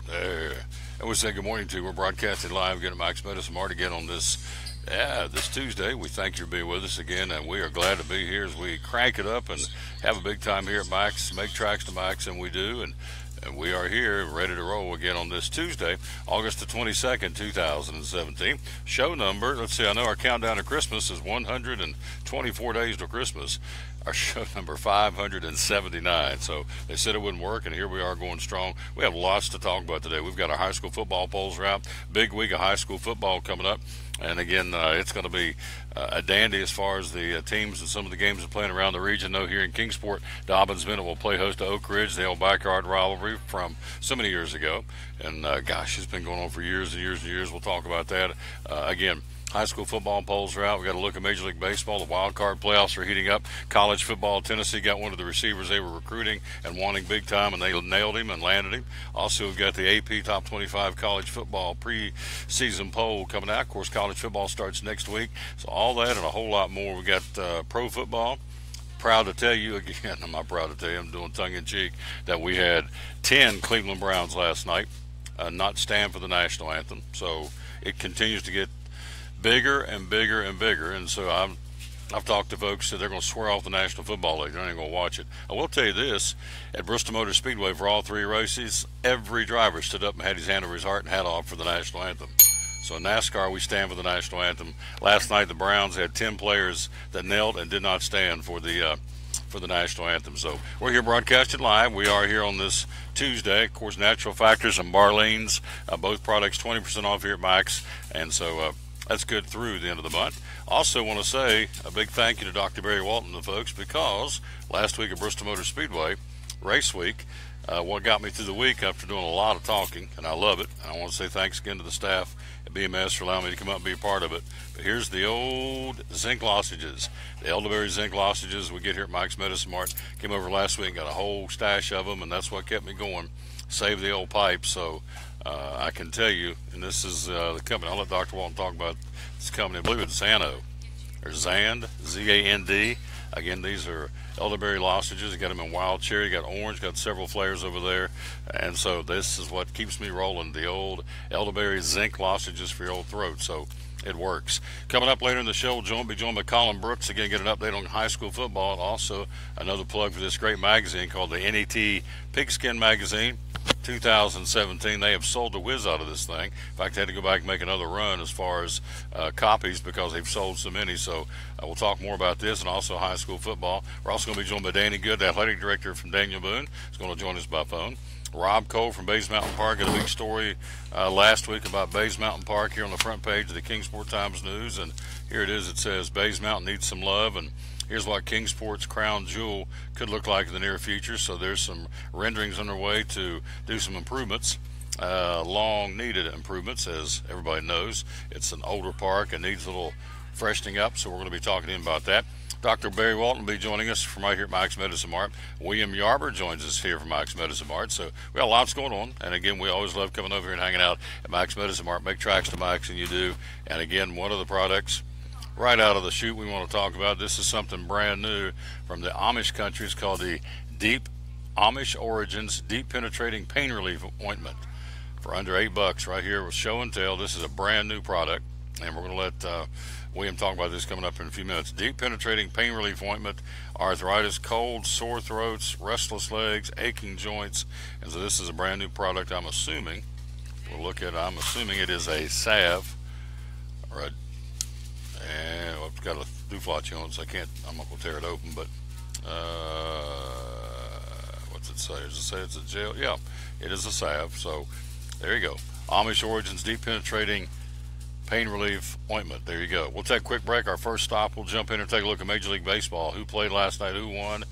There. And we say good morning to you. We're broadcasting live again at Mike's Medicine Mart again on this Tuesday. We thank you for being with us again, and we are glad to be here as we crank it up and have a big time here at Mike's, make tracks to Mike's, and we do. And we are here ready to roll again on this Tuesday, August the 22nd, 2017. Show number, let's see, I know our countdown to Christmas is 124 days to Christmas. Our show number 579. So they said it wouldn't work, and here we are going strong. We have lots to talk about today. We've got our high school football polls wrapped. Big week of high school football coming up. And again, it's going to be a dandy as far as the teams and some of the games are playing around the region. Though here in Kingsport, Dobbins Bennett will play host to Oak Ridge, the old backyard rivalry from so many years ago. And gosh, it's been going on for years and years and years. We'll talk about that again. High school football polls are out. We've got to look at Major League Baseball. The wild card playoffs are heating up. College football, Tennessee got one of the receivers they were recruiting and wanting big time, and they nailed him and landed him. Also, we've got the AP Top 25 college football preseason poll coming out. Of course, college football starts next week. So all that and a whole lot more. We got pro football. Proud to tell you again, I'm not proud to tell you, I'm doing tongue-in-cheek, that we had 10 Cleveland Browns last night not stand for the national anthem. So it continues to get bigger and bigger and bigger, and so I've talked to folks that they're going to swear off the National Football League. They're not even going to watch it. I will tell you this, at Bristol Motor Speedway for all three races, every driver stood up and had his hand over his heart and hat off for the national anthem. So in NASCAR, we stand for the national anthem. Last night, the Browns had 10 players that knelt and did not stand for the national anthem. So we're here broadcasting live. We are here on this Tuesday. Of course, Natural Factors and Barleans, both products 20% off here at Mike's, and so that's good through the end of the month. Also want to say a big thank you to Dr. Barry Walton and the folks, because last week at Bristol Motor Speedway, race week, what got me through the week after doing a lot of talking, and I love it. And I want to say thanks again to the staff at BMS for allowing me to come up and be a part of it. But here's the old zinc lozenges, the elderberry zinc lozenges we get here at Mike's Medicine Mart. Came over last week and got a whole stash of them, and that's what kept me going. Save the old pipe. So I can tell you, and this is the company. I'll let Dr. Walton talk about this company. I believe it's Zano, or Zand, Z-A-N-D. Again, these are elderberry lozenges. You got them in wild cherry, you got orange, got several flavors over there. And so this is what keeps me rolling, the old elderberry zinc lozenges for your old throat. So it works. Coming up later in the show, we'll be joined by Colin Brooks. Again, get an update on high school football, and also another plug for this great magazine called the NET Pigskin Magazine 2017. They have sold the whiz out of this thing. In fact, they had to go back and make another run as far as copies, because they've sold so many. So we'll talk more about this and also high school football. We're also going to be joined by Danny Good, the athletic director from Daniel Boone. He's going to join us by phone. Rob Cole from Bays Mountain Park had a big story last week about Bays Mountain Park here on the front page of the Kingsport Times News, and here it is. It says Bays Mountain needs some love, and here's what Kingsport's crown jewel could look like in the near future. So there's some renderings underway to do some improvements, long needed improvements. As everybody knows, it's an older park and needs a little freshening up, so we're going to be talking to him about that. Dr. Barry Walton will be joining us from right here at Mike's Medicine Mart. William Yarber joins us here from Mike's Medicine Mart. So we got lots going on. And again, we always love coming over here and hanging out at Mike's Medicine Mart. Make tracks to Mike's, and you do. And again, one of the products right out of the chute we want to talk about, this is something brand new from the Amish country. It's called the Deep Amish Origins Deep Penetrating Pain Relief Ointment for under $8 right here with show and tell. This is a brand new product, and we're going to let William talk about this coming up in a few minutes. Deep Penetrating Pain Relief Ointment, arthritis, cold, sore throats, restless legs, aching joints. And so this is a brand new product. I'm assuming it is a salve, or a, and I've got a dooflotch on, so I'm not going to tear it open, but what's it say? Does it say it's a gel? Yeah, it is a salve. So there you go. Amish Origins Deep Penetrating Pain Relief Ointment. There you go. We'll take a quick break. Our first stop, we'll jump in and take a look at Major League Baseball. Who played last night, who won,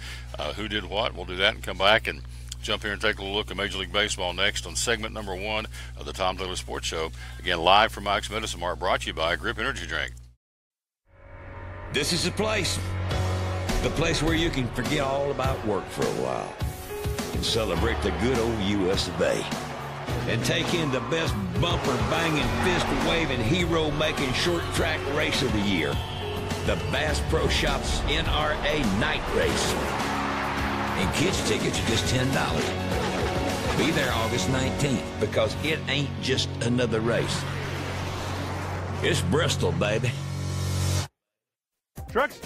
who did what. We'll do that and come back and jump here and take a look at Major League Baseball next on segment number 1 of the Tom Taylor Sports Show. Again, live from Mike's Medicine Mart, brought to you by Grip Energy Drink. This is the place where you can forget all about work for a while and celebrate the good old U.S. of A. And take in the best bumper-banging, fist-waving, hero-making short track race of the year, the Bass Pro Shops NRA Night Race. And kids' tickets are just $10. Be there August 19th, because it ain't just another race. It's Bristol, baby. Trucks,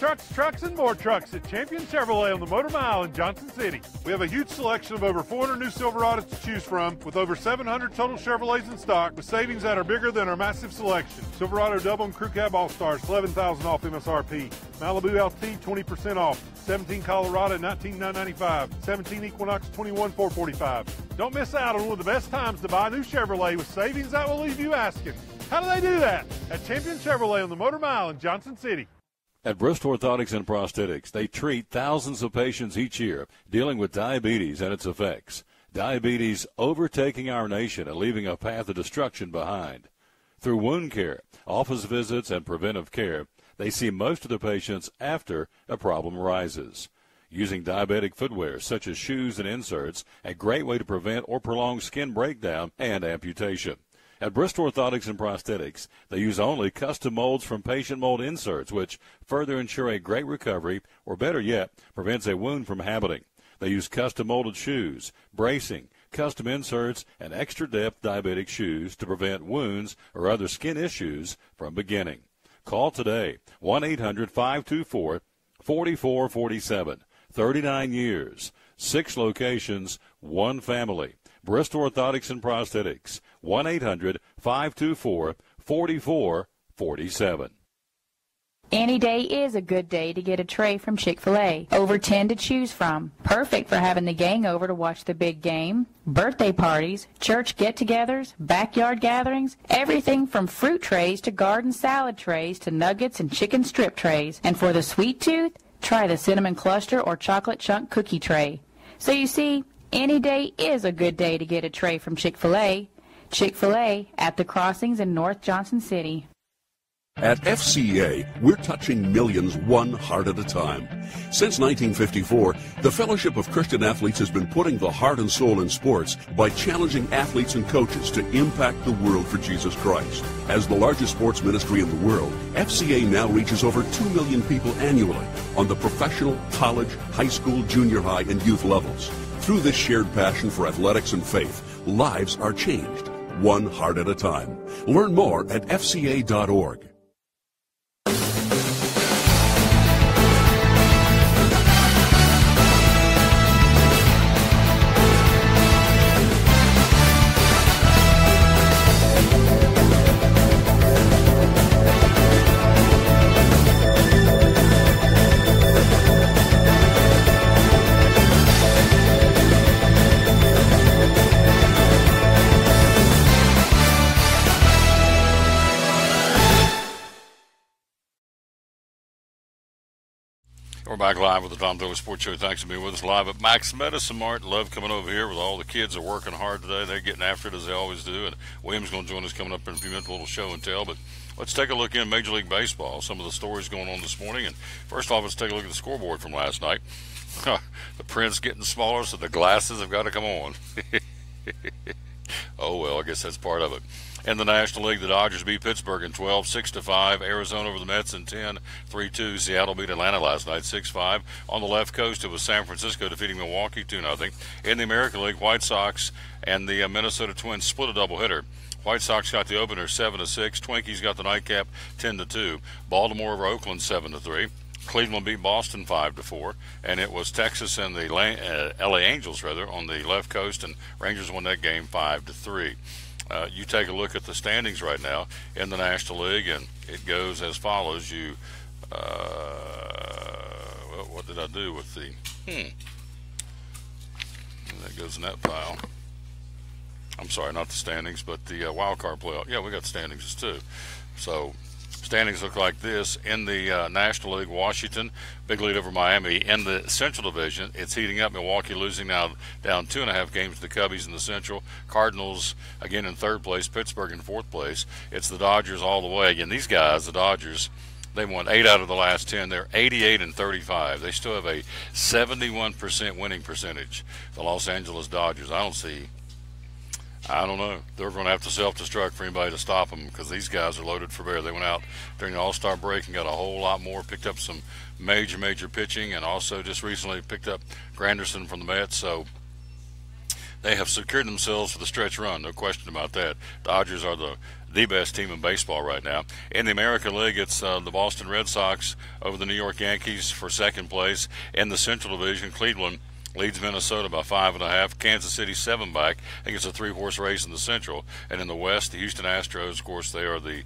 and more trucks at Champion Chevrolet on the Motor Mile in Johnson City. We have a huge selection of over 400 new Silverados to choose from, with over 700 total Chevrolets in stock, with savings that are bigger than our massive selection. Silverado Double and Crew Cab All-Stars, $11,000 off MSRP. Malibu LT, 20% off. 17 Colorado, $19,995. 17 Equinox, $21,445. Don't miss out on one of the best times to buy a new Chevrolet with savings that will leave you asking, how do they do that? At Champion Chevrolet on the Motor Mile in Johnson City. At Bristol Orthotics and Prosthetics, they treat thousands of patients each year dealing with diabetes and its effects. Diabetes overtaking our nation and leaving a path of destruction behind. Through wound care, office visits, and preventive care, they see most of the patients after a problem arises. Using diabetic footwear such as shoes and inserts, a great way to prevent or prolong skin breakdown and amputation. At Bristol Orthotics and Prosthetics, they use only custom molds from patient mold inserts, which further ensure a great recovery, or better yet, prevents a wound from happening. They use custom molded shoes, bracing, custom inserts, and extra depth diabetic shoes to prevent wounds or other skin issues from beginning. Call today, 1-800-524-4447. 39 years, 6 locations, 1 family. Bristol Orthotics and Prosthetics, 1-800-524-4447. Any day is a good day to get a tray from Chick-fil-A. Over 10 to choose from. Perfect for having the gang over to watch the big game. Birthday parties, church get-togethers, backyard gatherings, everything from fruit trays to garden salad trays to nuggets and chicken strip trays. And for the sweet tooth, try the cinnamon cluster or chocolate chunk cookie tray. So you see, any day is a good day to get a tray from Chick-fil-A. Chick-fil-A at the crossings in North Johnson City. At FCA, we're touching millions one heart at a time. Since 1954, the Fellowship of Christian Athletes has been putting the heart and soul in sports by challenging athletes and coaches to impact the world for Jesus Christ. As the largest sports ministry in the world, FCA now reaches over 2 million people annually on the professional, college, high school, junior high, and youth levels. Through this shared passion for athletics and faith, lives are changed, one heart at a time. Learn more at fca.org. We're back live with the Tom Dover Sports Show. Thanks for being with us live at Max Medicine Mart. Love coming over here with all the kids are working hard today. They're getting after it as they always do. And William's going to join us coming up in a few minutes, a little show and tell. But let's take a look in Major League Baseball, some of the stories going on this morning. And first off, let's take a look at the scoreboard from last night. The print's getting smaller, so the glasses have got to come on. Oh, well, I guess that's part of it. In the National League, the Dodgers beat Pittsburgh in 12, 6-5. Arizona over the Mets in 10, 3-2. Seattle beat Atlanta last night, 6-5. On the left coast, it was San Francisco defeating Milwaukee 2-0. In the American League, White Sox and the Minnesota Twins split a doubleheader. White Sox got the opener 7-6. Twinkies got the nightcap 10-2. Baltimore over Oakland 7-3. Cleveland beat Boston 5-4, and it was Texas and the LA Angels on the left coast, and Rangers won that game 5-3. You take a look at the standings right now in the National League, and it goes as follows. Well, what did I do with the? That goes in that pile. I'm sorry, not the standings, but the wild card playoff. Yeah, we got standings too. So standings look like this. In the National League, Washington, big lead over Miami. In the Central Division, it's heating up. Milwaukee losing now, down 2.5 games to the Cubbies in the Central. Cardinals, again, in third place. Pittsburgh in fourth place. It's the Dodgers all the way. Again, these guys, the Dodgers, they won 8 out of the last 10. They're 88-35. They still have a 71% winning percentage. The Los Angeles Dodgers, I don't know. They're going to have to self-destruct for anybody to stop them, because these guys are loaded for bear. They went out during the All-Star break and got a whole lot more, picked up some major pitching, and also just recently picked up Granderson from the Mets. So they have secured themselves for the stretch run. No question about that. Dodgers are the best team in baseball right now. In the American League, it's the Boston Red Sox over the New York Yankees for second place. In the Central Division, Cleveland leads Minnesota by 5.5. Kansas City 7 back. I think it's a 3-horse race in the Central. And in the West, the Houston Astros, of course, they are the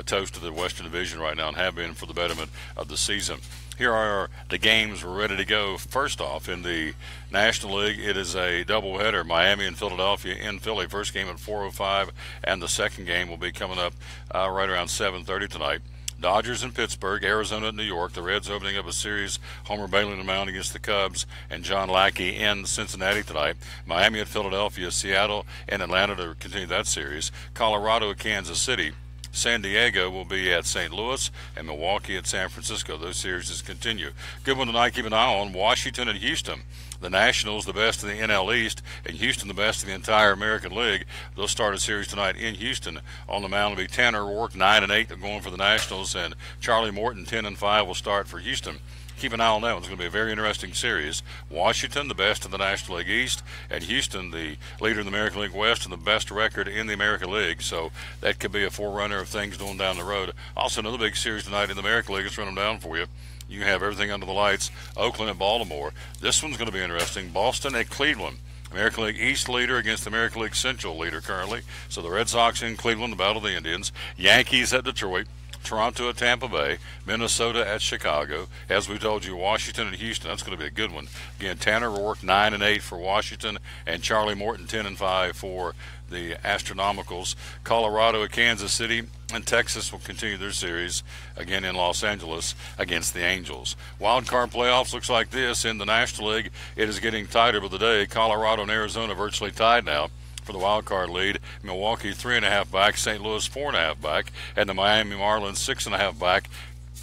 toast of the Western Division right now and have been for the betterment of the season. Here are the games we're ready to go. First off, in the National League, it is a doubleheader. Miami and Philadelphia in Philly. First game at 4:05, and the second game will be coming up right around 7:30 tonight. Dodgers in Pittsburgh, Arizona at New York. The Reds opening up a series. Homer Bailey in the mound against the Cubs, and John Lackey in Cincinnati tonight. Miami at Philadelphia, Seattle and Atlanta to continue that series. Colorado at Kansas City. San Diego will be at St. Louis, and Milwaukee at San Francisco. Those series continue. Good one tonight, keep an eye on Washington and Houston. The Nationals, the best in the NL East, and Houston, the best in the entire American League. They'll start a series tonight in Houston. On the mound will be Tanner Roark, 9-8, going for the Nationals, and Charlie Morton, 10-5, will start for Houston. Keep an eye on that one. It's going to be a very interesting series. Washington, the best in the National League East, and Houston, the leader in the American League West and the best record in the American League. So that could be a forerunner of things going down the road. Also, another big series tonight in the American League. Let's run them down for you. You have everything under the lights. Oakland and Baltimore. This one's going to be interesting. Boston at Cleveland. American League East leader against the American League Central leader currently. So the Red Sox in Cleveland, the battle of the Indians. Yankees at Detroit. Toronto at Tampa Bay, Minnesota at Chicago. As we told you, Washington and Houston, that's going to be a good one. Again, Tanner Roark, 9-8 for Washington, and Charlie Morton, 10-5 for the Astronomicals. Colorado at Kansas City, and Texas will continue their series again in Los Angeles against the Angels. Wild card playoffs looks like this. In the National League, it is getting tighter by the day. Colorado and Arizona virtually tied now for the wild card lead. Milwaukee 3.5 back, St. Louis 4.5 back, and the Miami Marlins 6.5 back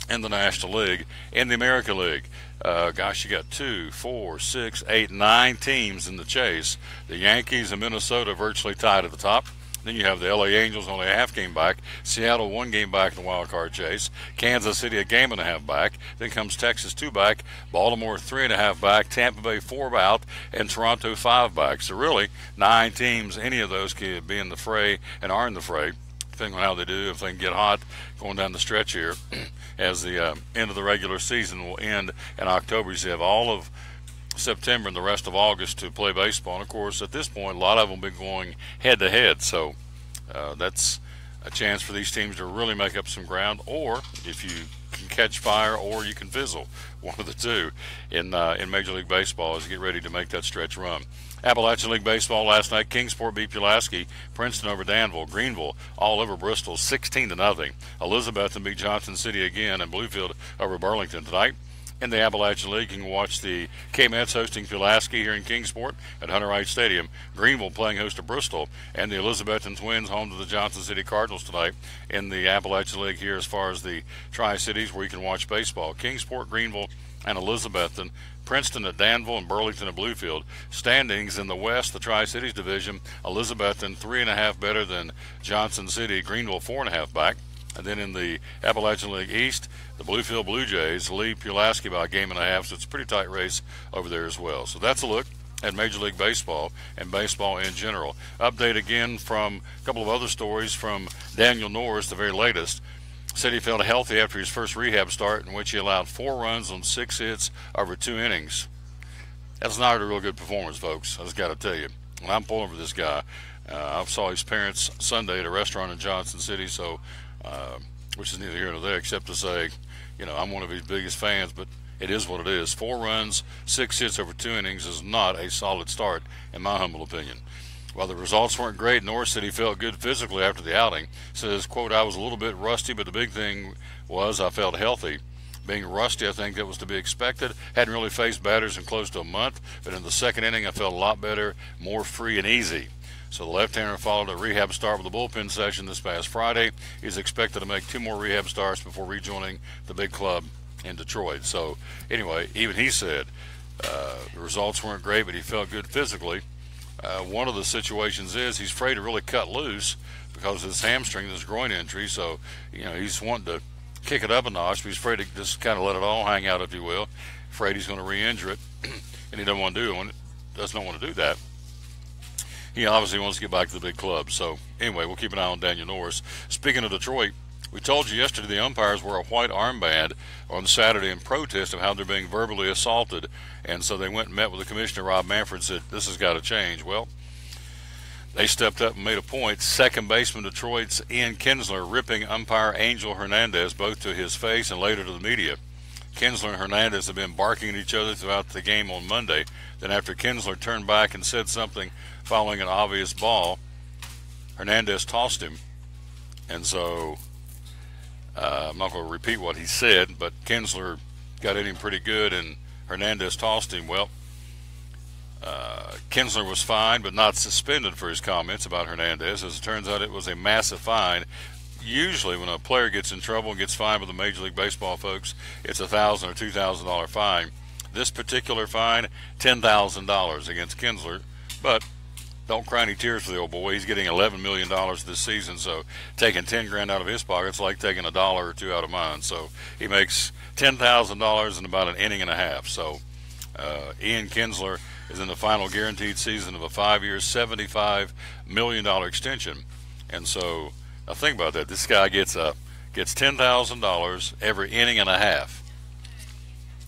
in the National League. In the American League, you got 2, 4, 6, 8, 9 teams in the chase. The Yankees and Minnesota virtually tied at the top. Then you have the LA Angels only a half game back. Seattle 1 game back in the wild card chase. Kansas City a game and a half back. Then comes Texas 2 back. Baltimore 3.5 back. Tampa Bay 4 out, and Toronto 5 back. So really 9 teams. Any of those could be in the fray and are in the fray, depending on how they do. If they can get hot going down the stretch here, as the end of the regular season will end in October. You have all of September and the rest of August to play baseball. And of course, at this point, a lot of them have been going head-to-head. So that's a chance for these teams to really make up some ground. Or if you can catch fire, or you can fizzle, one of the two in Major League Baseball as you get ready to make that stretch run. Appalachian League Baseball last night. Kingsport beat Pulaski. Princeton over Danville. Greenville all over Bristol, 16-0. Elizabethton beat Johnson City again, and Bluefield over Burlington tonight. In the Appalachian League, you can watch the K-Mets hosting Pulaski here in Kingsport at Hunter Wright Stadium. Greenville playing host to Bristol, and the Elizabethton Twins home to the Johnson City Cardinals tonight in the Appalachian League here as far as the Tri-Cities where you can watch baseball. Kingsport, Greenville, and Elizabethton. Princeton at Danville, and Burlington at Bluefield. Standings in the West, the Tri-Cities division, Elizabethton 3.5 better than Johnson City. Greenville 4.5 back. And then in the Appalachian League East, the Bluefield Blue Jays lead Pulaski by a game and a half, so it's a pretty tight race over there as well. So that's a look at Major League Baseball and baseball in general. Update again from a couple of other stories from Daniel Norris, the very latest. Said he felt healthy after his first rehab start, in which he allowed 4 runs on 6 hits over 2 innings. That's not a real good performance, folks. I just got to tell you. When I'm pulling for this guy, I saw his parents Sunday at a restaurant in Johnson City, so which is neither here nor there, except to say, I'm one of his biggest fans, but it is what it is. 4 runs, 6 hits over 2 innings is not a solid start, in my humble opinion. While the results weren't great, Norris said he felt good physically after the outing. Says, quote, "I was a little bit rusty, but the big thing was I felt healthy. Being rusty, I think that was to be expected. Hadn't really faced batters in close to a month, but in the second inning I felt a lot better, more free and easy." So the left-hander followed a rehab start with a bullpen session this past Friday. He's expected to make 2 more rehab starts before rejoining the big club in Detroit. So anyway, even he said the results weren't great, but he felt good physically. One of the situations is he's afraid to really cut loose because of his hamstring, this groin injury. So, he's wanting to kick it up a notch, but he's afraid to just kind of let it all hang out, if you will. Afraid he's going to re-injure it, and he doesn't want to do that. he obviously wants to get back to the big club. So anyway, we'll keep an eye on Daniel Norris. Speaking of Detroit, we told you yesterday the umpires wore a white armband on Saturday in protest of how they're being verbally assaulted, and so they went and met with the commissioner, Rob Manfred, and said this has got to change. Well, they stepped up and made a point. Second baseman Detroit's Ian Kinsler ripping umpire Angel Hernandez both to his face and later to the media. Kinsler and Hernandez have been barking at each other throughout the game on Monday. Then after Kinsler turned back and said something following an obvious ball, Hernandez tossed him. And so I'm not going to repeat what he said, but Kinsler got at him pretty good and Hernandez tossed him. Well, Kinsler was fined but not suspended for his comments about Hernandez. As it turns out, it was a massive fine. Usually when a player gets in trouble and gets fined with the Major League Baseball folks, it's $1,000 or $2,000 fine. This particular fine, $10,000 against Kinsler, but don't cry any tears for the old boy. He's getting $11 million this season, so taking $10,000 out of his pocket is like taking $1 or $2 out of mine. So he makes $10,000 in about an inning and a half. So Ian Kinsler is in the final guaranteed season of a 5-year, $75 million extension. And so now think about that. This guy gets $10,000 every inning and a half.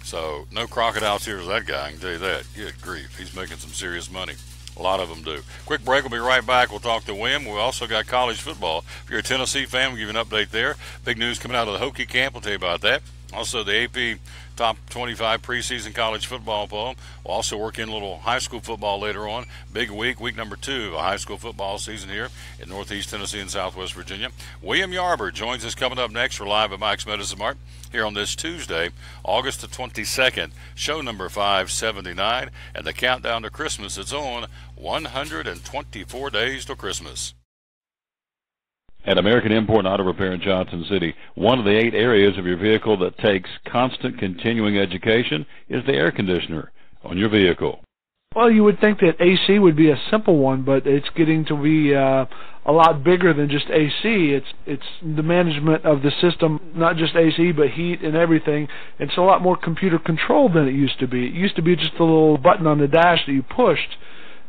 So no crocodile tears for that guy, I can tell you that. Good grief. He's making some serious money. A lot of them do. Quick break. We'll be right back. We'll talk to William. We also got college football. If you're a Tennessee fan, we'll give you an update there. Big news coming out of the Hokie camp. We'll tell you about that. Also, the AP Top 25 preseason college football poll. We'll also work in a little high school football later on. Big week number 2 of a high school football season here in Northeast Tennessee and Southwest Virginia. William Yarber joins us coming up next. We're live at Mike's Medicine Mart here on this Tuesday, August the 22nd, show number 579, and the countdown to Christmas is on. 124 days till Christmas. At American Import Auto Repair in Johnson City, one of the 8 areas of your vehicle that takes constant continuing education is the air conditioner on your vehicle. Well, you would think that AC would be a simple one, but it's getting to be a lot bigger than just AC. It's the management of the system, not just AC, but heat and everything. It's a lot more computer controlled than it used to be. It used to be just a little button on the dash that you pushed.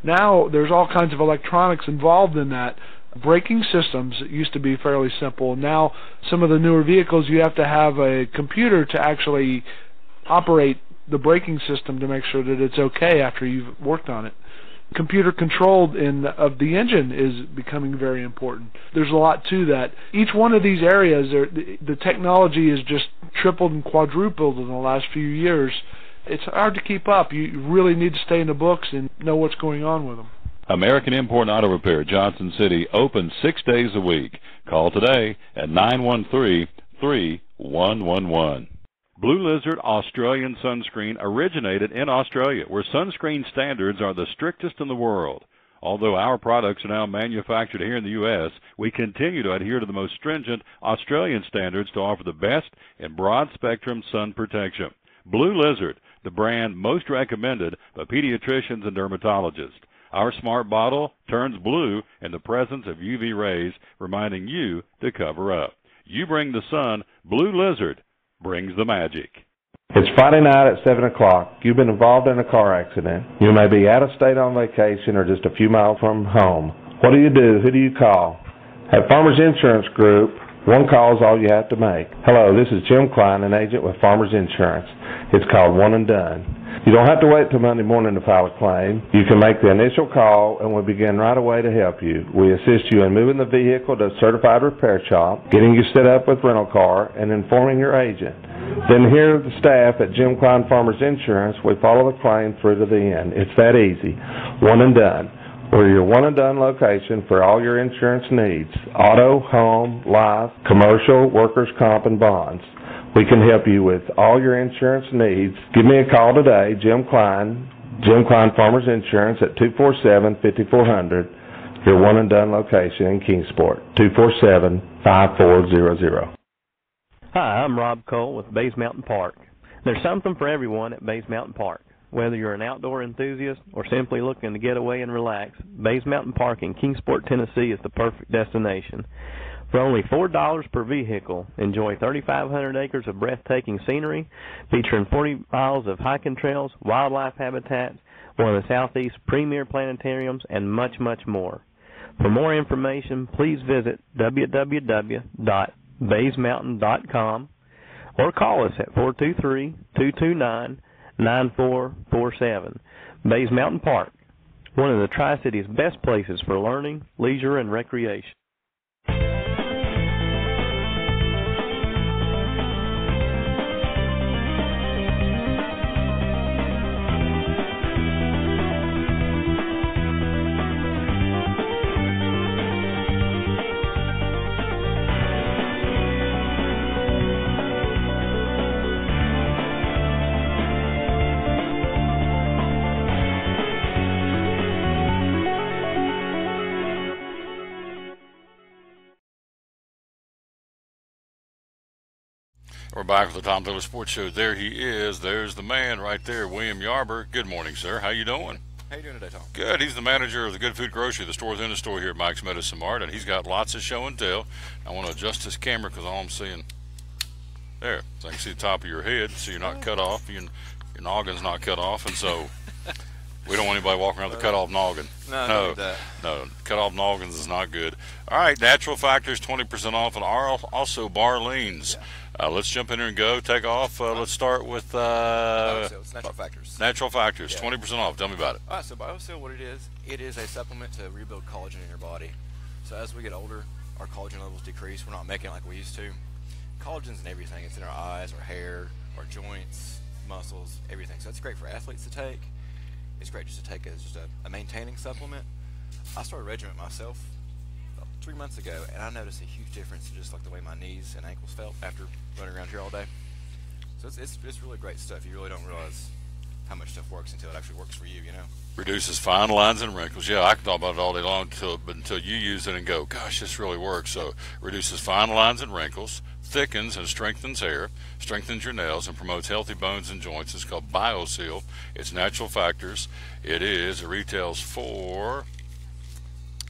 Now there's all kinds of electronics involved in that. Braking systems used to be fairly simple. Now some of the newer vehicles you have to have a computer to actually operate the braking system to make sure that it's okay after you've worked on it. Computer controlled of the engine is becoming very important. There's a lot to that. Each one of these areas, the technology is just tripled and quadrupled in the last few years. It's hard to keep up. You really need to stay in the books and know what's going on with them. American Import Auto Repair, Johnson City, open 6 days a week. Call today at 913-3111. Blue Lizard Australian Sunscreen originated in Australia, where sunscreen standards are the strictest in the world. Although our products are now manufactured here in the U.S., we continue to adhere to the most stringent Australian standards to offer the best in broad-spectrum sun protection. Blue Lizard, the brand most recommended by pediatricians and dermatologists. Our smart bottle turns blue in the presence of UV rays, reminding you to cover up. You bring the sun, Blue Lizard brings the magic. It's Friday night at 7 o'clock. You've been involved in a car accident. You may be out of state on vacation or just a few miles from home. What do? Who do you call? At Farmers Insurance Group, one call is all you have to make. Hello, this is Jim Klein, an agent with Farmers Insurance. It's called One and Done. You don't have to wait till Monday morning to file a claim. You can make the initial call and we'll begin right away to help you. We assist you in moving the vehicle to a certified repair shop, getting you set up with rental car, and informing your agent. Then here the staff at Jim Klein Farmers Insurance, we follow the claim through to the end. It's that easy. One and Done. We're your one and done location for all your insurance needs. Auto, home, life, commercial, workers' comp, and bonds. We can help you with all your insurance needs. Give me a call today, Jim Klein Farmers Insurance at 247-5400, your one and done location in Kingsport, 247-5400. Hi, I'm Rob Cole with Bays Mountain Park. There's something for everyone at Bays Mountain Park. Whether you're an outdoor enthusiast or simply looking to get away and relax, Bays Mountain Park in Kingsport, Tennessee is the perfect destination. For only $4 per vehicle, enjoy 3,500 acres of breathtaking scenery, featuring 40 miles of hiking trails, wildlife habitats, one of the Southeast's premier planetariums, and much, much more. For more information, please visit www.baysmountain.com or call us at 423-229-9447. Bays Mountain Park, one of the Tri-City's best places for learning, leisure, and recreation. We're back with the Tom Taylor Sports Show. There he is. There's the man right there, William Yarber. Good morning, sir. How you doing? How you doing today, Tom? Good. He's the manager of the Good Food Grocery, the store within the store here at Mike's Medicine Mart, and he's got lots of show and tell. I want to adjust his camera because all I'm seeing there, so I can see the top of your head, so you're not cut off. Your noggin's not cut off, and so we don't want anybody walking around with a cut off noggin. No, cut off noggins is not good. All right, Natural Factors 20% off, and also Barleans. Let's jump in here and go. Take off. Let's start with it's Natural Factors. Natural Factors, 20% off. Tell me about it. All right, so BioSteel, what it is a supplement to rebuild collagen in your body. So as we get older, our collagen levels decrease. We're not making it like we used to. Collagen's in everything. It's in our eyes, our hair, our joints, muscles, everything. So it's great for athletes to take. It's great just to take as just a maintaining supplement. I started Regiment myself about 3 months ago, and I noticed a huge difference in just like the way my knees and ankles felt after running around here all day. So it's really great stuff. You really don't realize how much stuff works until it actually works for you, you know? Reduces fine lines and wrinkles. Yeah, I can talk about it all day long until you use it and go, gosh, this really works. So reduces fine lines and wrinkles, thickens and strengthens hair, strengthens your nails, and promotes healthy bones and joints. It's called BioSeal. It's Natural Factors. It retails for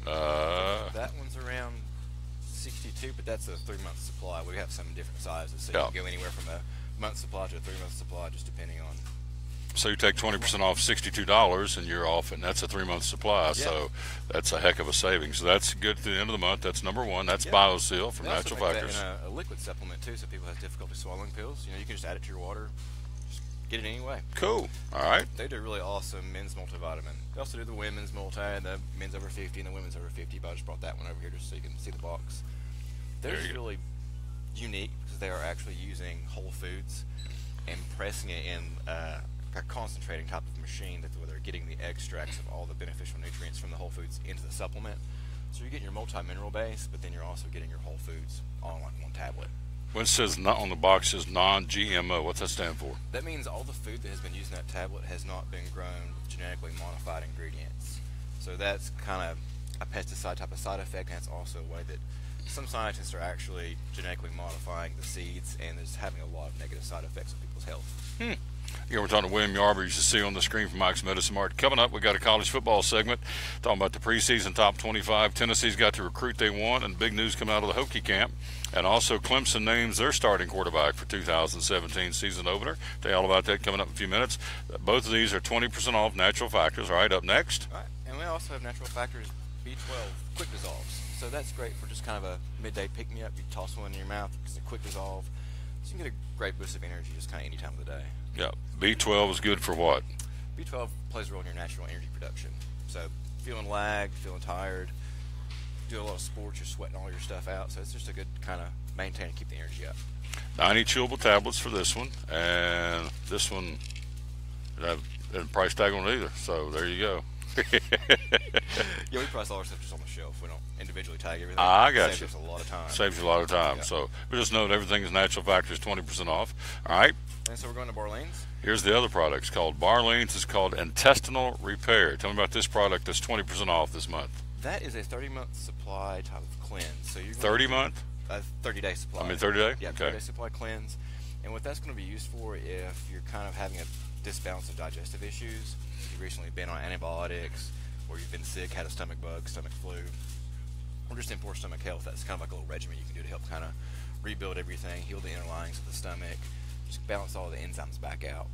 that one's around $62, but that's a 3-month supply. We have some different sizes, so you can go anywhere from a month supply to a 3-month supply, just depending on. So you take 20% off $62 and you're off, and that's a 3-month supply. Yep. So that's a heck of a savings. So that's good to the end of the month. That's number one. That's BioSeal from Natural Factors. That in a liquid supplement too, so people have difficulty swallowing pills. You know, you can just add it to your water, just get it anyway. Cool. All right. They do a really awesome men's multivitamin. They also do the women's multi, and the men's over 50 and the women's over 50. But I just brought that one over here just so you can see the box. They're really unique because they are actually using whole foods and pressing it in a concentrating type of machine where they're getting the extracts of all the beneficial nutrients from the whole foods into the supplement. So you're getting your multi-mineral base, but then you're also getting your whole foods all in like one tablet. When it says not on the box, it says non-GMO. What's that stand for? That means all the food that has been used in that tablet has not been grown with genetically modified ingredients. So that's kind of a pesticide type of side effect, and that's also a way that some scientists are actually genetically modifying the seeds, and it's having a lot of negative side effects on people's health. Again, we're talking to William Yarber. You should see on the screen from Mike's Medicine Mart. Coming up, we got a college football segment talking about the preseason top 25. Tennessee's got the recruit they want, and big news coming out of the Hokie camp. And also Clemson names their starting quarterback for 2017 season opener. Tell you all about that coming up in a few minutes. Both of these are 20% off Natural Factors. All right, up next. All right, and we also have Natural Factors B12 quick dissolves. So that's great for just kind of a midday pick-me-up. You toss one in your mouth, it's a quick dissolve. So you can get a great boost of energy just kind of any time of the day. Yeah, B12 is good for what? B12 plays a role in your natural energy production. So feeling lagged, feeling tired, do a lot of sports, you're sweating all your stuff out. So it's just a good kind of maintain and keep the energy up. 90 chewable tablets for this one, and this one doesn't have a price tag on it either. So there you go. Yeah, we price all our stuff just on the shelf. We don't individually tag everything. I got you. Saves us a lot of time. Saves you a lot of time. Yeah. So we just know that everything is Natural Factors 20% off. All right. And so we're going to Barleans. Here's the other product. It's called Barleans. It's called Intestinal Repair. Tell me about this product that's 20% off this month. That is a 30-month supply type of cleanse. So you're 30-month? 30-day supply. I mean 30-day? Yeah, okay. 30-day supply cleanse. And what that's going to be used for if you're kind of having a disbalance of digestive issues, if you've recently been on antibiotics, or you've been sick, had a stomach bug, stomach flu, or just in poor stomach health. That's kind of like a little regimen you can do to help kind of rebuild everything, heal the inner linings of the stomach, just balance all the enzymes back out.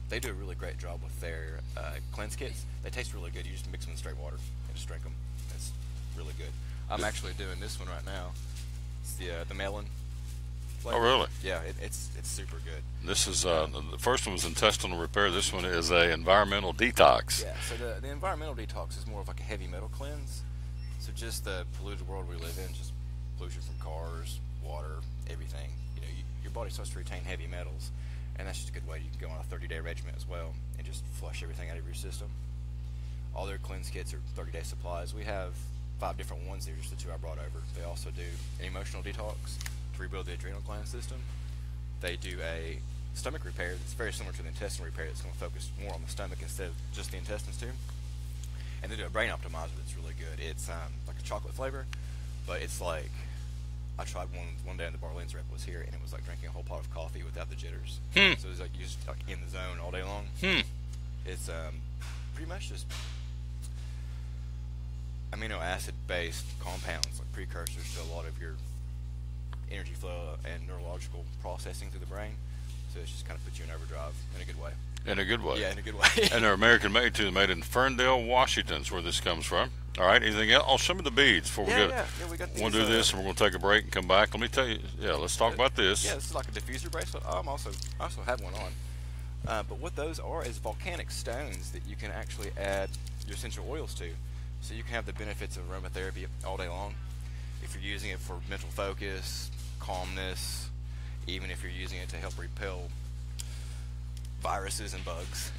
they do a really great job with their cleanse kits. They taste really good. You just mix them in straight water and just drink them. It's really good. I'm actually doing this one right now. It's the melon flavor. Oh, really? Yeah, it's super good. This is the first one was intestinal repair. This one is a environmental detox. Yeah, so the environmental detox is more of like a heavy metal cleanse. So just the polluted world we live in, just pollution from cars, water, everything. You know, your body starts to retain heavy metals, and that's just a good way. You can go on a 30-day regimen as well and just flush everything out of your system. All their cleanse kits are 30-day supplies. We have 5 different ones. They're just the 2 I brought over. They also do an emotional detox to rebuild the adrenal gland system. They do a stomach repair that's very similar to the intestinal repair. It's going to focus more on the stomach instead of just the intestines too. And they do a brain optimizer that's really good. It's like a chocolate flavor, but it's like, I tried one day in the bar. Lynn's rep was here, and it was like drinking a whole pot of coffee without the jitters. So it's like you're just like in the zone all day long. It's pretty much just amino acid based compounds, like precursors to a lot of your energy flow and neurological processing through the brain. So it just kind of puts you in overdrive in a good way. In a good way. Yeah, in a good way. And they're American made too. Made in Ferndale, Washington is where this comes from. All right, anything else? Oh, some of the beads before we go. Yeah, we got these. We'll do this and we're going to take a break and come back. Let me tell you, let's talk about this. Yeah, this is like a diffuser bracelet. I also have one on. But what those are is volcanic stones that you can actually add your essential oils to. So you can have the benefits of aromatherapy all day long. If you're using it for mental focus, calmness, even if you're using it to help repel viruses and bugs.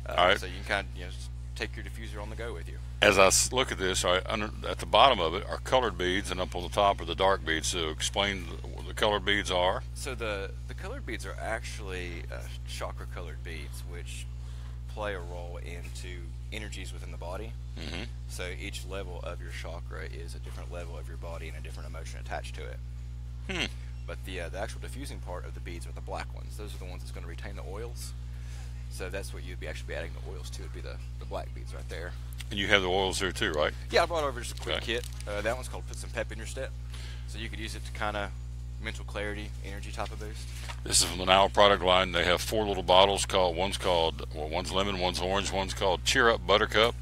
All right. So you can kind of just take your diffuser on the go with you. As I look at this, at the bottom of it are colored beads, and up on the top are the dark beads. So explain what the colored beads are. So the colored beads are actually chakra colored beads, which play a role into energies within the body. So each level of your chakra is a different level of your body and a different emotion attached to it. But the actual diffusing part of the beads are the black ones. Those are the ones that's going to retain the oils. So that's what you'd be actually adding the oils to. Would be the black beads right there. And you have the oils there too, right? Yeah, I brought over just a quick kit. That one's called Put Some Pep in Your Step. So you could use it to kind of mental clarity, energy type of boost. This is from the Now product line. They have 4 little bottles one's lemon, one's orange, one's called Cheer Up Buttercup,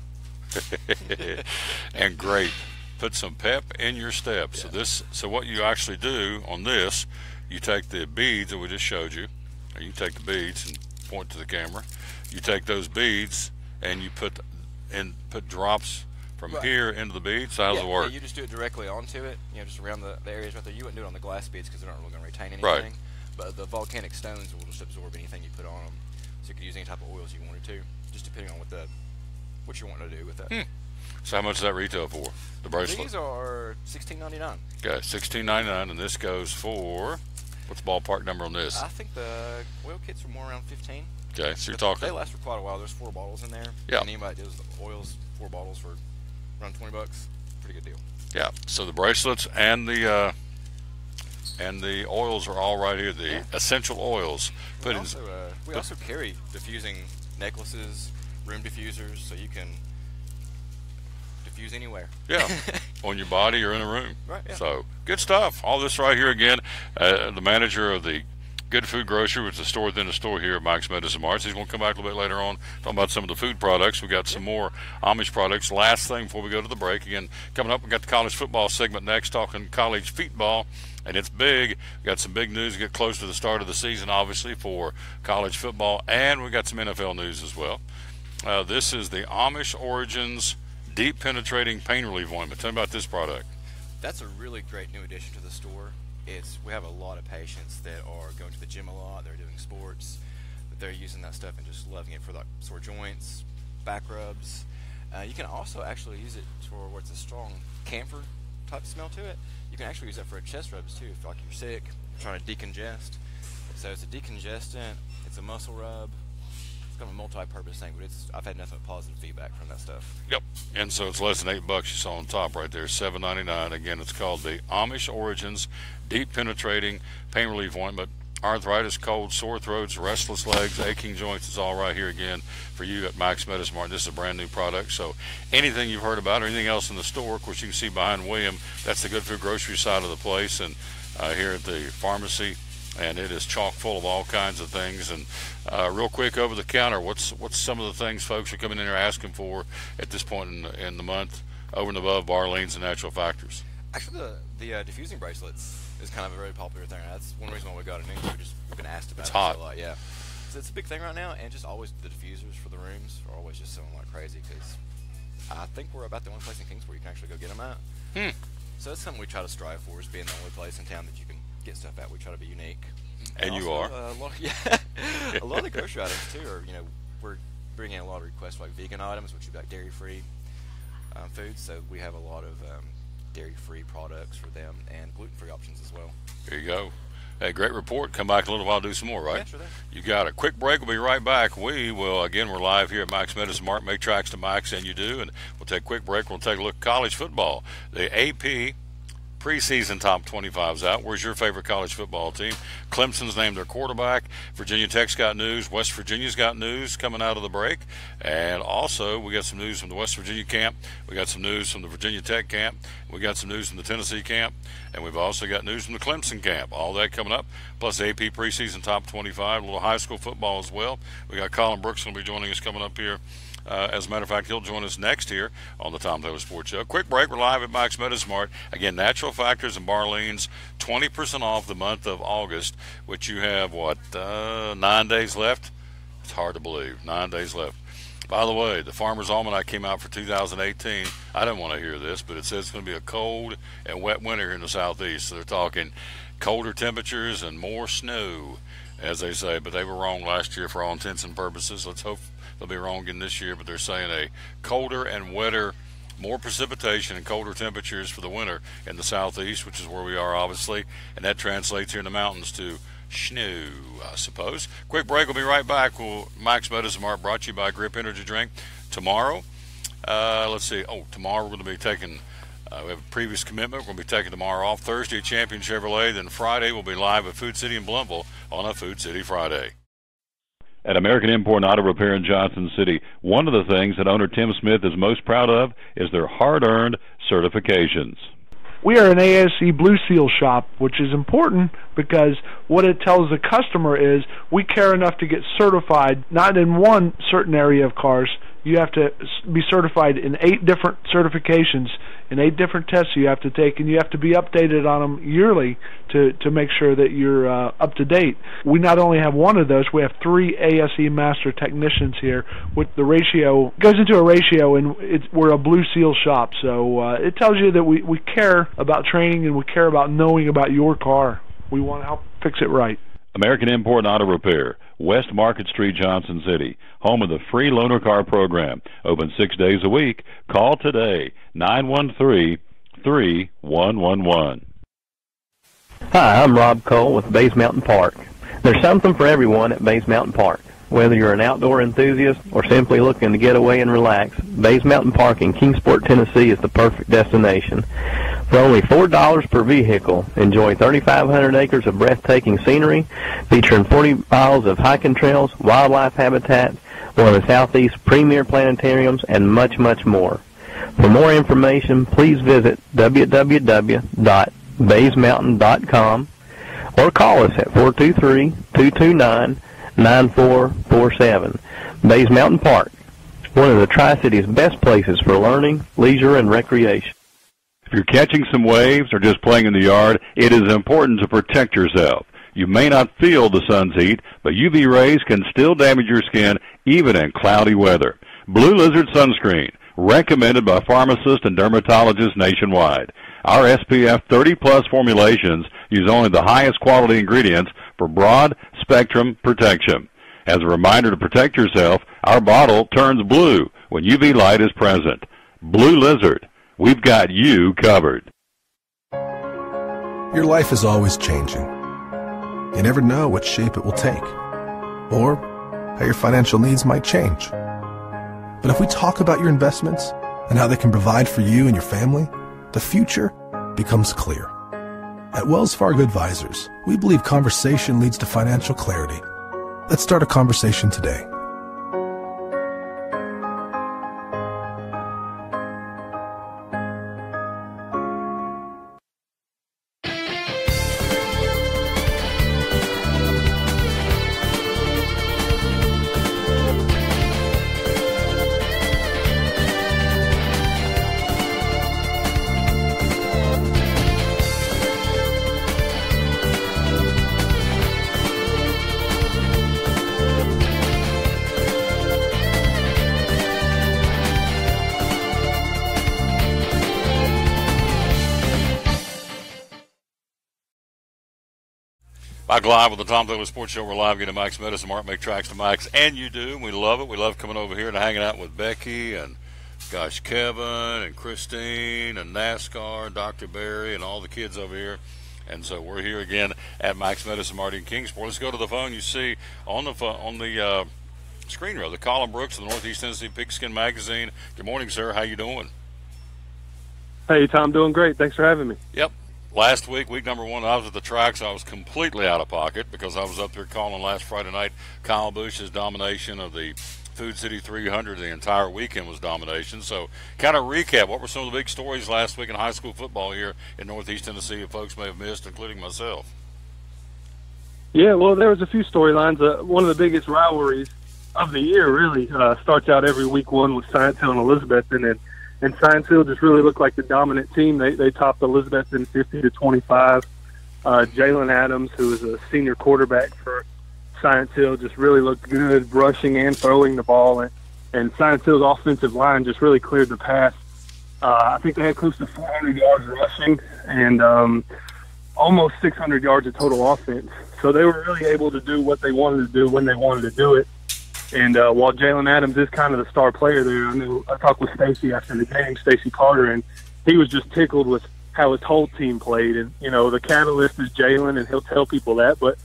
and grape. Put some pep in your step. Yeah. So what you actually do on this, you take the beads that we just showed you, or you take the beads and point to the camera. You take those beads and you put drops from here into the beads. So how does it work? Yeah, you just do it directly onto it. You know, just around the areas right there. You wouldn't do it on the glass beads because they're not really going to retain anything. Right. But the volcanic stones will just absorb anything you put on them. So you could use any type of oils you wanted to, just depending on what you want to do with that. So how much does that retail for, the bracelet? These are $16.99. Okay, $16.99, and this goes for, what's the ballpark number on this? I think the oil kits are more around 15. Okay, so you're talking. They last for quite a while. There's 4 bottles in there. Yeah. And anybody does the oils, 4 bottles for around $20. Pretty good deal. Yeah. So the bracelets and the oils are all right here. The essential oils. We also carry diffusing necklaces, room diffusers, so you can diffuse anywhere. Yeah, on your body or in a room. Right. Yeah. So good stuff. All this right here again. The manager of the Good Food Grocery, which is a store within a store here at Mike's Medicine Mart. He's going to come back a little bit later on, talking about some of the food products. We got some more Amish products. Last thing before we go to the break. Again, coming up, we got the college football segment next, talking college football, and it's big. We got some big news. Get close to the start of the season, obviously, for college football, and we got some NFL news as well. This is the Amish Origins Deep Penetrating Pain Relief Ointment. Tell me about this product. That's a really great new addition to the store. We have a lot of patients that are going to the gym a lot. They're doing sports. They're using that stuff and just loving it for like sore joints, back rubs. You can also actually use it for where it's a strong camphor type smell to it. You can actually use that for chest rubs too, if like you're sick, trying to decongest. So it's a decongestant. It's a muscle rub. It's kind of a multi-purpose thing, but I've had nothing but positive feedback from that stuff. Yep, and so it's less than $8. You saw on top right there, $7.99. Again, it's called the Amish Origins Deep Penetrating Pain Relief Ointment. Arthritis, cold, sore throats, restless legs, aching joints is all right here again for you at Mike's Medicine Mart. This is a brand new product, so anything you've heard about or anything else in the store, of course, you can see behind William. That's the Good Food Grocery side of the place, and here at the pharmacy and it is chock full of all kinds of things. And real quick, over the counter, what's some of the things folks are coming in here asking for at this point in the month, over and above Barleans and Natural Factors? Actually, the diffusing bracelets is kind of a very popular thing. That's one reason why we got it in. We've been asked about it's it hot. a lot. Yeah, so it's a big thing right now, and just always the diffusers for the rooms are always just selling like crazy, because I think we're about the only place in Kingsport you can actually go get them at. So that's something we try to strive for, is being the only place in town that you can get stuff at. We try to be unique. And you are. A lot of the grocery items too are, we're bringing in a lot of requests for like vegan items, which would be like dairy-free foods. So we have a lot of dairy-free products for them, and gluten-free options as well. There you go. Hey, great report. Come back in a little while, do some more, right? Yeah, sure thing. You got a quick break. We'll be right back. We're live here at Mike's Medicine Mart. Make tracks to Mike's, and you do. And we'll take a quick break. We'll take a look at college football. The AP preseason top 25's out. Where's your favorite college football team? Clemson's named their quarterback. Virginia Tech's got news. West Virginia's got news coming out of the break. And also, we got some news from the West Virginia camp. We got some news from the Virginia Tech camp. We got some news from the Tennessee camp. And we've also got news from the Clemson camp. All that coming up. Plus AP preseason top 25. A little high school football as well. We got Colin Brooks going to be joining us coming up here. As a matter of fact, he'll join us next here on the Tom Taylor Sports Show. Quick break. We're live at Mike's Medicine Mart. Again, Natural Factors and Barleans, 20% off the month of August, which you have, 9 days left? It's hard to believe. 9 days left. By the way, the Farmer's Almanac came out for 2018. I didn't want to hear this, but it says it's going to be a cold and wet winter here in the southeast. So they're talking colder temperatures and more snow, as they say. But they were wrong last year for all intents and purposes. Let's hope they'll be wrong again this year, but they're saying a colder and wetter, more precipitation and colder temperatures for the winter in the southeast, which is where we are, obviously, and that translates here in the mountains to snow, I suppose. Quick break. We'll be right back. Mike's Medicine Mart brought to you by Grip Energy Drink. Tomorrow, tomorrow we're going to be taking, we have a previous commitment. We're going to be taking tomorrow off. Thursday at Champion Chevrolet. Then Friday we'll be live at Food City in Bloomville on a Food City Friday. At American Import and Auto Repair in Johnson City, one of the things that owner Tim Smith is most proud of is their hard-earned certifications. We are an ASE Blue Seal shop, which is important because what it tells the customer is we care enough to get certified, not in one certain area of cars. You have to be certified in 8 different certifications, in 8 different tests you have to take, and you have to be updated on them yearly to make sure that you're up to date. We not only have one of those, we have 3 ASE Master Technicians here. With the ratio, goes into a ratio, and we're a Blue Seal shop, so it tells you that we care about training and we care about knowing about your car. We want to help fix it right. American Import and Auto Repair, West Market Street, Johnson City, home of the free loaner car program. Open 6 days a week. Call today, 913-3111. Hi, I'm Rob Cole with Bays Mountain Park. There's something for everyone at Bays Mountain Park. Whether you're an outdoor enthusiast or simply looking to get away and relax, Bays Mountain Park in Kingsport, Tennessee is the perfect destination. For only $4 per vehicle, enjoy 3,500 acres of breathtaking scenery, featuring 40 miles of hiking trails, wildlife habitat, one of the Southeast's premier planetariums, and much, much more. For more information, please visit www.baysmountain.com or call us at 423-229-9447. Bays Mountain Park, one of the Tri-City's best places for learning, leisure, and recreation. If you're catching some waves or just playing in the yard, it is important to protect yourself. You may not feel the sun's heat, but UV rays can still damage your skin even in cloudy weather. Blue Lizard Sunscreen, recommended by pharmacists and dermatologists nationwide. Our SPF 30-plus formulations use only the highest quality ingredients for broad spectrum protection. As a reminder to protect yourself, our bottle turns blue when UV light is present. Blue Lizard, we've got you covered. Your life is always changing. You never know what shape it will take, or how your financial needs might change. But if we talk about your investments and how they can provide for you and your family, the future becomes clear. At Wells Fargo Advisors, we believe conversation leads to financial clarity. Let's start a conversation today. Back live with the Tom Taylor Sports Show. We're live getting Mike's Medicine Mart, make tracks to Mike's, and you do. We love it. We love coming over here and hanging out with Becky and, gosh, Kevin and Christine and NASCAR and Dr. Barry and all the kids over here. And so we're here again at Mike's Medicine Mart in Kingsport. Let's go to the phone. You see on the screen rather, Colin Brooks of the Northeast Tennessee Pigskin Magazine. Good morning, sir. How you doing? Hey, Tom. Doing great. Thanks for having me. Yep. Last week, week number one, I was at the track, so I was completely out of pocket because I was up there calling last Friday night. Kyle Busch's domination of the Food City 300. The entire weekend was domination. So kind of recap, what were some of the big stories last week in high school football here in Northeast Tennessee that folks may have missed, including myself? Yeah, well, there was a few storylines. One of the biggest rivalries of the year really starts out every week one with Science Hill and Elizabethton, and Science Hill just really looked like the dominant team. They topped Elizabethton 50-25. Jalen Adams, who is a senior quarterback for Science Hill, just really looked good rushing and throwing the ball, and Science Hill's offensive line just really cleared the path. I think they had close to 400 yards rushing and almost 600 yards of total offense. So they were really able to do what they wanted to do when they wanted to do it. And while Jalen Adams is kind of the star player there, I talked with Stacy after the game, Stacy Carter, and he was just tickled with how his whole team played. And, you know, the catalyst is Jalen, and he'll tell people that. But,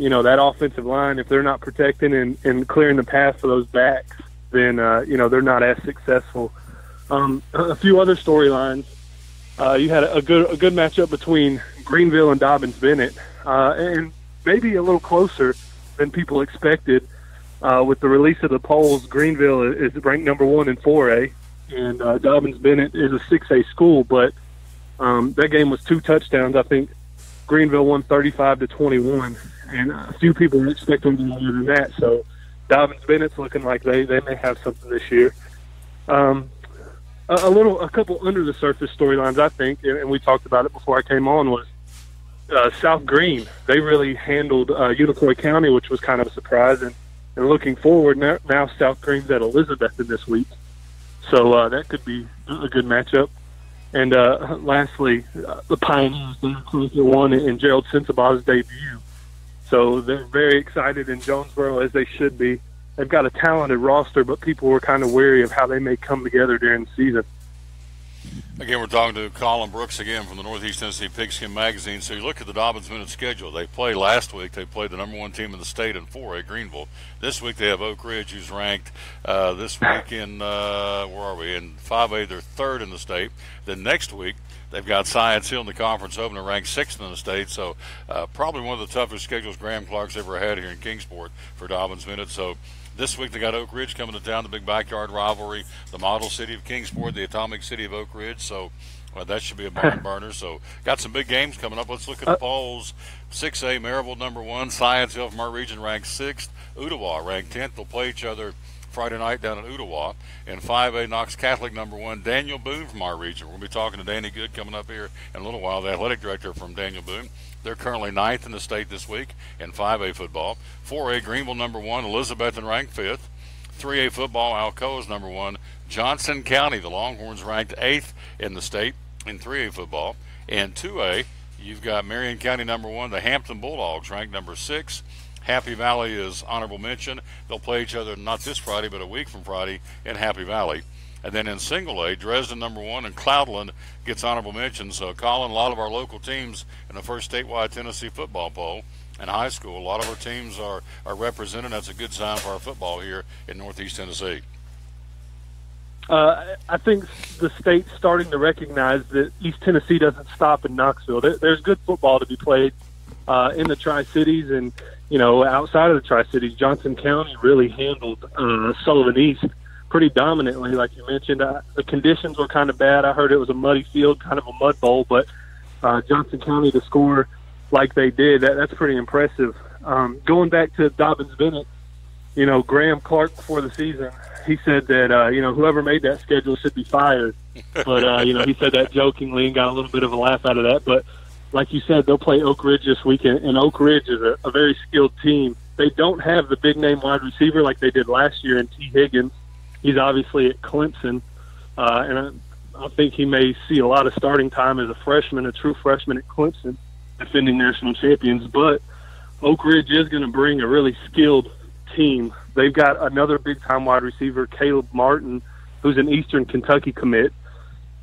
you know, that offensive line, if they're not protecting and clearing the path for those backs, then, you know, they're not as successful. A few other storylines. You had a good matchup between Greenville and Dobbins-Bennett, and maybe a little closer than people expected. With the release of the polls, Greenville is ranked number 1 in 4A, and Dobbins-Bennett is a 6A school, but that game was 2 touchdowns. I think Greenville won 35-21, and a few people were expecting to do more than that, so Dobbins-Bennett's looking like they may have something this year. A couple under-the-surface storylines, I think, and we talked about it before I came on, was South Green. They really handled Unicoi County, which was kind of a surprise, and looking forward, now South Green's at Elizabethton this week. So that could be a good matchup. And lastly, the Pioneers, they're close to one in Gerald Sensabaugh's debut. So they're very excited in Jonesboro, as they should be. They've got a talented roster, but people were kind of wary of how they may come together during the season. Again, we're talking to Colin Brooks again from the Northeast Tennessee Pigskin Magazine. So you look at the Dobbins-Bennett schedule. They played last week. They played the number 1 team in the state in 4A, Greenville. This week they have Oak Ridge, who's ranked this week in, where are we, in 5A. They're 3rd in the state. Then next week they've got Science Hill in the conference opener, ranked 6th in the state. So probably one of the toughest schedules Graham Clark's ever had here in Kingsport for Dobbins-Bennett. So this week they got Oak Ridge coming to town, the big backyard rivalry, the model city of Kingsport, the atomic city of Oak Ridge. So that should be a barn burner. So got some big games coming up. Let's look at the polls. 6A, Maryville number 1, Science Hill from our region ranked 6th, Ottawa ranked 10th. They'll play each other Friday night down in Ottawa. And 5A, Knox Catholic number 1, Daniel Boone from our region. We're going to be talking to Danny Good coming up here in a little while, the athletic director from Daniel Boone. They're currently 9th in the state this week in 5A football. 4A, Greenville number 1, Elizabethton ranked 5th. 3A football, Alcoa's number 1. Johnson County, the Longhorns, ranked 8th in the state in 3A football. And 2A, you've got Marion County number 1, the Hampton Bulldogs, ranked number 6. Happy Valley is honorable mention. They'll play each other not this Friday, but a week from Friday in Happy Valley. And then in single A, Dresden number 1 and Cloudland gets honorable mention. So, Colin, a lot of our local teams in the first statewide Tennessee football poll and high school, a lot of our teams are represented. That's a good sign for our football here in Northeast Tennessee. I think the state's starting to recognize that East Tennessee doesn't stop in Knoxville. There's good football to be played in the Tri-Cities, and, you know, outside of the Tri-Cities. Johnson County really handled Sullivan East pretty dominantly, like you mentioned. The conditions were kind of bad. I heard it was a muddy field, kind of a mud bowl, but Johnson County to score like they did, that's pretty impressive. Going back to Dobbins-Bennett, you know, Graham Clark before the season, he said that, you know, whoever made that schedule should be fired. But, you know, he said that jokingly and got a little bit of a laugh out of that. But like you said, they'll play Oak Ridge this weekend, and Oak Ridge is a very skilled team. They don't have the big-name wide receiver like they did last year in T. Higgins. He's obviously at Clemson, and I think he may see a lot of starting time as a freshman, a true freshman at Clemson, defending national champions. But Oak Ridge is going to bring a really skilled team. They've got another big-time wide receiver, Caleb Martin, who's an Eastern Kentucky commit.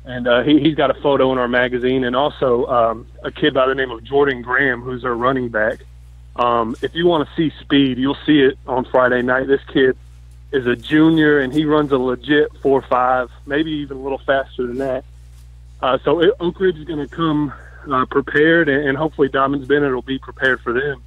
And he's got a photo in our magazine, and also a kid by the name of Jordan Graham, who's our running back. If you want to see speed, you'll see it on Friday night. This kid is a junior, and he runs a legit 4.5, maybe even a little faster than that. So Oak Ridge is going to come prepared, and hopefully Dobbins Bennett will be prepared for them.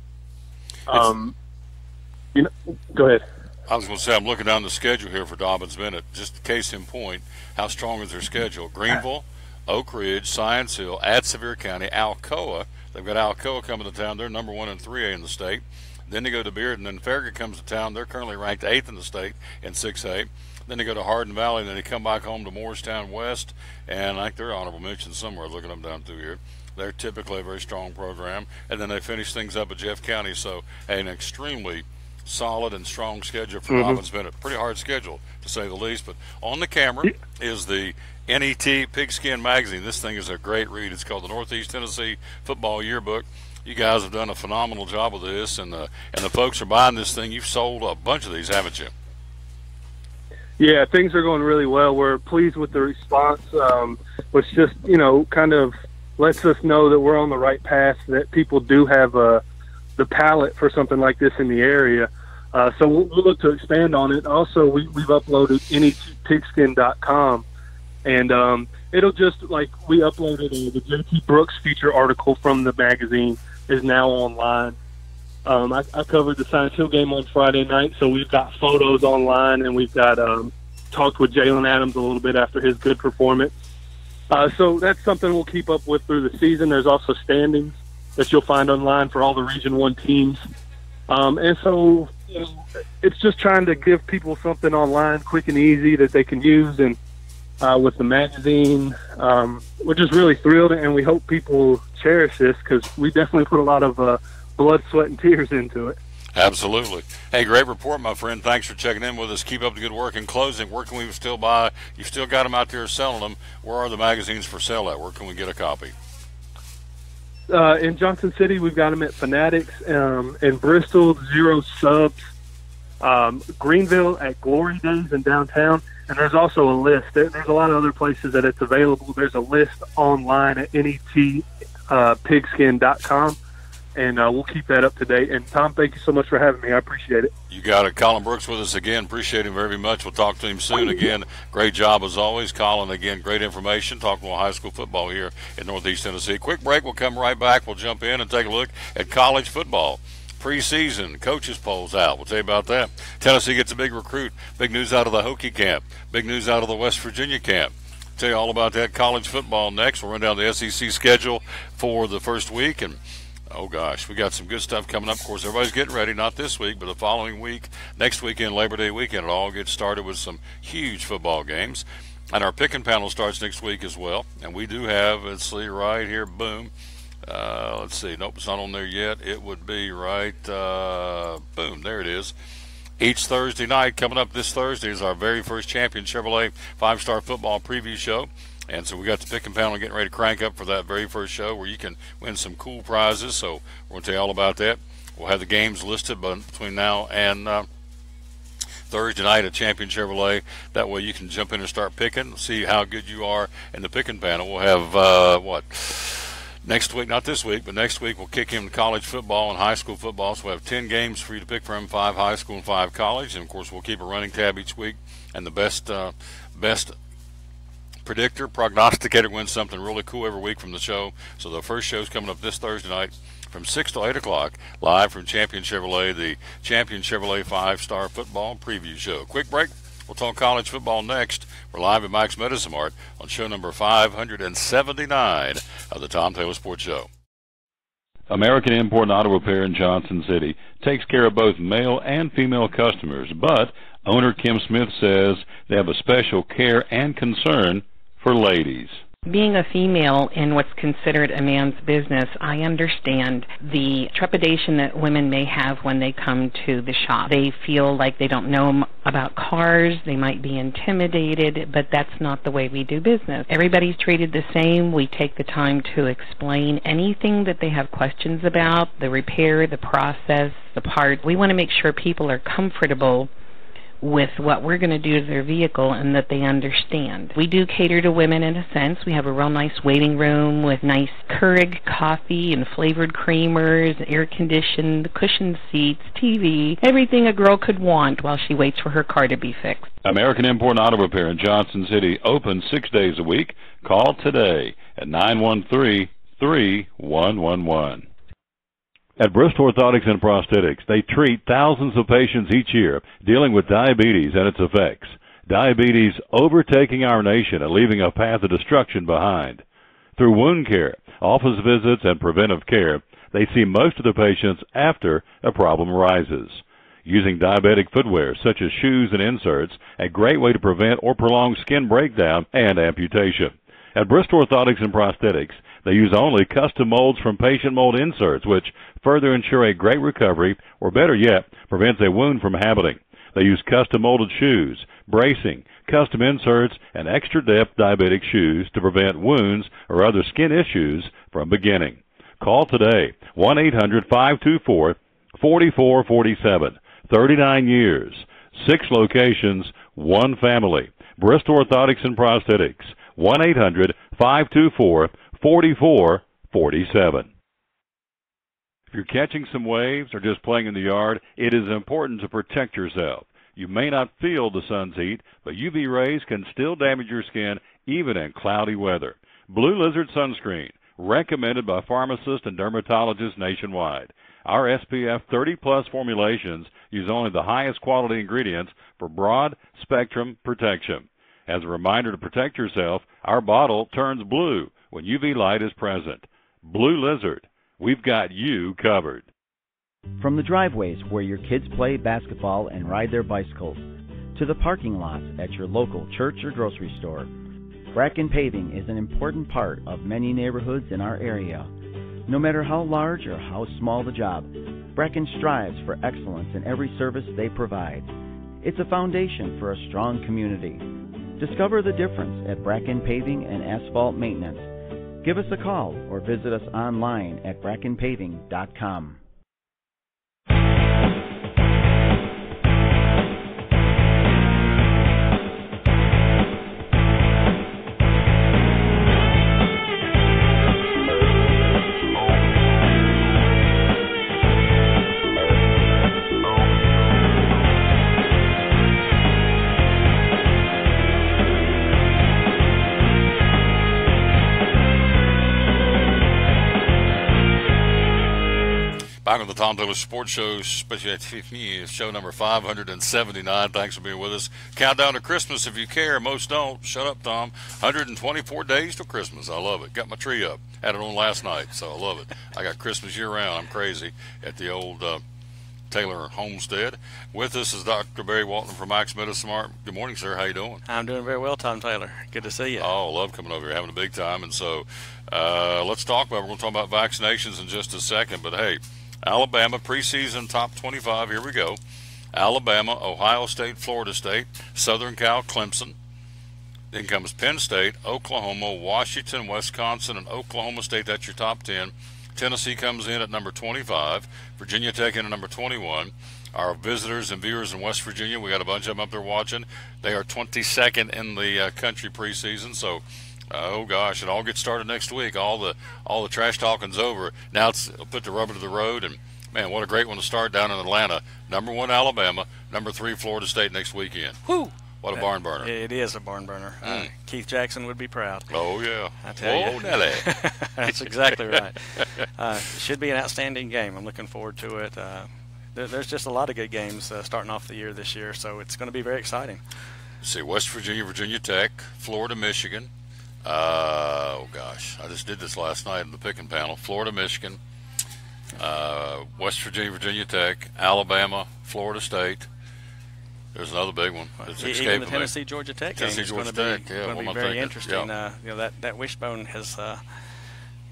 Go ahead. I was going to say, I'm looking down the schedule here for Dobbins Bennett. Just case in point, how strong is their schedule? Greenville, Oak Ridge, Science Hill, at Sevier County, Alcoa. They've got Alcoa coming to town. They're number 1 in 3A in the state. Then they go to Bearden, and Farragut comes to town. They're currently ranked 8th in the state in 6A. Then they go to Hardin Valley, and then they come back home to Morristown West, and I think they're honorable mention somewhere, looking them down through here. They're typically a very strong program. And then they finish things up at Jeff County, so an extremely solid and strong schedule for Dobbins Bennett. Pretty hard schedule, to say the least. But on the camera is the NET Pigskin Magazine. This thing is a great read. It's called the Northeast Tennessee Football Yearbook. You guys have done a phenomenal job with this, and the folks are buying this thing. You've sold a bunch of these, haven't you? Yeah, things are going really well. We're pleased with the response, which just, kind of lets us know that we're on the right path, that people do have the palate for something like this in the area. So we'll look to expand on it. Also, we've uploaded netpigskin.com, and it'll just, like we uploaded the J.T. Brooks feature article from the magazine is now online. I covered the Science Hill game on Friday night, so we've got photos online, and we've got talked with Jalen Adams a little bit after his good performance. So that's something we'll keep up with through the season. There's also standings that you'll find online for all the Region 1 teams. And so it's just trying to give people something online quick and easy that they can use. And with the magazine, we're just really thrilled, and we hope people cherish this because we definitely put a lot of blood, sweat, and tears into it. Absolutely. Hey, great report, my friend. Thanks for checking in with us. Keep up the good work. In closing, where can we still buy? You've still got them out there selling them. Where are the magazines for sale at? Where can we get a copy? In Johnson City, we've got them at Fanatics. In Bristol, Zero Subs. Greenville at Glory Days in downtown. And there's also a list. There's a lot of other places that it's available. There's a list online at netpigskin.com. And we'll keep that up to date. And, Tom, thank you so much for having me. I appreciate it. You got it. Colin Brooks with us again. Appreciate him very much. We'll talk to him soon. Again, great job as always. Colin, again, great information. Talking about high school football here in Northeast Tennessee. Quick break. We'll come right back. We'll jump in and take a look at college football. Preseason, coaches polls out. We'll tell you about that. Tennessee gets a big recruit. Big news out of the Hokie camp. Big news out of the West Virginia camp. Tell you all about that college football next. We'll run down the SEC schedule for the first week, and oh gosh, we got some good stuff coming up. Of course, everybody's getting ready, not this week, but the following week, next weekend, Labor Day weekend, it all gets started with some huge football games. And our picking panel starts next week as well. And we do have, let's see, right here, boom. Let's see, nope, it's not on there yet. It would be right, boom, there it is. Each Thursday night, coming up this Thursday, is our very first Champion Chevrolet 5-Star Football Preview Show. And so we got the picking panel getting ready to crank up for that very first show where you can win some cool prizes. So we're going to tell you all about that. We'll have the games listed between now and Thursday night at Champion Chevrolet. That way you can jump in and start picking, see how good you are in the picking panel. We'll have, next week, not this week, but next week we'll kick in college football and high school football. So we'll have 10 games for you to pick from, 5 high school and 5 college. And, of course, we'll keep a running tab each week. And the best predictor, prognosticator wins something really cool every week from the show. So the first show's coming up this Thursday night from 6 to 8 o'clock, live from Champion Chevrolet, the Champion Chevrolet 5-Star Football Preview Show. Quick break. We'll talk college football next. We're live at Mike's Medicine Mart on show number 579 of the Tom Taylor Sports Show. American Import and Auto Repair in Johnson City takes care of both male and female customers, but owner Kim Smith says they have a special care and concern for ladies. Being a female in what's considered a man's business, I understand the trepidation that women may have when they come to the shop. They feel like they don't know about cars, they might be intimidated, but that's not the way we do business. Everybody's treated the same. We take the time to explain anything that they have questions about, the repair, the process, the part. We want to make sure people are comfortable with what we're going to do to their vehicle and that they understand. We do cater to women in a sense. We have a real nice waiting room with nice Keurig coffee and flavored creamers, air-conditioned, cushioned seats, TV, everything a girl could want while she waits for her car to be fixed. American Import Auto Repair in Johnson City, open 6 days a week. Call today at 913-3111. At Bristol Orthotics and Prosthetics, they treat thousands of patients each year dealing with diabetes and its effects. Diabetes overtaking our nation and leaving a path of destruction behind. Through wound care, office visits, and preventive care, they see most of the patients after a problem arises. Using diabetic footwear such as shoes and inserts, a great way to prevent or prolong skin breakdown and amputation. At Bristol Orthotics and Prosthetics, they use only custom molds from patient mold inserts, which further ensure a great recovery, or better yet, prevents a wound from happening. They use custom molded shoes, bracing, custom inserts, and extra depth diabetic shoes to prevent wounds or other skin issues from beginning. Call today, 1-800-524-4447. 39 years, 6 locations, 1 family. Bristol Orthotics and Prosthetics, 1-800-524-4447. If you're catching some waves or just playing in the yard, it is important to protect yourself. You may not feel the sun's heat, but UV rays can still damage your skin even in cloudy weather. Blue Lizard Sunscreen, recommended by pharmacists and dermatologists nationwide. Our SPF 30-plus formulations use only the highest quality ingredients for broad-spectrum protection. As a reminder to protect yourself, our bottle turns blue when UV light is present. Blue Lizard, we've got you covered. From the driveways where your kids play basketball and ride their bicycles, to the parking lots at your local church or grocery store, Bracken Paving is an important part of many neighborhoods in our area. No matter how large or how small the job, Bracken strives for excellence in every service they provide. It's a foundation for a strong community. Discover the difference at Bracken Paving and Asphalt Maintenance. Give us a call or visit us online at brackenpaving.com. Back on the Tom Taylor Sports Show, show number 579. Thanks for being with us. Countdown to Christmas if you care. Most don't. Shut up, Tom. 124 days till Christmas. I love it. Got my tree up. Had it on last night, so I love it. I got Christmas year-round. I'm crazy at the old Taylor Homestead. With us is Dr. Barry Walton from Max Medicine Mart. Good morning, sir. How you doing? I'm doing very well, Tom Taylor. Good to see you. Oh, love coming over here, having a big time. And so let's talk about, we're going to talk about vaccinations in just a second, but hey, Alabama preseason top 25. Here we go. Alabama, Ohio State, Florida State, Southern Cal, Clemson. Then comes Penn State, Oklahoma, Washington, Wisconsin, and Oklahoma State. That's your top 10. Tennessee comes in at number 25. Virginia Tech in at number 21. Our visitors and viewers in West Virginia, we got a bunch of them up there watching. They are 22nd in the country preseason. So, oh gosh, it all gets started next week. All the trash talking's over. Now it's put the rubber to the road, and man, what a great one to start down in Atlanta. Number 1 Alabama, number 3 Florida State next weekend. Whew. What a barn burner. It is a barn burner. Keith Jackson would be proud. Oh, yeah. I tell you. Whoa, Nelly. That's exactly right. Should be an outstanding game. I'm looking forward to it. There's just a lot of good games starting off the year this year, so it's going to be very exciting. Let's see, West Virginia, Virginia Tech, Florida, Michigan. Oh, gosh. I just did this last night in the picking panel. Florida, Michigan, West Virginia, Virginia Tech, Alabama, Florida State, There's another big one. It's Even the Tennessee-Georgia Tech game is going to be very interesting. Yep. That wishbone has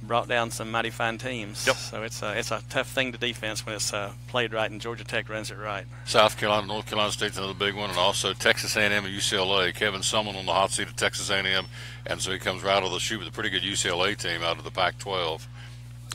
brought down some mighty fine teams. Yep. So it's a tough thing to defense when it's played right and Georgia Tech runs it right. South Carolina, North Carolina State's another big one, and also Texas A&M and UCLA. Kevin Sumlin on the hot seat at Texas A&M, and so he comes right out of the chute with a pretty good UCLA team out of the Pac-12.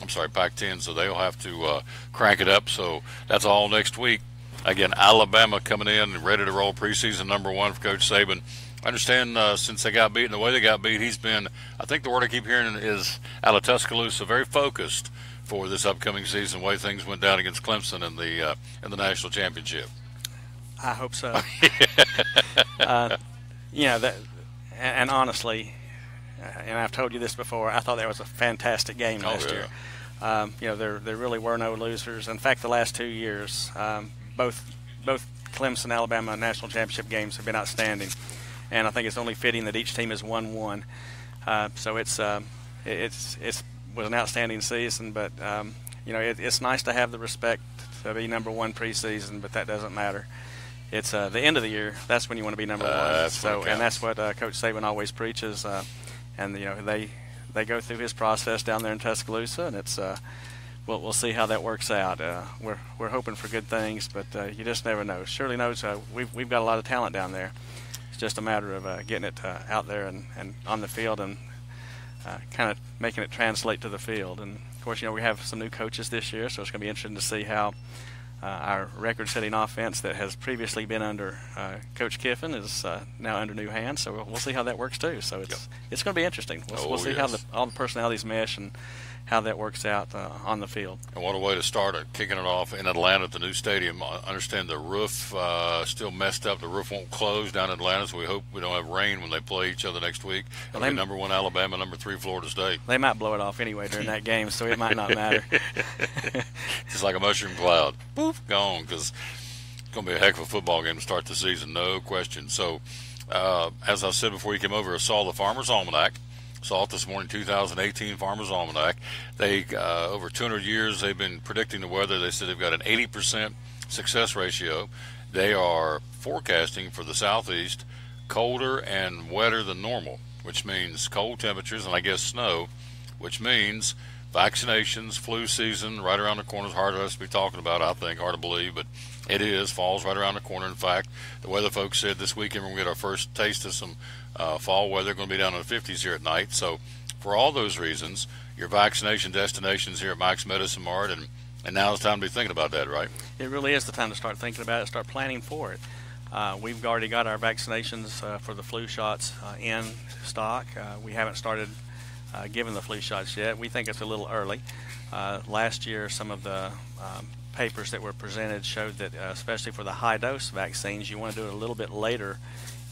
I'm sorry, Pac-10, so they'll have to crank it up. So that's all next week. Again, Alabama coming in and ready to roll preseason #1 for Coach Saban. I understand since they got beat and the way they got beat, he's been, I think the word I keep hearing is out of Tuscaloosa, very focused for this upcoming season, the way things went down against Clemson in the national championship. I hope so. And honestly, and I've told you this before, I thought that was a fantastic game last year. There really were no losers. In fact, the last 2 years, both Clemson, Alabama national championship games have been outstanding, and I think it's only fitting that each team has won one. So it was an outstanding season, but it's nice to have the respect to be #1 preseason, but that doesn't matter. It's the end of the year. That's when you want to be #1. And that's what Coach Saban always preaches. And they go through his process down there in Tuscaloosa, and it's we'll see how that works out. We're hoping for good things, but you just never know. Shirley knows we've got a lot of talent down there. It's just a matter of getting it out there and on the field and kind of making it translate to the field. And of course, we have some new coaches this year, so it's going to be interesting to see how our record-setting offense that has previously been under Coach Kiffin is now under new hands. So we'll see how that works too. So it's going to be interesting. We'll see how all the personalities mesh and how that works out on the field. And what a way to start it, kicking it off in Atlanta at the new stadium. I understand the roof still messed up. The roof won't close down in Atlanta, so we hope we don't have rain when they play each other next week. It'll be #1 Alabama, #3 Florida State. They might blow it off anyway during that game, so it might not matter. Just like a mushroom cloud. Poof, gone, because it's going to be a heck of a football game to start the season, no question. So, as I said before you came over, I saw the Farmer's Almanac. Saw it this morning, 2018 Farmer's Almanac. They over 200 years they've been predicting the weather. They said they've got an 80% success ratio. They are forecasting for the southeast colder and wetter than normal, which means cold temperatures and I guess snow, which means vaccinations, flu season right around the corner. Is hard for us to be talking about, I think, hard to believe, but it is. Fall's right around the corner. In fact, the weather folks said this weekend we're going to get our first taste of some fall weather. Going to be down in the 50s here at night. So for all those reasons, your vaccination destinations here at Mike's Medicine Mart, and now it's time to be thinking about that, right? It really is the time to start thinking about it, start planning for it. We've already got our vaccinations for the flu shots in stock. We haven't started giving the flu shots yet. We think it's a little early. Last year, some of the papers that were presented showed that, especially for the high-dose vaccines, you want to do it a little bit later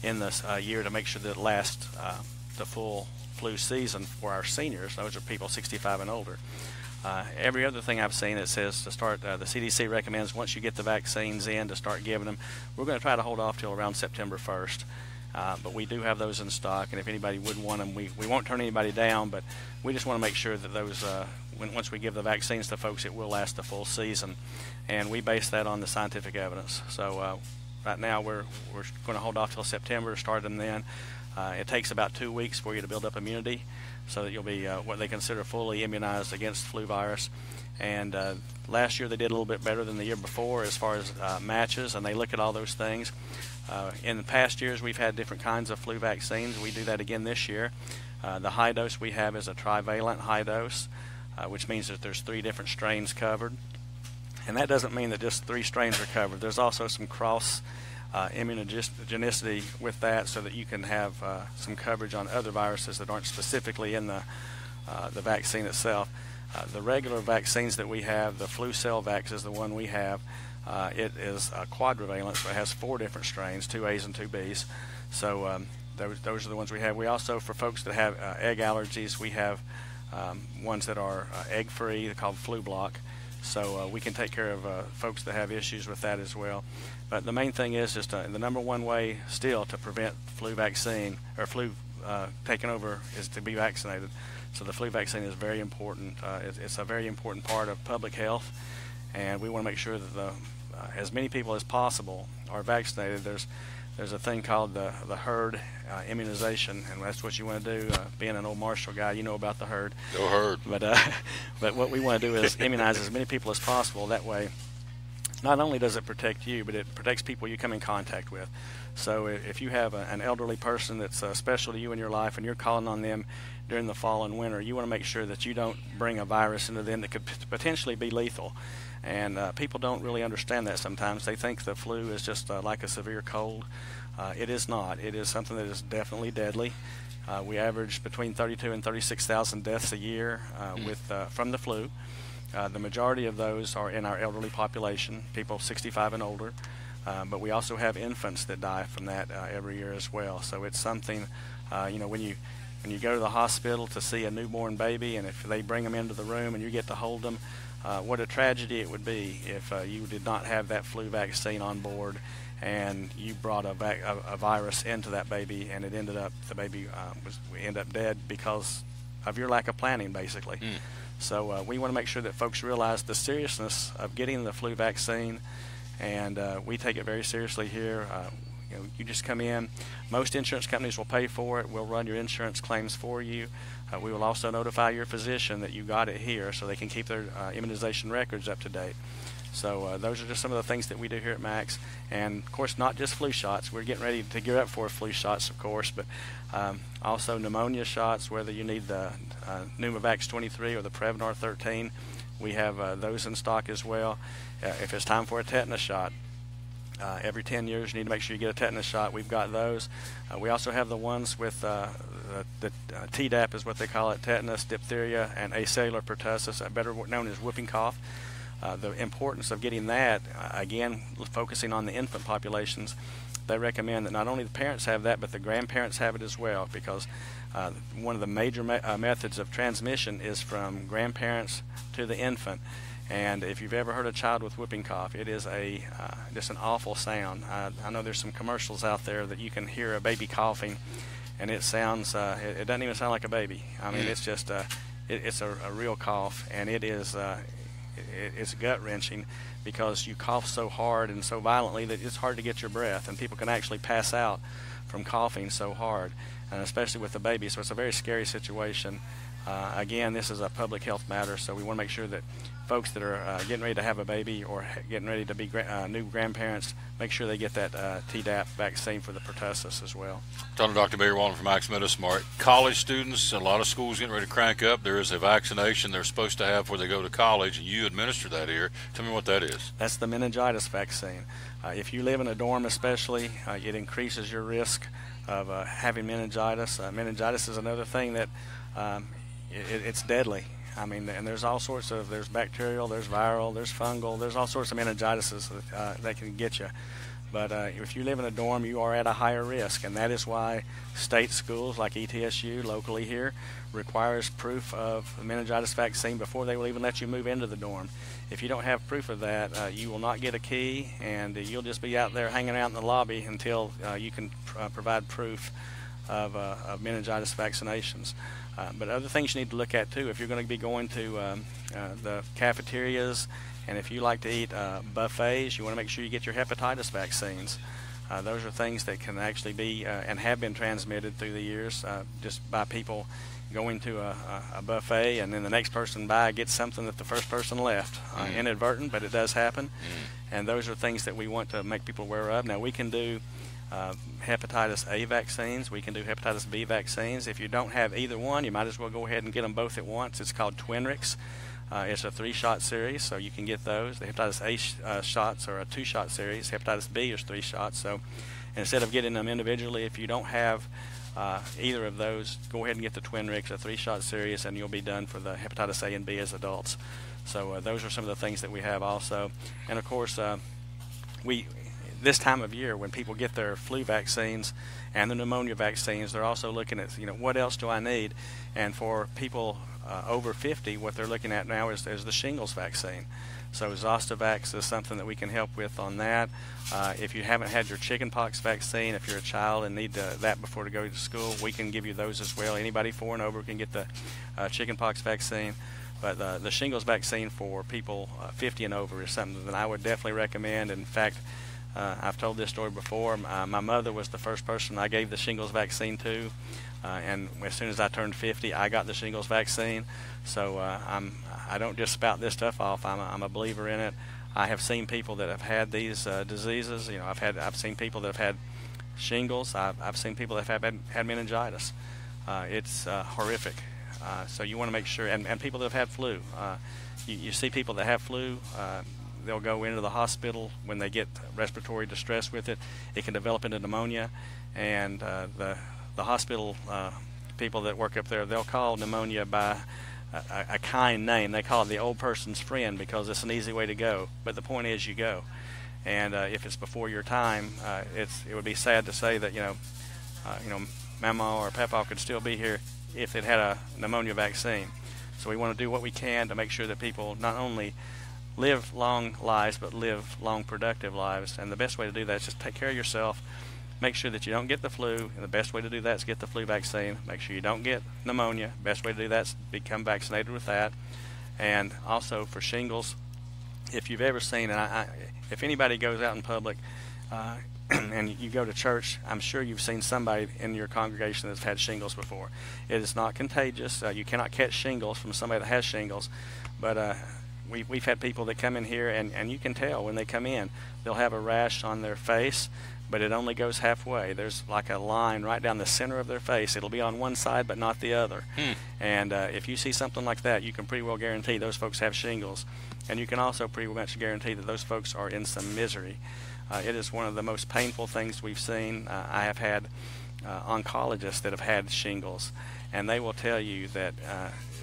in this year to make sure that it lasts the full flu season for our seniors. Those are people 65 and older. Every other thing I've seen, it says to start, the CDC recommends once you get the vaccines in to start giving them. We're going to try to hold off till around September 1st. But we do have those in stock, and if anybody would want them, we won't turn anybody down, but we just want to make sure that those, once we give the vaccines to folks, it will last the full season. And we base that on the scientific evidence. So right now we're going to hold off till September, start them then. It takes about 2 weeks for you to build up immunity so that you'll be what they consider fully immunized against flu virus. And last year they did a little bit better than the year before as far as matches, and they look at all those things. In the past years, we've had different kinds of flu vaccines. We do that again this year. The high dose we have is a trivalent high dose, which means that there's 3 different strains covered. And that doesn't mean that just 3 strains are covered. There's also some cross immunogenicity with that so that you can have some coverage on other viruses that aren't specifically in the vaccine itself. The regular vaccines that we have, the flu cell vax is the one we have. It is quadrivalent, so it has 4 different strains, 2 A's and 2 B's. So those are the ones we have. We also, for folks that have egg allergies, we have ones that are egg-free. They're called Flu Block. So we can take care of folks that have issues with that as well. But the main thing is just the #1 way still to prevent flu vaccine or flu taking over is to be vaccinated. So the flu vaccine is very important. It's a very important part of public health, and we want to make sure that the as many people as possible are vaccinated, there's a thing called the herd immunization, and that's what you want to do. Being an old Marshall guy, you know about the herd. Go herd. But what we want to do is immunize as many people as possible. That way, not only does it protect you, but it protects people you come in contact with. So if you have an elderly person that's special to you in your life and you're calling on them during the fall and winter, you want to make sure that you don't bring a virus into them that could potentially be lethal. And people don't really understand that sometimes. They think the flu is just like a severe cold. It is not. It is something that is definitely deadly. We average between 32 and 36,000 deaths a year from the flu. The majority of those are in our elderly population, people 65 and older. But we also have infants that die from that every year as well. So it's something, when you go to the hospital to see a newborn baby, and if they bring them into the room and you get to hold them, what a tragedy it would be if you did not have that flu vaccine on board and you brought a virus into that baby, and the baby ended up dead because of your lack of planning, basically. So we want to make sure that folks realize the seriousness of getting the flu vaccine, and we take it very seriously here. You just come in. Most insurance companies will pay for it. We'll run your insurance claims for you. We will also notify your physician that you got it here so they can keep their immunization records up to date. So those are just some of the things that we do here at Max. And, of course, not just flu shots. We're getting ready to gear up for flu shots, of course, but also pneumonia shots, whether you need the Pneumovax 23 or the Prevnar 13. We have those in stock as well. If it's time for a tetanus shot, every 10 years you need to make sure you get a tetanus shot. We've got those. We also have the ones with the Tdap is what they call it, tetanus, diphtheria, and acellular pertussis, better known as whooping cough. The importance of getting that, again, focusing on the infant populations, they recommend that not only the parents have that, but the grandparents have it as well, because one of the major methods of transmission is from grandparents to the infant. And if you've ever heard a child with whooping cough, it is just an awful sound. I know there's some commercials out there that you can hear a baby coughing, and it sounds, it doesn't even sound like a baby. I mean, it's just, it's a real cough, and it is, it's gut-wrenching because you cough so hard and so violently that it's hard to get your breath, and people can actually pass out from coughing so hard, and especially with the baby. So it's a very scary situation. Again, this is a public health matter, so we want to make sure that folks that are getting ready to have a baby or getting ready to be new grandparents, make sure they get that Tdap vaccine for the pertussis as well. Talking to Dr. Barry Walden from Max Medicine Mart. College students, a lot of schools getting ready to crank up. There is a vaccination they're supposed to have before they go to college, and you administer that here. Tell me what that is. That's the meningitis vaccine. If you live in a dorm especially, it increases your risk of having meningitis. Meningitis is another thing that it's deadly. I mean, and there's all sorts of, there's bacterial, there's viral, there's fungal, there's all sorts of meningitis that can get you. But if you live in a dorm, you are at a higher risk, and that is why state schools like ETSU locally here requires proof of the meningitis vaccine before they will even let you move into the dorm. If you don't have proof of that, you will not get a key, and you'll just be out there hanging out in the lobby until you can provide proof of meningitis vaccinations. But other things you need to look at too, if you're going to be going to the cafeterias, and if you like to eat buffets, you want to make sure you get your hepatitis vaccines. Those are things that can actually be and have been transmitted through the years just by people going to a buffet, and then the next person by gets something that the first person left. Inadvertent, but it does happen. And those are things that we want to make people aware of. Now, we can do hepatitis A vaccines. We can do hepatitis B vaccines. If you don't have either one, you might as well go ahead and get them both at once. It's called Twinrix. It's a 3-shot series, so you can get those. The hepatitis A shots are a 2-shot series. Hepatitis B is 3 shots. So instead of getting them individually, if you don't have either of those, go ahead and get the Twinrix, a 3-shot series, and you'll be done for the hepatitis A and B as adults. So those are some of the things that we have also. And of course, this time of year when people get their flu vaccines and the pneumonia vaccines, they're also looking at, what else do I need? And for people over 50, what they're looking at now is the shingles vaccine. So Zostavax is something that we can help with on that. If you haven't had your chickenpox vaccine, if you're a child and need that before to go to school, we can give you those as well. Anybody 4 and over can get the chickenpox vaccine. But the shingles vaccine for people 50 and over is something that I would definitely recommend. In fact, I've told this story before. My mother was the first person I gave the shingles vaccine to, and as soon as I turned 50, I got the shingles vaccine. So I don't just spout this stuff off. I'm a believer in it. I have seen people that have had these diseases. You know, I've seen people that have had shingles. I've seen people that have had meningitis. It's horrific. So you want to make sure, and people that have had flu. You see people that have flu, they'll go into the hospital when they get respiratory distress with it. It can develop into pneumonia, and the hospital people that work up there, they'll call pneumonia by a kind name. They call it the old person's friend because it's an easy way to go. But the point is, you go. And if it's before your time, it would be sad to say that Mama or Papa could still be here if they'd had a pneumonia vaccine. So we want to do what we can to make sure that people not only live long lives but live long productive lives. And the best way to do that is just take care of yourself. Make sure that you don't get the flu, and the best way to do that is get the flu vaccine. Make sure you don't get pneumonia. Best way to do that is become vaccinated with that. And also for shingles, if you've ever seen, and if anybody goes out in public and you go to church, I'm sure you've seen somebody in your congregation that's had shingles before. It is not contagious. You cannot catch shingles from somebody that has shingles, but we've had people that come in here, and you can tell when they come in, they'll have a rash on their face, but it only goes halfway. There's like a line right down the center of their face. It'll be on one side but not the other. And if you see something like that, you can pretty well guarantee those folks have shingles. And you can also pretty much guarantee that those folks are in some misery. It is one of the most painful things we've seen. I have had oncologists that have had shingles, and they will tell you that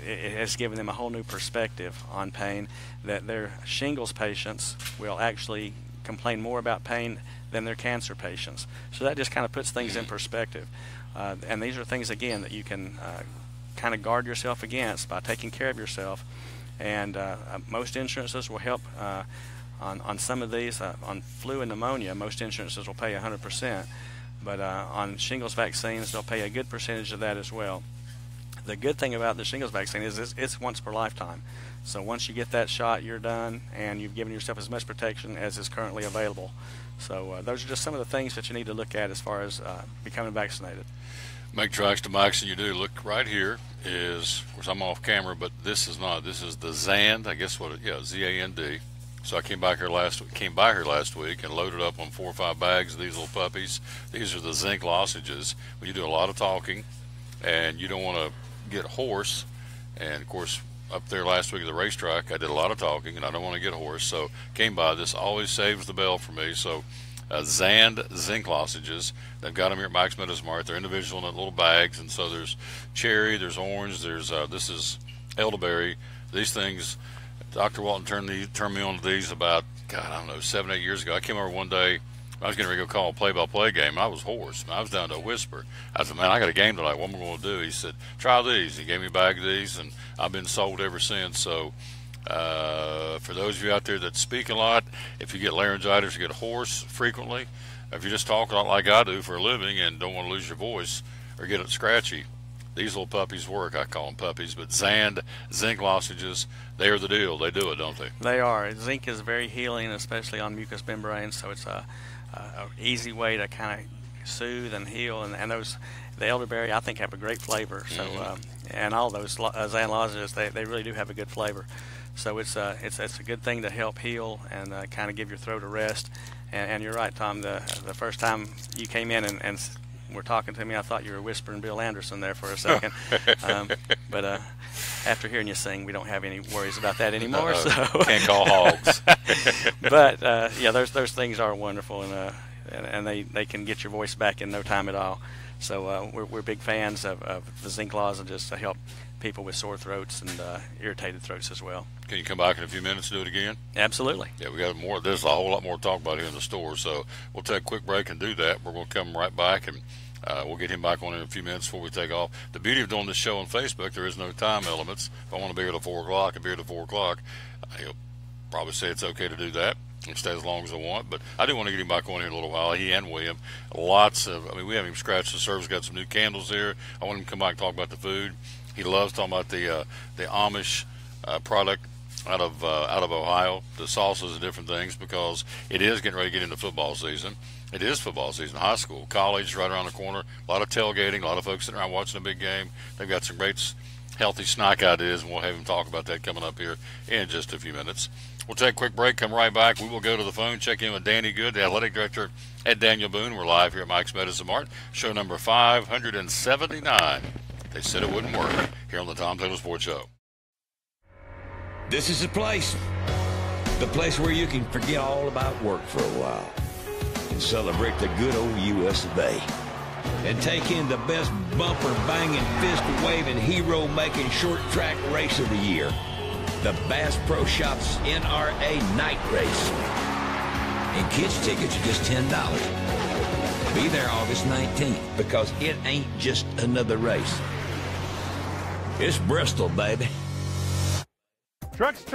it has given them a whole new perspective on pain, that their shingles patients will actually complain more about pain than their cancer patients. So that just kind of puts things in perspective. And these are things, again, that you can kind of guard yourself against by taking care of yourself. And most insurances will help on some of these. On flu and pneumonia, most insurances will pay 100%. But on shingles vaccines, they'll pay a good percentage of that as well. The good thing about the shingles vaccine is it's once per lifetime. So once you get that shot, you're done, and you've given yourself as much protection as is currently available. So those are just some of the things that you need to look at as far as becoming vaccinated. Make tracks to Mike's, and you do. Look right here is, of course, I'm off camera, but this is not. This is the Zand. I guess Z-A-N-D. So I came by here last week and loaded up on 4 or 5 bags of these little puppies. These are the zinc lozenges. When you do a lot of talking, and you don't want to get hoarse, and of course up there last week at the racetrack I did a lot of talking and I don't want to get hoarse, so came by. This always saves the bell for me. So Zand zinc lozenges, they've got them here at Mike's Meadows Mart. They're individual in little bags, and so there's cherry, there's orange, there's this is elderberry. These things, Dr. Walton turned me on to these about, God, I don't know, 7-8 years ago. I came over one day, I was getting ready to go call a play-by-play game. I was hoarse. I was down to a whisper. I said, man, I got a game tonight. What am I going to do? He said, try these. He gave me a bag of these, and I've been sold ever since. So for those of you out there that speak a lot, if you get laryngitis, you get hoarse frequently, if you just talk a lot like I do for a living and don't want to lose your voice or get it scratchy, these little puppies work. I call them puppies, but Zand zinc lozenges, they are the deal. They do it, don't they? They are. Zinc is very healing, especially on mucous membranes, so it's an easy way to kind of soothe and heal. And the elderberry, I think, have a great flavor. So and all those Zand lozenges, they really do have a good flavor. So it's a good thing to help heal and kind of give your throat a rest. And you're right, Tom. The first time you came in and were talking to me, I thought you were whispering Bill Anderson there for a second. But after hearing you sing, we don't have any worries about that anymore. So can't call hogs. But yeah, those things are wonderful, and they can get your voice back in no time at all. So we're big fans of the zinc lozenges to help people with sore throats and irritated throats as well. Can you come back in a few minutes and do it again? Absolutely. Yeah, we got more. There's a whole lot more to talk about here in the store, so we'll take a quick break and do that. We're going to come right back, and we'll get him back on in a few minutes before we take off. The beauty of doing this show on Facebook, there is no time elements. If I want to be here till 4 o'clock, I'll be here till 4 o'clock. He'll probably say it's okay to do that and stay as long as I want, but I do want to get him back on here in a little while. He and William, we haven't even scratched the surface. Got some new candles here. I want him to come back and talk about the food. He loves talking about the Amish product out of Ohio, the salsas and different things, because it is getting ready to get into football season. It is football season, high school, college, right around the corner. A lot of tailgating, a lot of folks sitting around watching a big game. They've got some great healthy snack ideas, and we'll have them talk about that coming up here in just a few minutes. We'll take a quick break, come right back. We will go to the phone, check in with Danny Good, the athletic director at Daniel Boone. We're live here at Mike's Medicine Mart, show number 579. They said it wouldn't work, here on the Tom Taylor Sports Show. This is the place where you can forget all about work for a while and celebrate the good old U.S. of A. And take in the best bumper-banging, fist-waving, hero-making short track race of the year, the Bass Pro Shops NRA Night Race. And kids' tickets are just $10. Be there August 19th, because it ain't just another race. It's Bristol, baby. Trucks,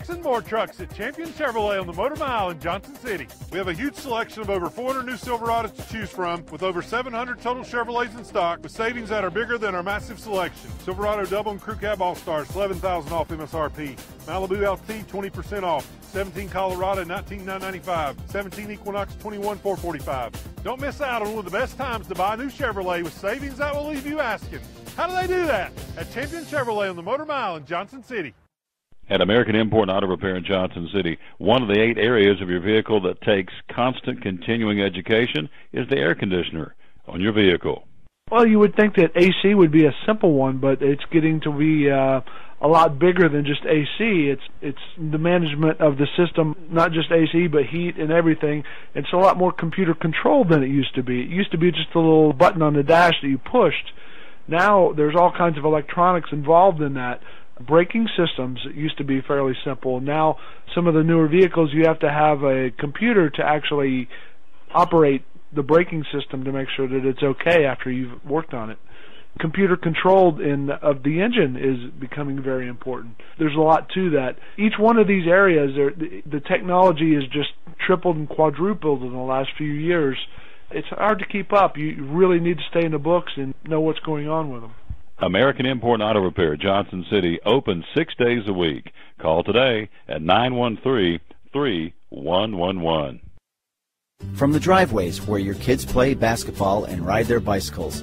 and more trucks at Champion Chevrolet on the Motor Mile in Johnson City. We have a huge selection of over 400 new Silverados to choose from, with over 700 total Chevrolets in stock, with savings that are bigger than our massive selection. Silverado Double and Crew Cab All-Stars, $11,000 off MSRP. Malibu LT, 20% off. 17 Colorado, $19,995. 17 Equinox, $21,445. Don't miss out on one of the best times to buy a new Chevrolet with savings that will leave you asking, how do they do that? At Champion Chevrolet on the Motor Mile in Johnson City. At American Import and Auto Repair in Johnson City, one of the 8 areas of your vehicle that takes constant continuing education is the air conditioner on your vehicle. Well, you would think that AC would be a simple one, but it's getting to be a lot bigger than just AC. It's the management of the system, not just AC, but heat and everything. It's a lot more computer controlled than it used to be. It used to be just a little button on the dash that you pushed. Now there's all kinds of electronics involved in that. Braking systems used to be fairly simple. Now some of the newer vehicles, you have to have a computer to actually operate the braking system to make sure that it's okay after you've worked on it. Computer controlled of the engine is becoming very important. There's a lot to that. Each one of these areas, the technology is just tripled and quadrupled in the last few years. It's hard to keep up. You really need to stay in the books and know what's going on with them. American Import and Auto Repair, Johnson City, open 6 days a week. Call today at 913-3111. From the driveways where your kids play basketball and ride their bicycles,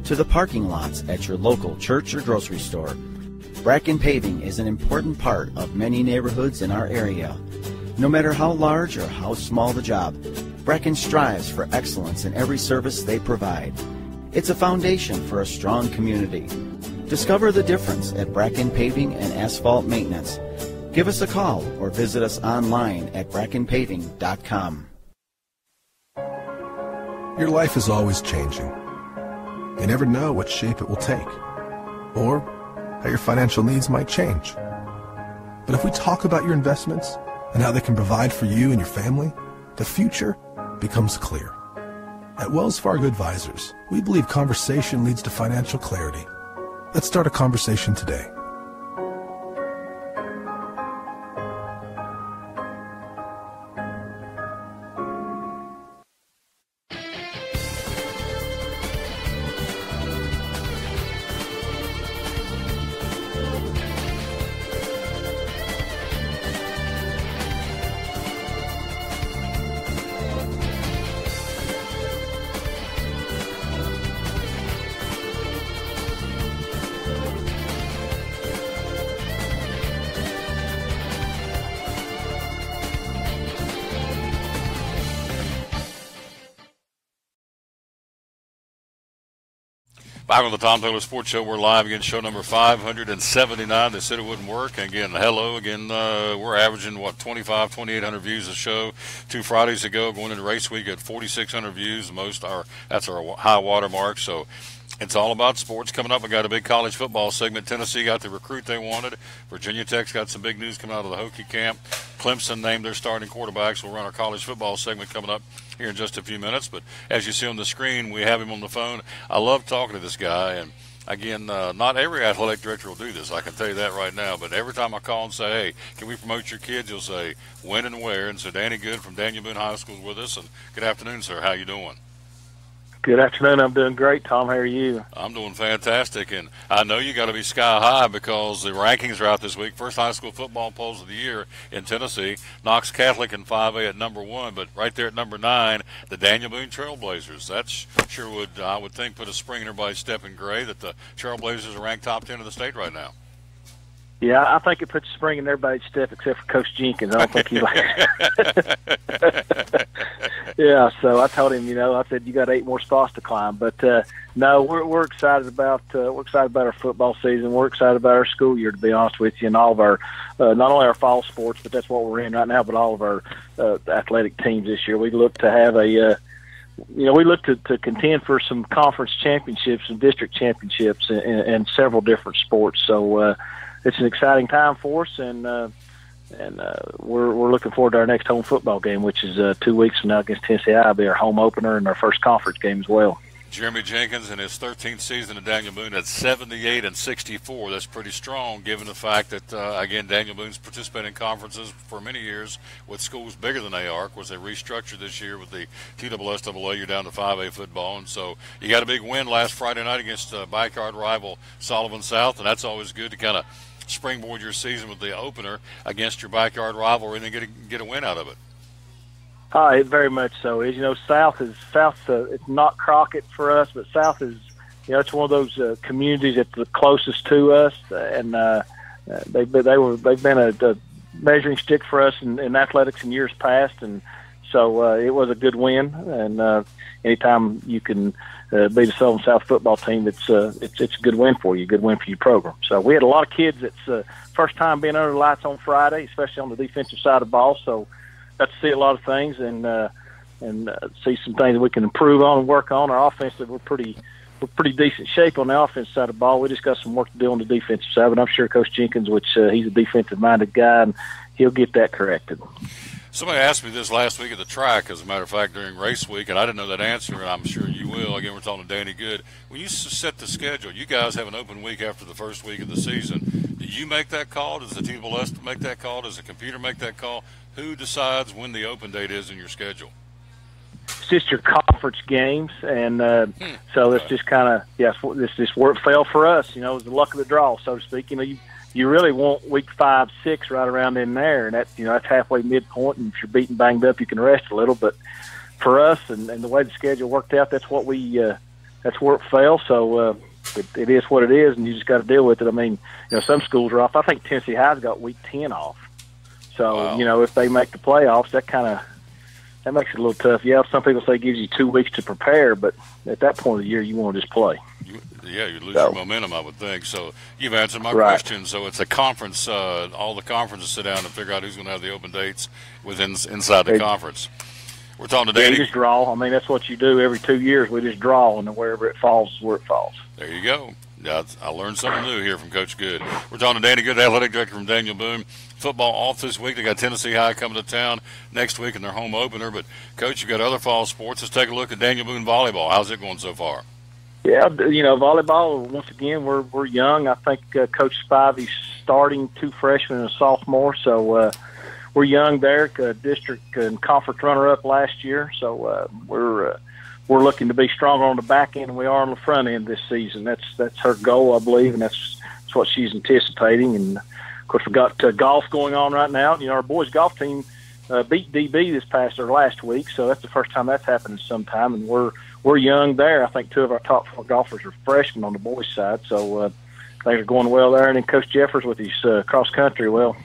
to the parking lots at your local church or grocery store, Bracken Paving is an important part of many neighborhoods in our area. No matter how large or how small the job, Bracken strives for excellence in every service they provide. It's a foundation for a strong community. Discover the difference at Bracken Paving and Asphalt Maintenance. Give us a call or visit us online at brackenpaving.com. Your life is always changing. You never know what shape it will take, or how your financial needs might change. But if we talk about your investments and how they can provide for you and your family, the future becomes clear. At Wells Fargo Advisors, we believe conversation leads to financial clarity. Let's start a conversation today. Back on the Tom Taylor Sports Show, we're live again, show number 579. They said it wouldn't work. Again, hello. Again, we're averaging, 2,800 views a show. 2 Fridays ago, going into race week at 4,600 views. That's our high water mark. So it's all about sports. Coming up, we got a big college football segment. Tennessee got the recruit they wanted. Virginia Tech's got some big news coming out of the Hokie camp. Clemson named their starting quarterbacks. We'll run our college football segment coming up here in just a few minutes. But as you see on the screen, we have him on the phone. I love talking to this guy. And, again, not every athletic director will do this. I can tell you that right now. But every time I call and say, hey, can we promote your kids, he'll say, when and where. And so Danny Good from Daniel Boone High School is with us. And good afternoon, sir. How you doing? Good afternoon. I'm doing great, Tom. How are you? I'm doing fantastic, and I know you got to be sky high because the rankings are out this week. First high school football polls of the year in Tennessee. Knox Catholic in 5A at number 1, but right there at number 9, the Daniel Boone Trailblazers. That sure would, I would think, put a spring in everybody's step in gray that the Trailblazers are ranked top 10 of the state right now. Yeah, I think it puts a spring in everybody's step except for Coach Jenkins. I don't think he Yeah, so I told him, I said you got 8 more spots to climb. But no, we're excited about our football season. We're excited about our school year, to be honest with you, and all of our not only our fall sports, but that's what we're in right now, but all of our athletic teams this year. We look to have we look to contend for some conference championships and district championships in several different sports. So it's an exciting time for us, and we're looking forward to our next home football game, which is 2 weeks from now against Tennessee. It'll be our home opener and our first conference game as well. Jeremy Jenkins in his 13th season at Daniel Boone at 78-64. That's pretty strong, given the fact that again Daniel Boone's participated in conferences for many years with schools bigger than they are. Of course, they restructured this year with the TSSAA. You're down to 5A football, and so you got a big win last Friday night against backyard rival Sullivan South, and that's always good to kind of springboard your season with the opener against your backyard rivalry and then get a win out of it. Very much so. As South, it's not Crockett for us, but South is, it's one of those communities that's the closest to us, and they've been a measuring stick for us in athletics in years past, and so it was a good win. And anytime you can beat a Sullivan South football team, it's a good win for you, a good win for your program. So we had a lot of kids that's first time being under the lights on Friday, especially on the defensive side of the ball. So got to see a lot of things and see some things that we can improve on and work on. Our offensive, we're pretty decent shape on the offensive side of the ball. We just got some work to do on the defensive side, but I'm sure Coach Jenkins, which he's a defensive-minded guy, and he'll get that corrected. Somebody asked me this last week at the track, as a matter of fact, during race week, and I didn't know that answer, and I'm sure you will. Again, we're talking to Danny Good. When you set the schedule, you guys have an open week after the first week of the season. Do you make that call? Does the TSSAA make that call? Does the computer make that call? Who decides when the open date is in your schedule? It's just your conference games, and so it's just kind of, this just work fell for us. It was the luck of the draw, so to speak. You really want week 5, 6 right around in there, and that's halfway midpoint. And if you're beaten banged up, you can rest a little. But for us, and the way the schedule worked out, that's where it fell. So it is what it is, and you just got to deal with it. I mean, some schools are off. I think Tennessee High's got week 10 off. So wow. If they make the playoffs, that makes it a little tough. Yeah, some people say it gives you 2 weeks to prepare, but at that point of the year, you want to just play. You lose your momentum, I would think. So you've answered my question. So it's a conference. All the conferences sit down and figure out who's going to have the open dates inside the conference. We're talking to Danny. You just draw. I mean, that's what you do every 2 years. We just draw, and wherever it falls is where it falls. There you go. I learned something new here from Coach Good. We're talking to Danny Good, athletic director from Daniel Boone. Football off this week. They got Tennessee High coming to town next week in their home opener. But, Coach, you've got other fall sports. Let's take a look at Daniel Boone volleyball. How's it going so far? Yeah, volleyball, once again, we're young. I think Coach Spivey's starting 2 freshmen and a sophomore. So we're young there, district and conference runner-up last year. So we're looking to be stronger on the back end than we are on the front end this season. That's her goal, I believe, and that's what she's anticipating. And of course, we've got golf going on right now. Our boys golf team beat DB last week, so that's the first time that's happened in some time. And we're young there. I think 2 of our top 4 golfers are freshmen on the boys' side, so things are going well there. And then Coach Jeffers with his cross country. Well,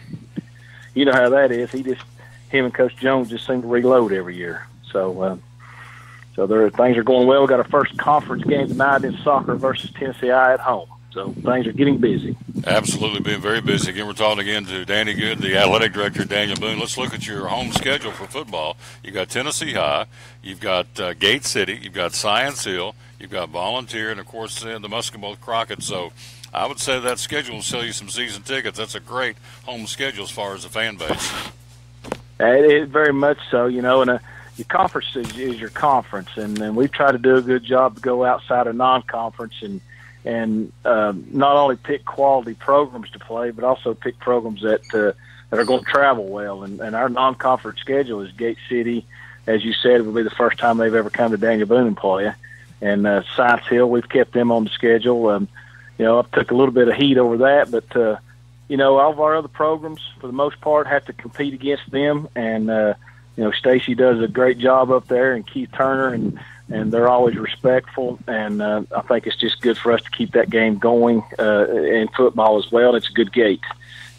you know how that is. Him and Coach Jones just seem to reload every year. So. So things are going well. We've got our first conference game tonight in soccer versus Tennessee High at home. So things are getting busy. Absolutely, being very busy. Again, we're talking again to Danny Good, the athletic director at Daniel Boone. Let's look at your home schedule for football. You've got Tennessee High. You've got Gate City. You've got Science Hill. You've got Volunteer. And, of course, the Muscatine Crockett. So I would say that schedule will sell you some season tickets. That's a great home schedule as far as the fan base. It very much so, and your conference is your conference, and we've tried to do a good job to go outside of non-conference and not only pick quality programs to play, but also pick programs that are going to travel well. And our non-conference schedule is Gate City, as you said, will be the first time they've ever come to Daniel Boone and play. And Science Hill, we've kept them on the schedule. I took a little bit of heat over that, but all of our other programs, for the most part, have to compete against them. And Stacy does a great job up there, and Keith Turner, and they're always respectful. And I think it's just good for us to keep that game going in football as well. It's a good gate.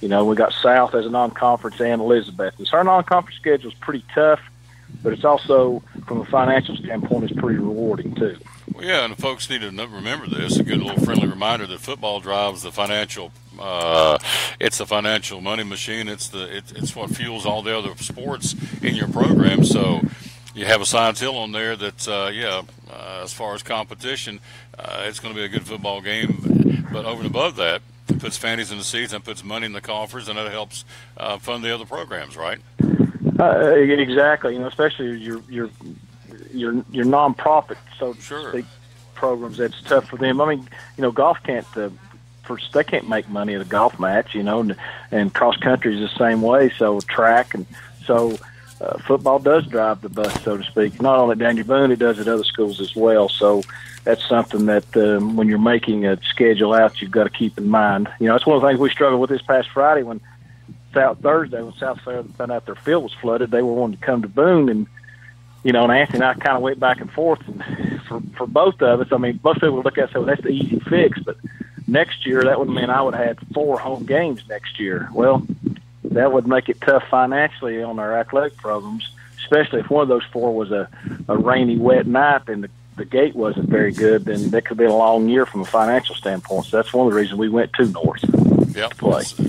We got South as a non-conference and Elizabeth. And so our non-conference schedule is pretty tough, but it's also, from a financial standpoint, it's pretty rewarding too. Well, yeah, and folks need to remember this. A good little friendly reminder that football drives the financial. It's the financial money machine. It's what fuels all the other sports in your program. So you have a Science Hill on there that's as far as competition, it's going to be a good football game. But over and above that, it puts fannies in the seats and puts money in the coffers, and that helps fund the other programs, right? Exactly. Especially your nonprofit, so to speak, programs. That's tough for them. I mean, golf can't. They can't make money at a golf match, and cross country is the same way. So track, and so football does drive the bus, so to speak. Not only at Daniel Boone, it does at other schools as well. So that's something that when you're making a schedule out, you've got to keep in mind. That's one of the things we struggled with this past Friday when South found out their field was flooded. They were wanting to come to Boone, and and Anthony and I kind of went back and forth. And for both of us, I mean, most people would look at it and say, well, that's the easy fix, but next year that would mean I would have had 4 home games next year. Well, that would make it tough financially on our athletic programs, especially if one of those 4 was a rainy, wet night and the gate wasn't very good. Then that could be a long year from a financial standpoint. So that's one of the reasons we went to North. Yep,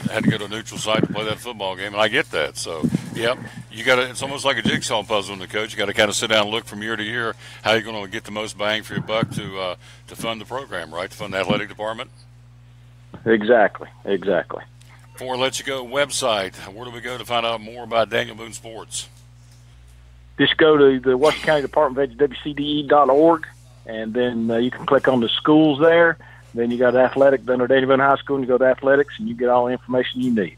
had to go to a neutral site to play that football game, and I get that. So, yep, you got to. It's almost like a jigsaw puzzle in the coach. You got to kind of sit down and look from year to year how you're going to get the most bang for your buck to fund the program, right? To fund the athletic department. Exactly. Before I let you go, website. Where do we go to find out more about Daniel Boone Sports? Just go to the Washington County Department of Education, WCDE.org, and then you can click on the schools there. Then you got athletic, then at Daniel Boone High School, and you go to athletics, and you get all the information you need.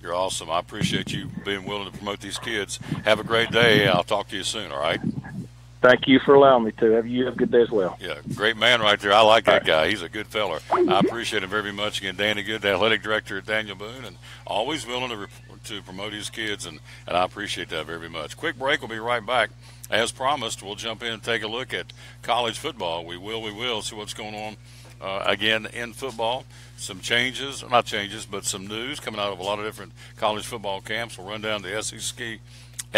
You're awesome. I appreciate you being willing to promote these kids. Have a great day. I'll talk to you soon, all right? Thank you for allowing me to. Have a good day as well. Yeah, great man right there. I like that guy. He's a good feller. I appreciate him very much. Again, Danny Good, the athletic director at Daniel Boone, and always willing to promote his kids, and I appreciate that very much. Quick break. We'll be right back. As promised, we'll jump in and take a look at college football. We will see what's going on. Again, in football, some changes, not changes, but some news coming out of a lot of different college football camps. We'll run down the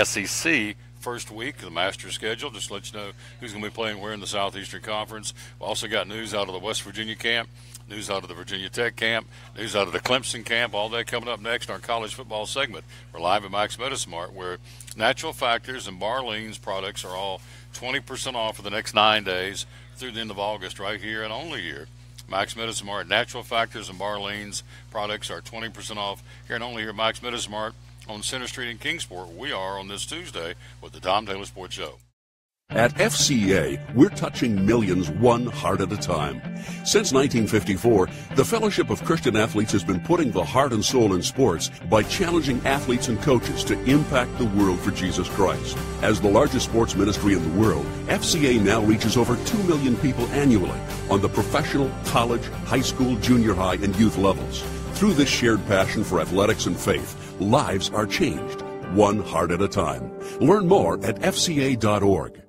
SEC first week, the Masters schedule, just to let you know who's going to be playing where in the Southeastern Conference. We also got news out of the West Virginia camp, news out of the Virginia Tech camp, news out of the Clemson camp, all that coming up next in our college football segment. We're live at Max Medicine Mart, where Natural Factors and Barlean's products are all 20% off for the next 9 days through the end of August, right here and only here. Max Medicine Mart. Natural Factors and Barlean's products are 20% off here and only here at Max Medicine Mart on Center Street in Kingsport. We are on this Tuesday with the Tom Taylor Sports Show. At FCA, we're touching millions one heart at a time. Since 1954, the Fellowship of Christian Athletes has been putting the heart and soul in sports by challenging athletes and coaches to impact the world for Jesus Christ. As the largest sports ministry in the world, FCA now reaches over 2 million people annually on the professional, college, high school, junior high, and youth levels. Through this shared passion for athletics and faith, lives are changed, one heart at a time. Learn more at FCA.org.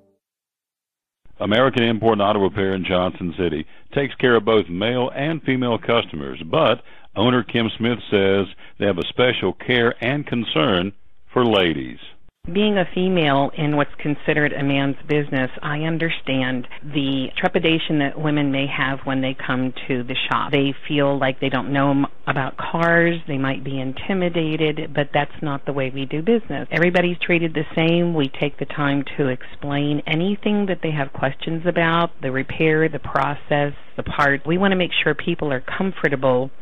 American Import Auto Repair in Johnson City takes care of both male and female customers, but owner Kim Smith says they have a special care and concern for ladies. Being a female in what's considered a man's business, I understand the trepidation that women may have when they come to the shop. They feel like they don't know about cars, they might be intimidated, but that's not the way we do business. Everybody's treated the same. We take the time to explain anything that they have questions about, the repair, the process, the part. We want to make sure people are comfortable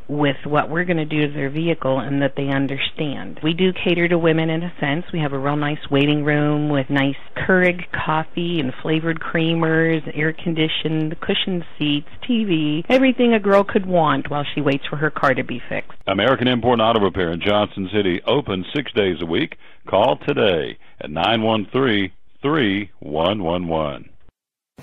with what we're going to do to their vehicle and that they understand. We do cater to women in a sense. We have a real nice waiting room with nice Keurig coffee and flavored creamers, air-conditioned, cushioned seats, TV, everything a girl could want while she waits for her car to be fixed. American Import Auto Repair in Johnson City, open 6 days a week. Call today at 913-3111.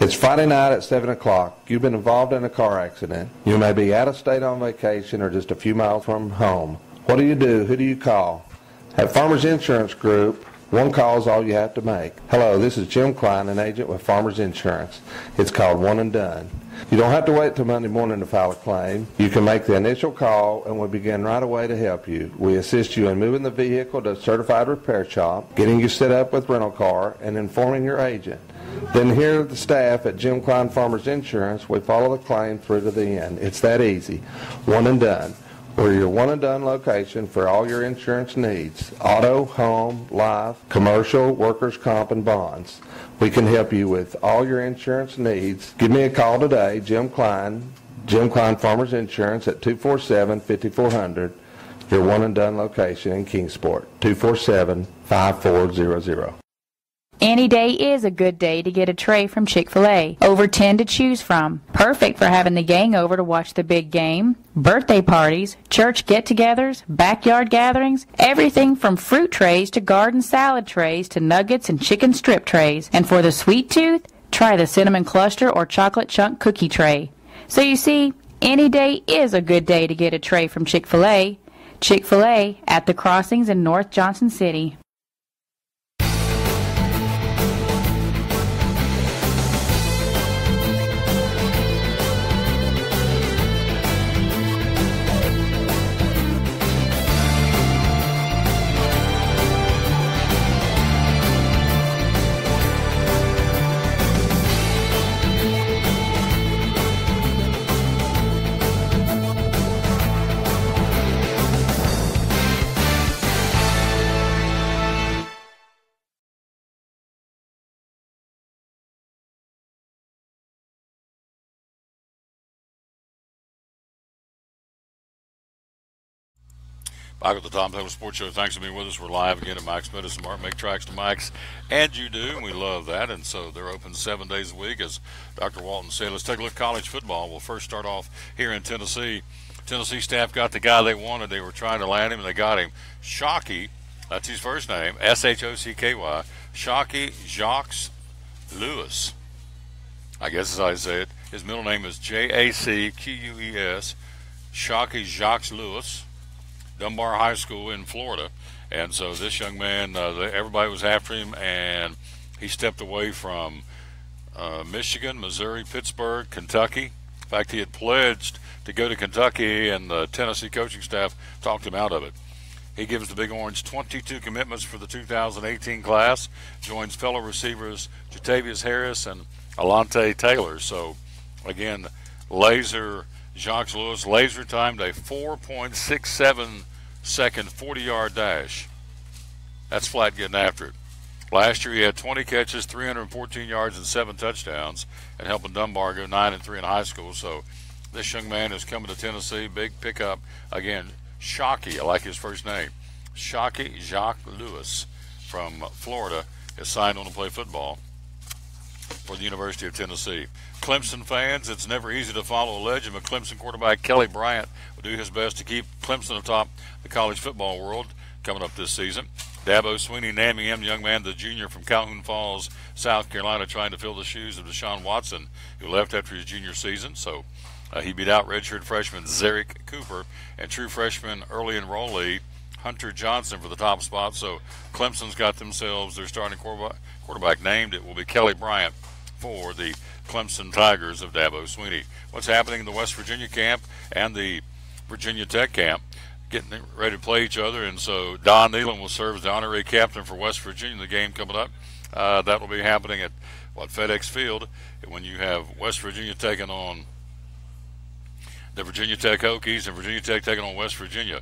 It's Friday night at 7 o'clock. You've been involved in a car accident. You may be out of state on vacation or just a few miles from home. What do you do? Who do you call? At Farmers Insurance Group, one call is all you have to make. Hello, this is Jim Klein, an agent with Farmers Insurance. It's called One and Done. You don't have to wait till Monday morning to file a claim. You can make the initial call and we'll begin right away to help you. We assist you in moving the vehicle to a certified repair shop, getting you set up with rental car, and informing your agent. Then here at the staff at Jim Klein Farmers Insurance, we follow the claim through to the end. It's that easy. One and Done. We're your one and done location for all your insurance needs. Auto, home, life, commercial, workers' comp, and bonds. We can help you with all your insurance needs. Give me a call today, Jim Klein Farmers Insurance at 247-5400. Your one and done location in Kingsport, 247-5400. Any day is a good day to get a tray from Chick-fil-A. Over 10 to choose from. Perfect for having the gang over to watch the big game, birthday parties, church get-togethers, backyard gatherings, everything from fruit trays to garden salad trays to nuggets and chicken strip trays. And for the sweet tooth, try the cinnamon cluster or chocolate chunk cookie tray. So you see, any day is a good day to get a tray from Chick-fil-A. Chick-fil-A at the Crossings in North Johnson City. Back at the Tom Taylor Sports Show. Thanks for being with us. We're live again at Mike's Medicine Mart. Make tracks to Mike's, and you do, and we love that. And so they're open 7 days a week, as Dr. Walton said. Let's take a look at college football. We'll first start off here in Tennessee. Tennessee staff got the guy they wanted. They were trying to land him, and they got him. Shockey, that's his first name, S-H-O-C-K-Y, Shockey Jacques Lewis. I guess that's how you say it. His middle name is J-A-C-Q-U-E-S, Shockey Jacques Lewis. Dunbar High School in Florida. And so this young man, everybody was after him, and he stepped away from Michigan, Missouri, Pittsburgh, Kentucky. In fact, he had pledged to go to Kentucky, and the Tennessee coaching staff talked him out of it. He gives the Big Orange 22 commitments for the 2018 class, joins fellow receivers Jatavius Harris and Alante Taylor. So, again, Jacques Lewis laser timed a 4.67 second 40-yard dash. That's flat getting after it. Last year he had 20 catches, 314 yards, and 7 touchdowns, and helping Dunbar go 9-3 in high school. So this young man is coming to Tennessee. Big pickup. Again, Shockey, I like his first name. Shockey Jacques Lewis from Florida is signed on to play football for the University of Tennessee. Clemson fans, it's never easy to follow a legend, but Clemson quarterback Kelly Bryant will do his best to keep Clemson atop the college football world coming up this season. Dabo Swinney, naming him young man, the junior from Calhoun Falls, South Carolina, trying to fill the shoes of Deshaun Watson, who left after his junior season. So he beat out redshirt freshman Zerick Cooper and true freshman early enrollee Hunter Johnson for the top spot. So Clemson's got themselves their starting quarterback named. It will be Kelly Bryant for the Clemson Tigers of Dabo Swinney. What's happening in the West Virginia camp and the Virginia Tech camp? Getting ready to play each other, and so Don Nealon will serve as the honorary captain for West Virginia. The game coming up, that will be happening at FedEx Field when you have West Virginia taking on the Virginia Tech Hokies and Virginia Tech taking on West Virginia.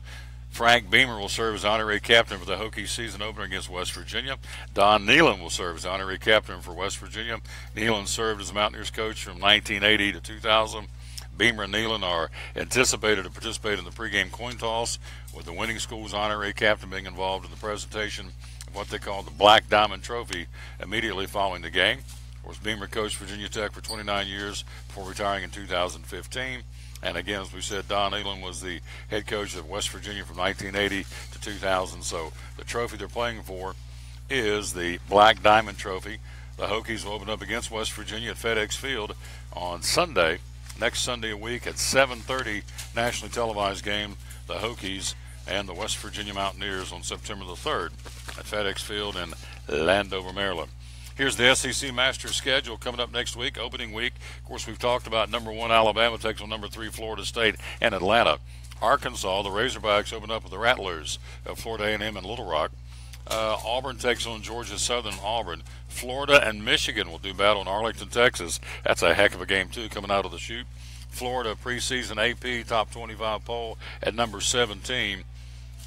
Frank Beamer will serve as honorary captain for the Hokies season opener against West Virginia. Don Nealon will serve as honorary captain for West Virginia. Nealon served as Mountaineers coach from 1980 to 2000. Beamer and Nealon are anticipated to participate in the pregame coin toss, with the winning school's honorary captain being involved in the presentation of what they call the Black Diamond Trophy immediately following the game. Of course, Beamer coached Virginia Tech for 29 years before retiring in 2015. And again, as we said, Don Nealon was the head coach of West Virginia from 1980 to 2000. So the trophy they're playing for is the Black Diamond Trophy. The Hokies will open up against West Virginia at FedEx Field on Sunday, next Sunday a week at 7:30, nationally televised game, the Hokies and the West Virginia Mountaineers on September the 3rd at FedEx Field in Landover, Maryland. Here's the SEC Masters schedule coming up next week, opening week. Of course, we've talked about number 1 Alabama takes on number 3 Florida State and Atlanta. Arkansas, the Razorbacks open up with the Rattlers of Florida A&M and Little Rock. Auburn takes on Georgia Southern Auburn. Florida and Michigan will do battle in Arlington, Texas. That's a heck of a game, too, coming out of the chute. Florida preseason AP top 25 poll at number 17.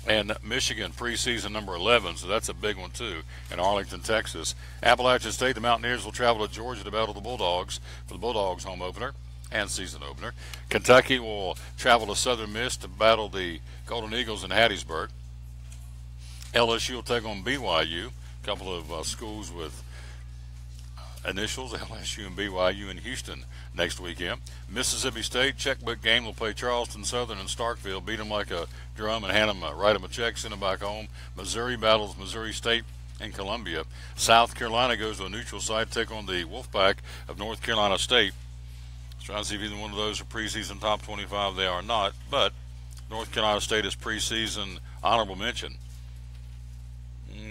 And Michigan preseason number 11, so that's a big one, too, in Arlington, Texas. Appalachian State, the Mountaineers will travel to Georgia to battle the Bulldogs for the Bulldogs home opener and season opener. Kentucky will travel to Southern Miss to battle the Golden Eagles in Hattiesburg. LSU will take on BYU, a couple of schools with initials, LSU and BYU in Houston next weekend. Mississippi State, checkbook game, will play Charleston Southern and Starkville, beat them like a drum and hand them, write them a check, send them back home. Missouri battles Missouri State and Columbia. South Carolina goes to a neutral site to take on the Wolfpack of North Carolina State. Trying to see if either one of those are preseason top 25. They are not, but North Carolina State is preseason honorable mention.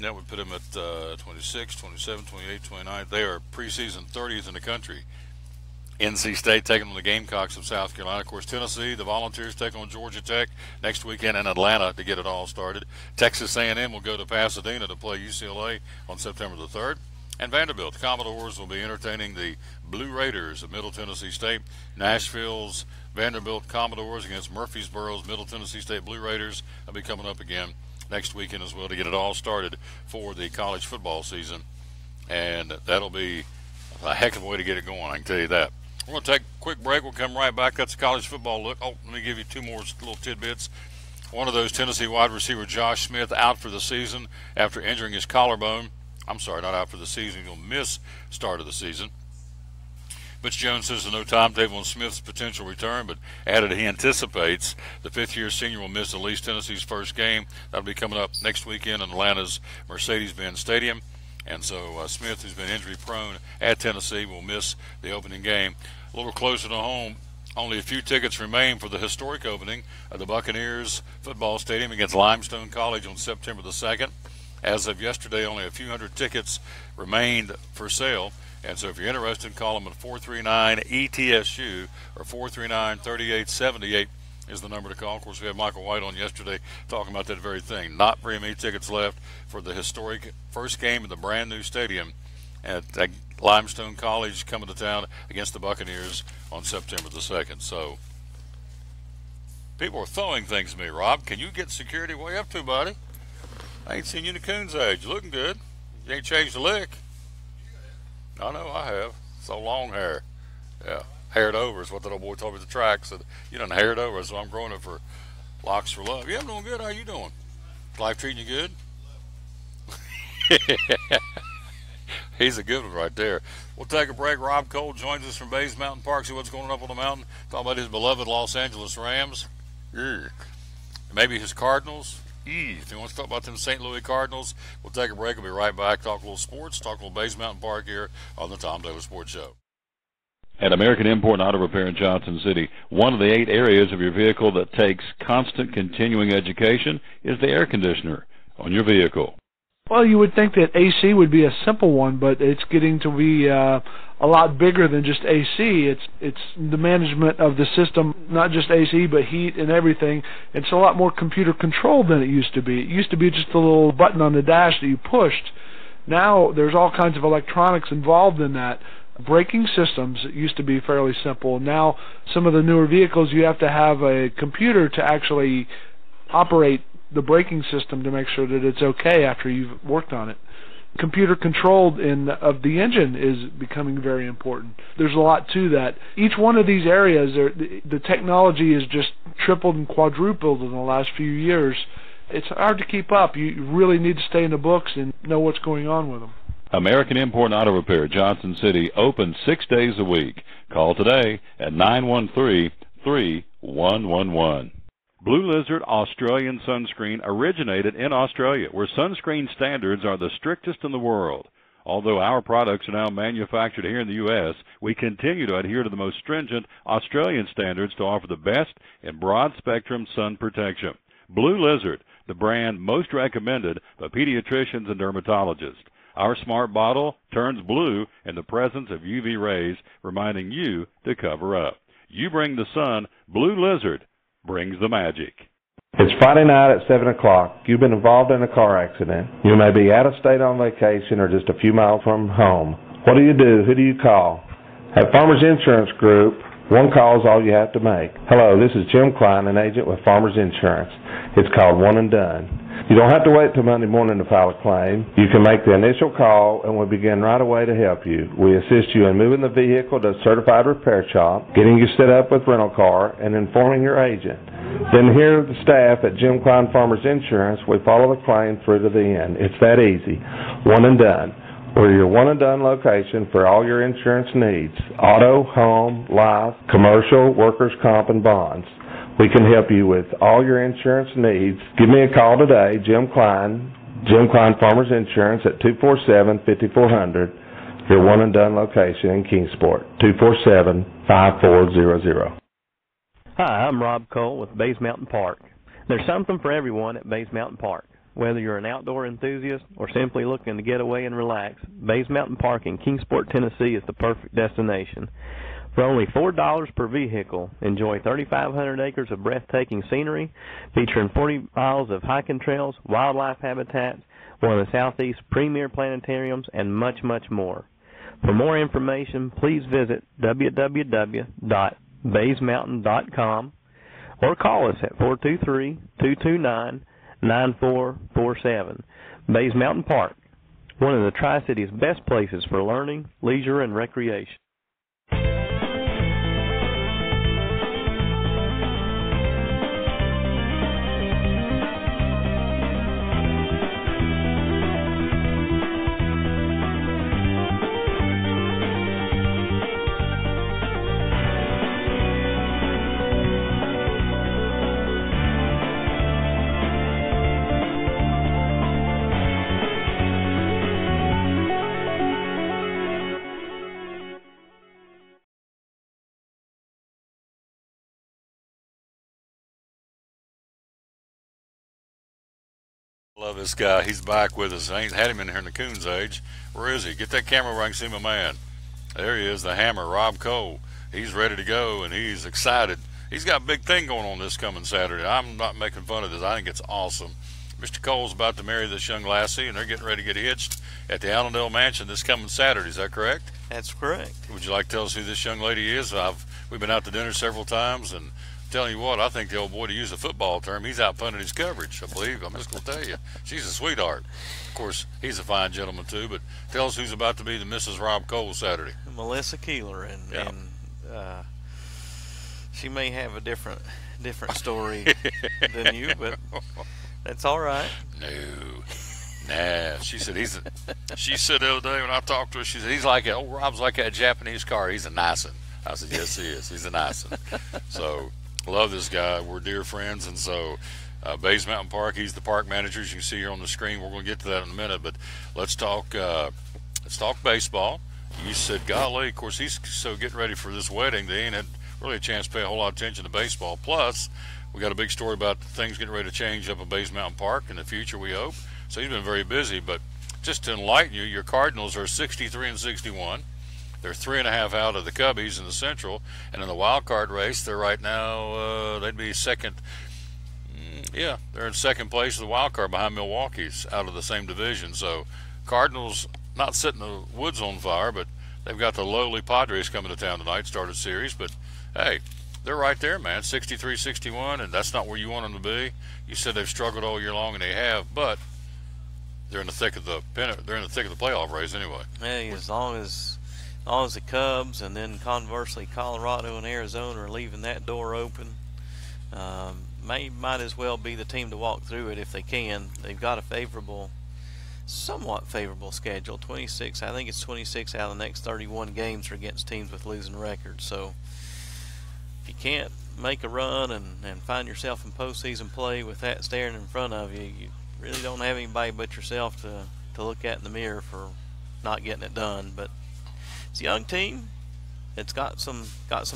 That would put them at 26, 27, 28, 29. They are preseason 30th in the country. NC State taking on the Gamecocks of South Carolina. Of course, Tennessee, the Volunteers take on Georgia Tech next weekend in Atlanta to get it all started. Texas A&M will go to Pasadena to play UCLA on September the 3rd. And Vanderbilt, the Commodores will be entertaining the Blue Raiders of Middle Tennessee State. Nashville's Vanderbilt Commodores against Murfreesboro's Middle Tennessee State Blue Raiders will be coming up again next weekend as well to get it all started for the college football season. And that'll be a heck of a way to get it going, I can tell you that. We're going to take a quick break. We'll come right back. That's a college football look. Oh, let me give you two more little tidbits. One of those, Tennessee wide receiver Josh Smith, out for the season after injuring his collarbone. I'm sorry, not out for the season. He'll miss start of the season. Butch Jones says there's no timetable on Smith's potential return, but added he anticipates the fifth-year senior will miss at least Tennessee's first game. That'll be coming up next weekend in Atlanta's Mercedes-Benz Stadium. And so Smith, who's been injury-prone at Tennessee, will miss the opening game. A little closer to home, only a few tickets remain for the historic opening of the Buccaneers football stadium against Limestone College on September the 2nd. As of yesterday, only a few hundred tickets remained for sale. And so if you're interested, call them at 439-ETSU or 439-3878 is the number to call. Of course, we had Michael White on yesterday talking about that very thing. Not very many tickets left for the historic first game in the brand-new stadium at Limestone College coming to town against the Buccaneers on September the 2nd. So people are throwing things at me. Rob, can you get security way up to, buddy? I ain't seen you in the coon's age. You're looking good. You ain't changed a lick. I know I have. So long hair. Yeah. Haired over is what that old boy told me at the track. Said, you done haired over, so I'm growing it for locks for love. Yeah, I'm doing good. How you doing? Life treating you good? He's a good one right there. We'll take a break. Rob Cole joins us from Bays Mountain Park. See what's going up on the mountain. Talk about his beloved Los Angeles Rams. Maybe his Cardinals. If you want to talk about them St. Louis Cardinals, we'll take a break. We'll be right back. Talk a little sports. Talk a little Bays Mountain Park here on the Tom Taylor Sports Show. At American Import and Auto Repair in Johnson City, one of the 8 areas of your vehicle that takes constant continuing education is the air conditioner on your vehicle. Well, you would think that AC would be a simple one, but it's getting to be a lot bigger than just AC. It's the management of the system, not just AC, but heat and everything. It's a lot more computer controlled than it used to be. It used to be just a little button on the dash that you pushed. Now there's all kinds of electronics involved in that. Braking systems used to be fairly simple. Now some of the newer vehicles, you have to have a computer to actually operate the braking system to make sure that it's okay after you've worked on it. Computer controlled of the engine is becoming very important. There's a lot to that. Each one of these areas, the technology is just tripled and quadrupled in the last few years. It's hard to keep up. You really need to stay in the books and know what's going on with them. American Import and Auto Repair, Johnson City, open 6 days a week. Call today at 913-3111. Blue Lizard Australian sunscreen originated in Australia, where sunscreen standards are the strictest in the world. Although our products are now manufactured here in the U.S., we continue to adhere to the most stringent Australian standards to offer the best in broad-spectrum sun protection. Blue Lizard, the brand most recommended by pediatricians and dermatologists. Our smart bottle turns blue in the presence of UV rays, reminding you to cover up. You bring the sun, Blue Lizard brings the magic. It's Friday night at 7 o'clock. You've been involved in a car accident. You may be out of state on vacation or just a few miles from home. What do you do? Who do you call? At Farmers Insurance Group, one call is all you have to make. Hello, this is Jim Klein, an agent with Farmers Insurance. It's called One and Done. You don't have to wait till Monday morning to file a claim. You can make the initial call and we'll begin right away to help you. We assist you in moving the vehicle to a certified repair shop, getting you set up with rental car, and informing your agent. Then here the staff at Jim Klein Farmers Insurance, we follow the claim through to the end. It's that easy. One and Done. We're your one and done location for all your insurance needs. Auto, home, life, commercial, workers' comp, and bonds. We can help you with all your insurance needs. Give me a call today, Jim Klein Farmers Insurance at 247-5400, your one and done location in Kingsport, 247-5400. Hi, I'm Rob Cole with Bays Mountain Park. There's something for everyone at Bays Mountain Park. Whether you're an outdoor enthusiast or simply looking to get away and relax, Bays Mountain Park in Kingsport, Tennessee is the perfect destination. For only $4 per vehicle, enjoy 3,500 acres of breathtaking scenery, featuring 40 miles of hiking trails, wildlife habitats, one of the Southeast's premier planetariums, and much, much more. For more information, please visit www.baysmountain.com or call us at 423-229-9447. Bays Mountain Park, one of the Tri-City's best places for learning, leisure, and recreation. Love this guy. He's back with us. I ain't had him in here in the Coons age. Where is he? Get that camera where I can see my man. There he is, the hammer, Rob Cole. He's ready to go, and he's excited. He's got a big thing going on this coming Saturday. I'm not making fun of this. I think it's awesome. Mr. Cole's about to marry this young lassie, and they're getting ready to get hitched at the Allendale Mansion this coming Saturday. Is that correct? That's correct. Would you like to tell us who this young lady is? We've been out to dinner several times, and telling you what, I think the old boy, to use a football term, he's out punting his coverage, I believe. I'm just going to tell you. She's a sweetheart. Of course, he's a fine gentleman, too. But tell us who's about to be the Mrs. Rob Cole Saturday. Melissa Keeler. And she may have a different story than you, but that's all right. No. Nah. She said she said the other day when I talked to her, she said, old Rob's like that Japanese car. He's a nice one. I said, yes, he is. He's a nice one. So, love this guy. We're dear friends, and so Bays Mountain Park, he's the park manager, as you can see here on the screen. We're going to get to that in a minute, but let's talk baseball. You said, golly, of course, he's so getting ready for this wedding. They ain't had really a chance to pay a whole lot of attention to baseball. Plus, we got a big story about things getting ready to change up at Bays Mountain Park in the future, we hope. So he's been very busy, but just to enlighten you, your Cardinals are 63-61. They're 3.5 out of the Cubbies in the Central, and in the wild card race, they're right now, they'd be second. They're in second place of the wild card behind Milwaukee's out of the same division. So Cardinals not setting the woods on fire, but they've got the lowly Padres coming to town tonight, started series. But hey, they're right there, man, 63-61, and that's not where you want them to be. You said they've struggled all year long, and they have, but they're in the thick of the playoff race anyway. Hey, as long as the Cubs and then conversely Colorado and Arizona are leaving that door open, might as well be the team to walk through it if they can. They've got a somewhat favorable schedule. 26 out of the next 31 games are against teams with losing records. So if you can't make a run and find yourself in postseason play with that staring in front of you, you really don't have anybody but yourself to look at in the mirror for not getting it done. But it's a young team. It's got some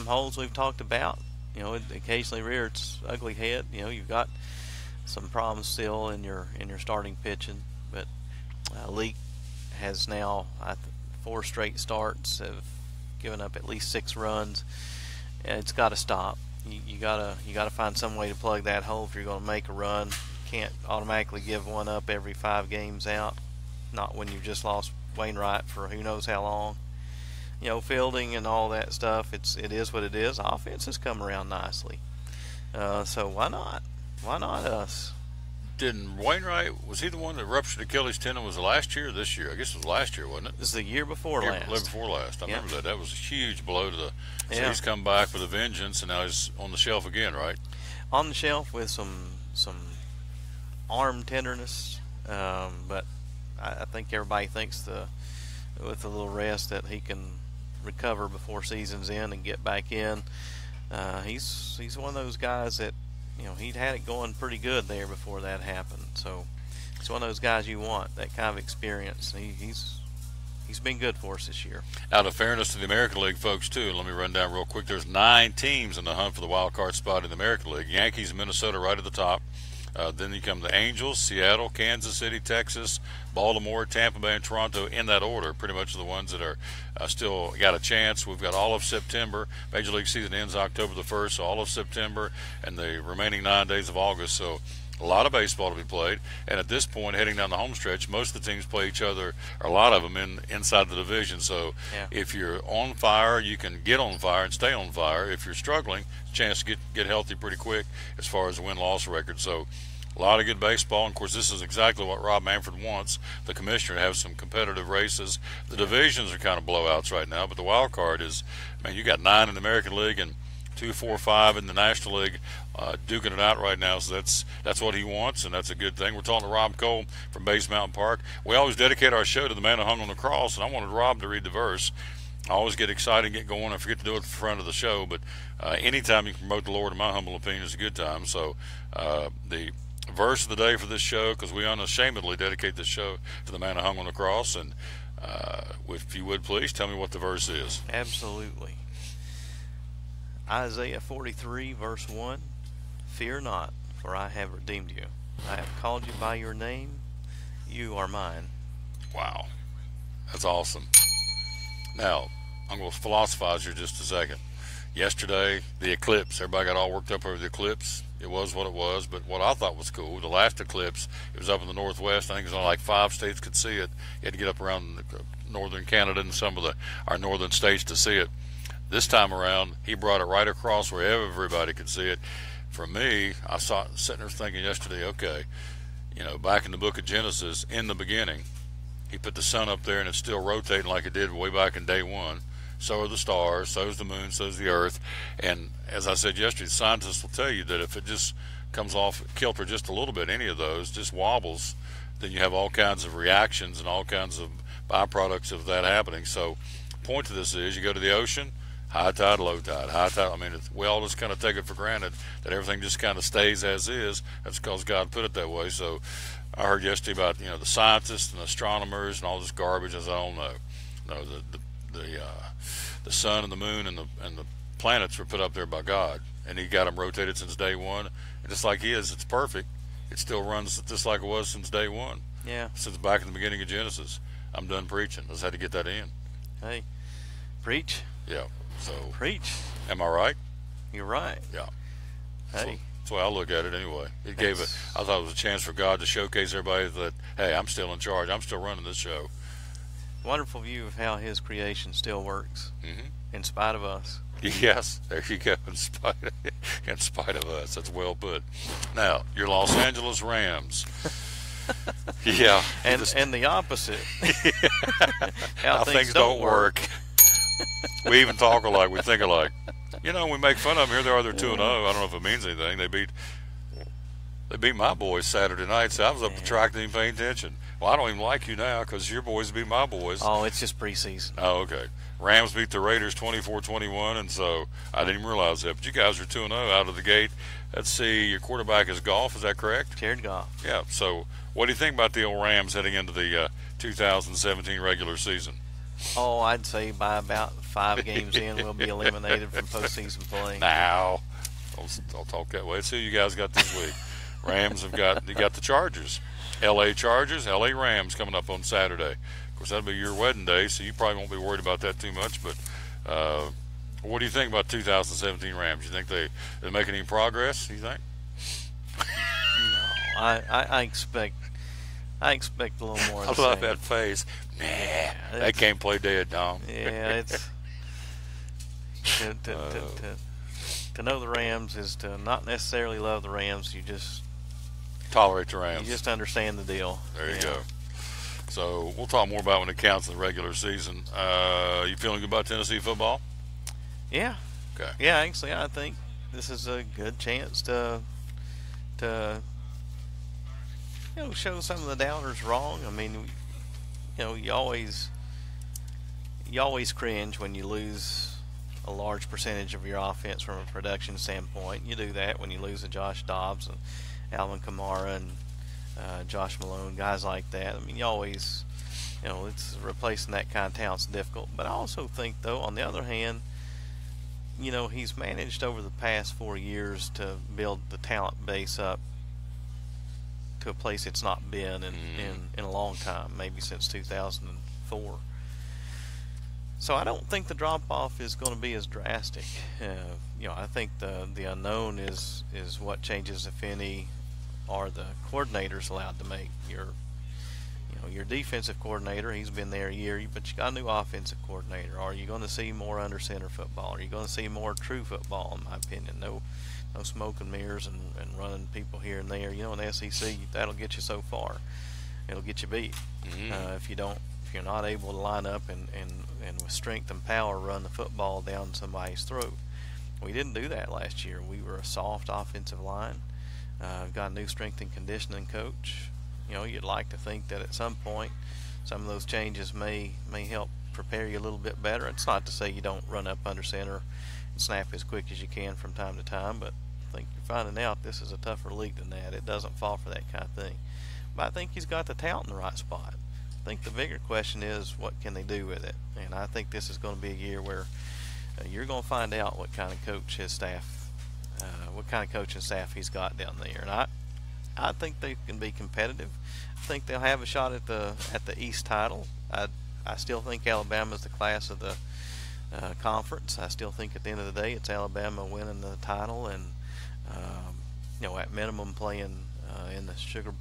holes we've talked about. You know, it occasionally rears its ugly head. You know, you've got some problems still in your starting pitching, but Leak has now 4 straight starts, have given up at least 6 runs. And it's got to stop. You gotta find some way to plug that hole if you're going to make a run. You can't automatically give one up every 5 games out. Not when you've just lost Wainwright for who knows how long. You know, fielding and all that stuff. It is what it is. Offense has come around nicely. So why not? Why not us? Didn't Wainwright, was he the one that ruptured Achilles tendon? Was it last year or this year? I guess it was last year, wasn't it? It was the year before last. Year before last. I remember that. That was a huge blow to the. So yeah. He's come back with a vengeance, and now he's on the shelf again, right? On the shelf with some arm tenderness, but I think everybody thinks with a little rest that he can recover before season's end and get back in. He's one of those guys that, you know, he'd had it going pretty good there before that happened. So he's one of those guys you want, that kind of experience. He's been good for us this year. Out of fairness to the American League folks too, let me run down real quick. There's 9 teams in the hunt for the wild card spot in the American League. Yankees and Minnesota right at the top. Then you come the Angels, Seattle, Kansas City, Texas, Baltimore, Tampa Bay, and Toronto in that order. Pretty much the ones that are still got a chance. We've got all of September. Major League season ends October the 1st, so all of September and the remaining 9 days of August. So a lot of baseball to be played. And at this point, heading down the home stretch, most of the teams play each other, or a lot of them, inside the division. So if you're on fire, you can get on fire and stay on fire. If you're struggling, chance to get healthy pretty quick as far as the win-loss record. So a lot of good baseball. And of course, this is exactly what Rob Manfred wants, the commissioner, to have some competitive races. The divisions are kind of blowouts right now, but the wild card is, man, you got 9 in the American League and 2, 4, 5 in the National League, duking it out right now. So that's what he wants, and that's a good thing. We're talking to Rob Cole from Bays Mountain Park. We always dedicate our show to the man who hung on the cross, and I wanted Rob to read the verse. I always get excited and get going. I forget to do it at the front of the show, but anytime you can promote the Lord, in my humble opinion, is a good time. So the verse of the day for this show, because we unashamedly dedicate this show to the man who hung on the cross, and if you would please tell me what the verse is. Absolutely. Isaiah 43 verse 1, fear not, for I have redeemed you. I have called you by your name. You are mine. Wow. That's awesome. Now, I'm going to philosophize here just a second. Yesterday, the eclipse, everybody got all worked up over the eclipse. It was what it was, but what I thought was cool, the last eclipse, it was up in the Northwest. I think it was only like 5 states could see it. You had to get up around northern Canada and some of our northern states to see it. This time around, he brought it right across where everybody could see it. For me, I saw sitting there thinking yesterday, okay, you know, back in the book of Genesis, in the beginning, he put the sun up there and it's still rotating like it did way back in day 1. So are the stars, so is the moon, so is the earth. And as I said yesterday, scientists will tell you that if it just comes off kilter just a little bit, any of those, just wobbles, then you have all kinds of reactions and all kinds of byproducts of that happening. So the point to this is you go to the ocean, high tide, low tide, high tide. I mean, we all just kind of take it for granted that everything just kind of stays as is. That's because God put it that way. So I heard yesterday about, you know, the scientists and astronomers and all this garbage, as I don't know. No, the sun and the moon and the planets were put up there by God, and He got them rotated since day 1. And just like He is, it's perfect. It still runs just like it was since day 1. Yeah. Since back in the beginning of Genesis. I'm done preaching. I just had to get that in. Hey, preach. Yeah. So preach. Am I right? You're right. Yeah. Hey. That's the way I look at it anyway. I thought it was a chance for God to showcase everybody that, hey, I'm still in charge. I'm still running this show. Wonderful view of how His creation still works, in spite of us. Yes, there you go. In spite of us. That's well put. Now, your Los Angeles Rams. Yeah. And the opposite. How things don't work. We even talk alike. We think alike. You know, we make fun of them. Here they are. They're 2-0. I don't know if it means anything. They beat my boys Saturday night, so I was up the track, didn't even pay attention. Well, I don't even like you now because your boys beat my boys. Oh, it's just preseason. Oh, okay. Rams beat the Raiders 24-21, and so I didn't even realize that. But you guys are 2-0 out of the gate. Let's see, your quarterback is Goff. Is that correct? Jared Goff. Yeah. So what do you think about the old Rams heading into the 2017 regular season? Oh, I'd say by about 5 games in, we'll be eliminated from postseason play. Now, don't talk that way. Let's see who you guys got this week. Rams have got the Chargers. L.A. Chargers, L.A. Rams coming up on Saturday. Of course, that'll be your wedding day, so you probably won't be worried about that too much. But what do you think about 2017 Rams? You think they're making any progress, you think? No, I expect a little more. I love that face. Nah, they can't play dead, Dom. Yeah, it's to know the Rams is to not necessarily love the Rams. You just tolerate the Rams. You just understand the deal. There you go. So we'll talk more about when it counts in the regular season. You feeling good about Tennessee football? Yeah. Okay. Yeah, actually, I think this is a good chance to show some of the doubters wrong. I mean, you always cringe when you lose a large percentage of your offense from a production standpoint. You do that when you lose to Josh Dobbs and Alvin Kamara and Josh Malone, guys like that. I mean, you always, it's replacing that kind of talent's difficult. But I also think, though, on the other hand, he's managed over the past 4 years to build the talent base up to a place it's not been in a long time, maybe since 2004. So I don't think the drop-off is going to be as drastic. I think the unknown is what changes, if any, are the coordinators allowed to make. Your defensive coordinator, he's been there a year, but you got a new offensive coordinator. Are you going to see more under center football? Are you going to see more true football, in my opinion? No smoke and mirrors and running people here and there. In the SEC, that'll get you so far. It'll get you beat. If you're not able to line up and with strength and power run the football down somebody's throat. We didn't do that last year. We were a soft offensive line. Got a new strength and conditioning coach. You'd like to think that at some point some of those changes may help prepare you a little bit better. It's not to say you don't run up under center and snap as quick as you can from time to time, but I think you're finding out this is a tougher league than that. It doesn't fall for that kind of thing. But I think he's got the talent in the right spot. I think the bigger question is, what can they do with it? And I think this is going to be a year where you're going to find out what kind of coach his staff, what kind of coaching staff he's got down there. And I think they can be competitive. I think they'll have a shot at the East title. I still think Alabama's the class of the conference. I still think at the end of the day it's Alabama winning the title, and at minimum playing in the Sugar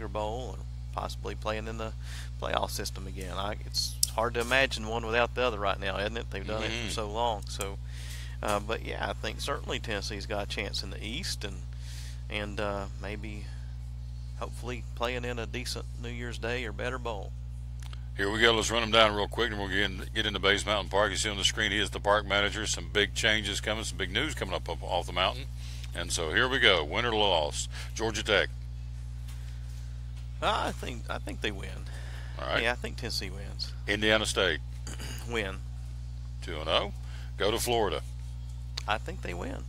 Bowl, or possibly playing in the playoff system again. It's hard to imagine one without the other right now, isn't it? They've done it for so long. So, but yeah, I think certainly Tennessee's got a chance in the East, and maybe, hopefully, playing in a decent New Year's Day or better bowl. Here we go. Let's run them down real quick, and we'll get into Bays Mountain Park. You see on the screen, he is the park manager. Some big changes coming, some big news coming up off the mountain. And so here we go. Win or loss. Georgia Tech. I think they win. All right. Yeah, I think Tennessee wins. Indiana State. Win. 2-0. Go to Florida. I think they win.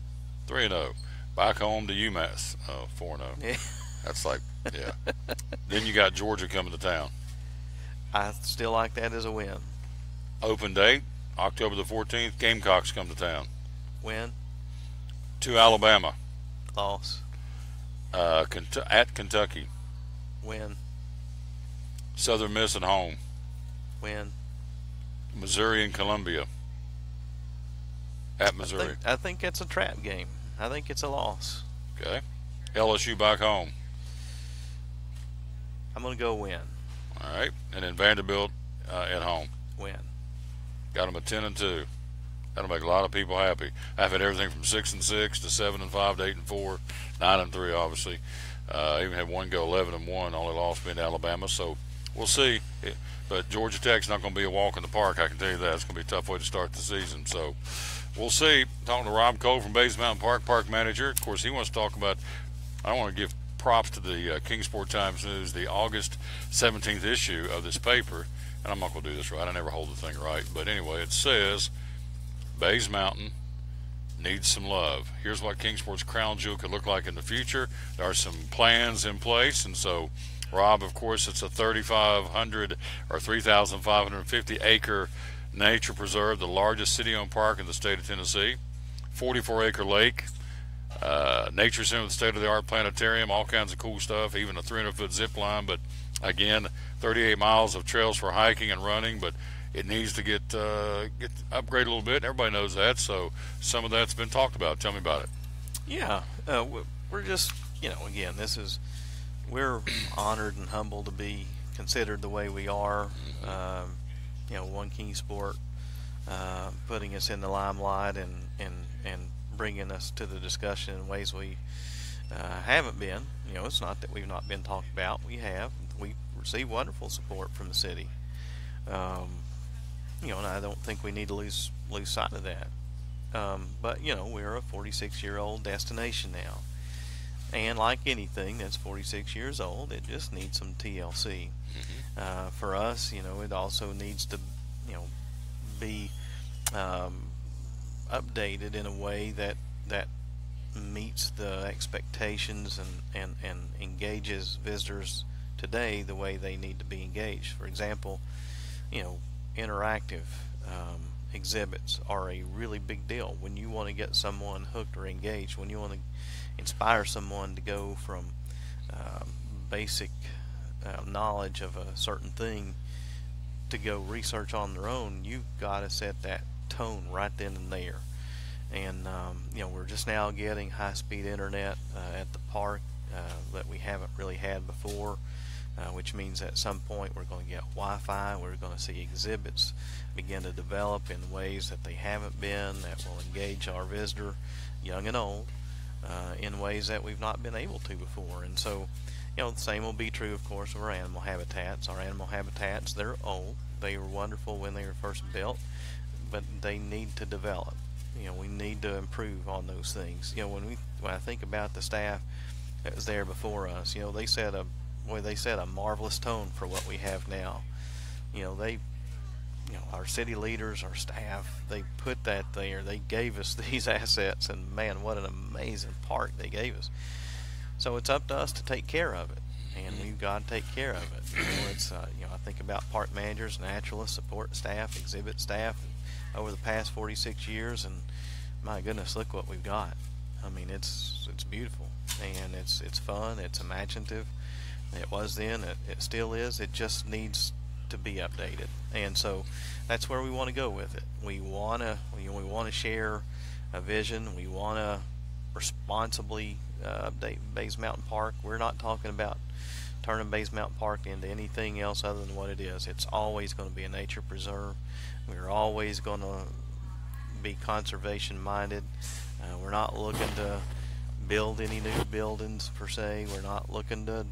3-0. Back home to UMass. 4-0. Yeah. That's like, yeah. Then you got Georgia coming to town. I still like that as a win. Open date, October the 14th. Gamecocks come to town. Win. To Alabama. Loss. At Kentucky. Win. Southern Miss at home. Win. Missouri and Columbia. At Missouri. I think it's a trap game. I think it's a loss. Okay. LSU back home. I'm going to go win. All right. And then Vanderbilt at home. Win. Got them at 10-2. That'll make a lot of people happy. I've had everything from 6-6 to 7-5 to 8-4, 9-3, obviously. Even had one go 11-1, only lost being Alabama. So we'll see. But Georgia Tech's not going to be a walk in the park. I can tell you that. It's going to be a tough way to start the season. So we'll see. Talking to Rob Cole from Bays Mountain Park, park manager. Of course, he wants to talk about. I don't want to give props to the Kingsport Times-News, the August 17th issue of this paper, and I'm not going to do this right. I never hold the thing right. But anyway, it says, Bays Mountain needs some love. Here's what Kingsport's crown jewel could look like in the future. There are some plans in place, and so, Rob, of course, it's a 3,500 or 3,550 acre nature preserve, the largest city-owned park in the state of Tennessee, 44-acre lake, nature center with state-of-the-art planetarium, all kinds of cool stuff, even a 300-foot zip line. But again, 38 miles of trails for hiking and running, but it needs to get upgraded a little bit. Everybody knows that, so some of that's been talked about. Tell me about it. Yeah, we're just, again, we're honored and humbled to be considered the way we are. One Kingsport putting us in the limelight and bringing us to the discussion in ways we haven't been. It's not that we've not been talked about. We have. We receive wonderful support from the city. And I don't think we need to lose sight of that. But we're a 46-year-old destination now, and like anything that's 46 years old, it just needs some TLC. For us, it also needs to, be updated in a way that meets the expectations and engages visitors today the way they need to be engaged. For example, interactive exhibits are a really big deal when you want to get someone hooked or engaged, when you want to inspire someone to go from basic knowledge of a certain thing to go research on their own. You've got to set that tone right then and there. And we're just now getting high-speed internet at the park that we haven't really had before, which means at some point we're going to get Wi-Fi. We're going to see exhibits begin to develop in ways that they haven't been, that will engage our visitor, young and old, in ways that we've not been able to before. And so, the same will be true, of course, of our animal habitats. Our animal habitats, they're old. They were wonderful when they were first built, but they need to develop. We need to improve on those things. When I think about the staff that was there before us, they set a marvelous tone for what we have now. Our city leaders, our staff, they put that there. They gave us these assets, and man, what an amazing park they gave us. So it's up to us to take care of it, and we've got to take care of it. I think about park managers, naturalists, support staff, exhibit staff over the past 46 years, and my goodness, look what we've got. I mean, it's beautiful, and it's fun, it's imaginative. It was then, it still is. It just needs to be updated, and so that's where we want to go with it. We want to share a vision. We want to responsibly update Bays Mountain Park. We're not talking about turning Bays Mountain Park into anything else other than what it is. It's always going to be a nature preserve. We're always going to be conservation minded. We're not looking to build any new buildings per se. We're not looking to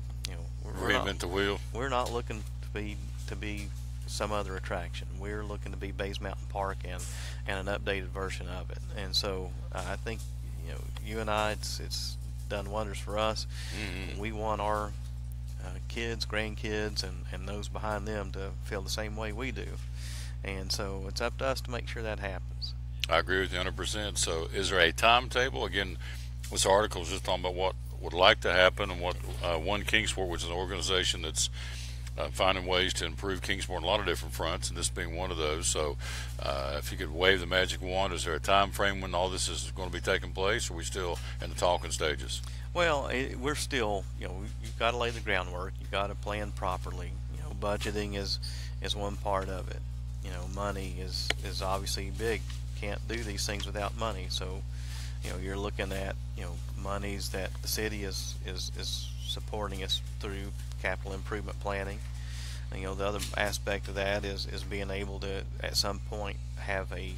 reinvent the wheel. We're not looking to be some other attraction. We're looking to be Bays Mountain Park and an updated version of it. And so I think you and I, it's done wonders for us. We want our kids, grandkids, and those behind them to feel the same way we do. And so it's up to us to make sure that happens. I agree with you 100%. So is there a timetable? Again, this article is just talking about what would like to happen and what One Kingsport, which is an organization that's finding ways to improve Kingsport on a lot of different fronts, and this being one of those. So if you could wave the magic wand, is there a time frame when all this is going to be taking place, or are we still in the talking stages? Well, we're still, you've got to lay the groundwork. You've got to plan properly. Budgeting is one part of it. Money is obviously big. Can't do these things without money. So, you're looking at, monies that the city is supporting us through capital improvement planning. And, the other aspect of that is being able to, at some point, have an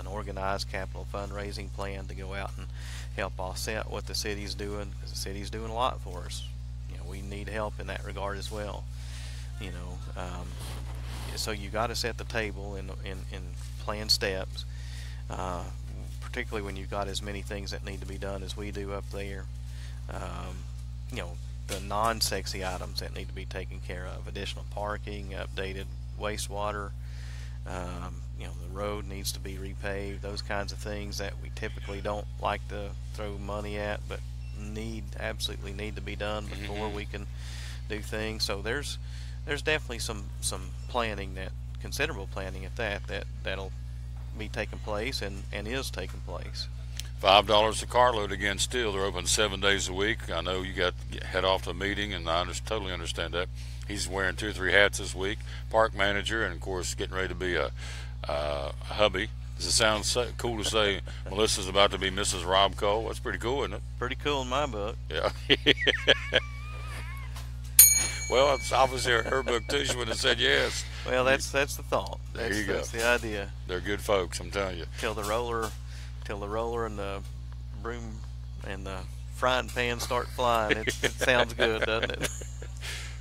organized capital fundraising plan to go out and help offset what the city's doing, because the city's doing a lot for us. We need help in that regard as well. So you got to set the table and plan steps, particularly when you've got as many things that need to be done as we do up there. the non-sexy items that need to be taken care of. Additional parking, updated wastewater, the road needs to be repaved, those kinds of things that we typically don't like to throw money at, but absolutely need to be done before we can do things. So there's definitely some planning, considerable planning at that'll be taking place and is taking place. $5 a carload again. Still, they're open 7 days a week. I know you got to head off to a meeting, and I totally understand that. He's wearing 2 or 3 hats this week. Park manager, and of course, getting ready to be a hubby. Does it sound cool to say Melissa's about to be Mrs. Rob Cole? That's pretty cool, isn't it? Pretty cool in my book. Yeah. Well, it's obviously her book too. She would have said yes. Well, that's the thought. There you go. That's the idea. They're good folks, I'm telling you. Till the roller and the broom and the frying pan start flying. It sounds good, doesn't it?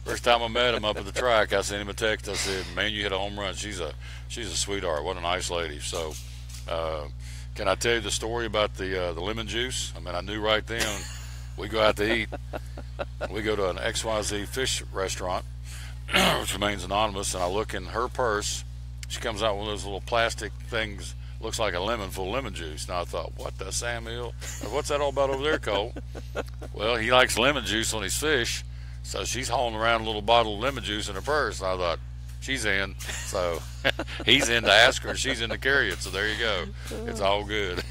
First time I met him up at the track, I sent him a text. I said, "Man, you hit a home run. She's a sweetheart. What a nice lady." So, can I tell you the story about the lemon juice? I mean, I knew right then. We go out to eat. We go to an XYZ fish restaurant, which remains anonymous, and I look in her purse. She comes out with one of those little plastic things, looks like a lemon full of lemon juice. And I thought, what the Sam Hill? What's that all about over there, Cole? Well, he likes lemon juice on his fish, so she's hauling around a little bottle of lemon juice in her purse. And I thought, she's in. So he's in to ask her, and she's in to carry it. So there you go. It's all good.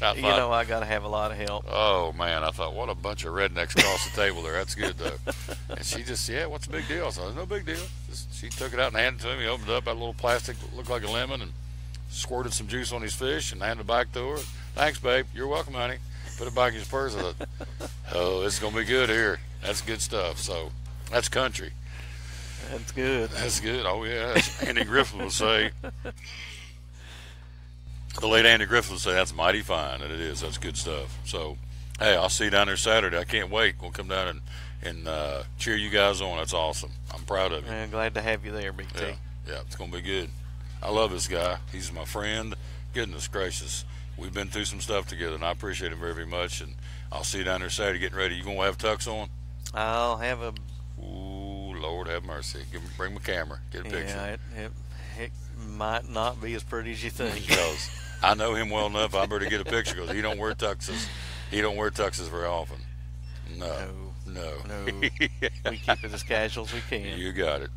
I got to have a lot of help. Oh, man. I thought, what a bunch of rednecks across the table there. That's good, though. And she just, what's the big deal? I said, no big deal. She took it out and handed it to him. He opened it up, had a little plastic, looked like a lemon, and squirted some juice on his fish and handed it back to her. Thanks, babe. You're welcome, honey. Put it back in his purse. I thought, oh, it's going to be good here. That's good stuff. So that's country. That's good. That's good. Oh, yeah. As Andy Griffith would say. The late Andy Griffith would say, that's mighty fine. And it is. That's good stuff. So, hey, I'll see you down there Saturday. I can't wait. We'll come down and cheer you guys on. That's awesome. I'm proud of you. I'm glad to have you there, Big T. Yeah, it's going to be good. I love this guy. He's my friend. Goodness gracious. We've been through some stuff together, and I appreciate him very, very much. And I'll see you down there Saturday getting ready. You going to have tux on? I'll have a... Ooh, Lord have mercy. Bring my camera. Get a picture. Yeah, it might not be as pretty as you think. Because I know him well enough. I better get a picture because he don't wear tuxes. He don't wear tuxes very often. No. We keep it as casual as we can. You got it.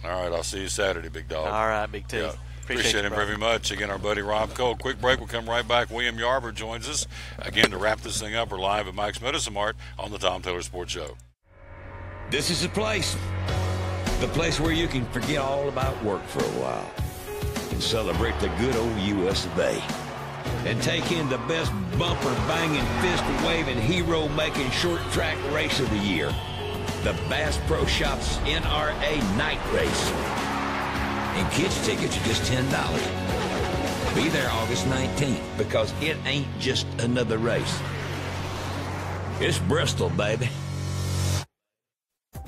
All right, I'll see you Saturday, big dog. All right, Big T. Yeah. Appreciate him very much. Again, our buddy Rob Cole. Quick break. We'll come right back. William Yarber joins us. Again, to wrap this thing up, we're live at Mike's Medicine Mart on the Tom Taylor Sports Show. This is the place where you can forget all about work for a while and celebrate the good old U.S. of A. And take in the best bumper-banging, fist-waving, hero-making short track race of the year, the Bass Pro Shops NRA Night Race. And kids' tickets are just $10. Be there August 19th because it ain't just another race. It's Bristol, baby.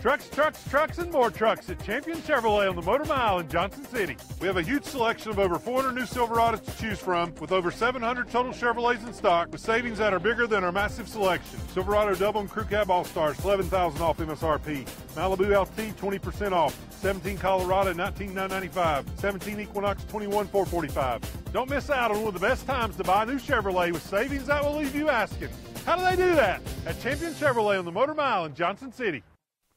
Trucks, and more trucks at Champion Chevrolet on the Motor Mile in Johnson City. We have a huge selection of over 400 new Silverados to choose from, with over 700 total Chevrolets in stock, with savings that are bigger than our massive selection. Silverado Double and Crew Cab All-Stars, $11,000 off MSRP. Malibu LT, 20% off. 17 Colorado, $19,995. 17 Equinox, $21,445. Don't miss out on one of the best times to buy a new Chevrolet with savings that will leave you asking, how do they do that? At Champion Chevrolet on the Motor Mile in Johnson City.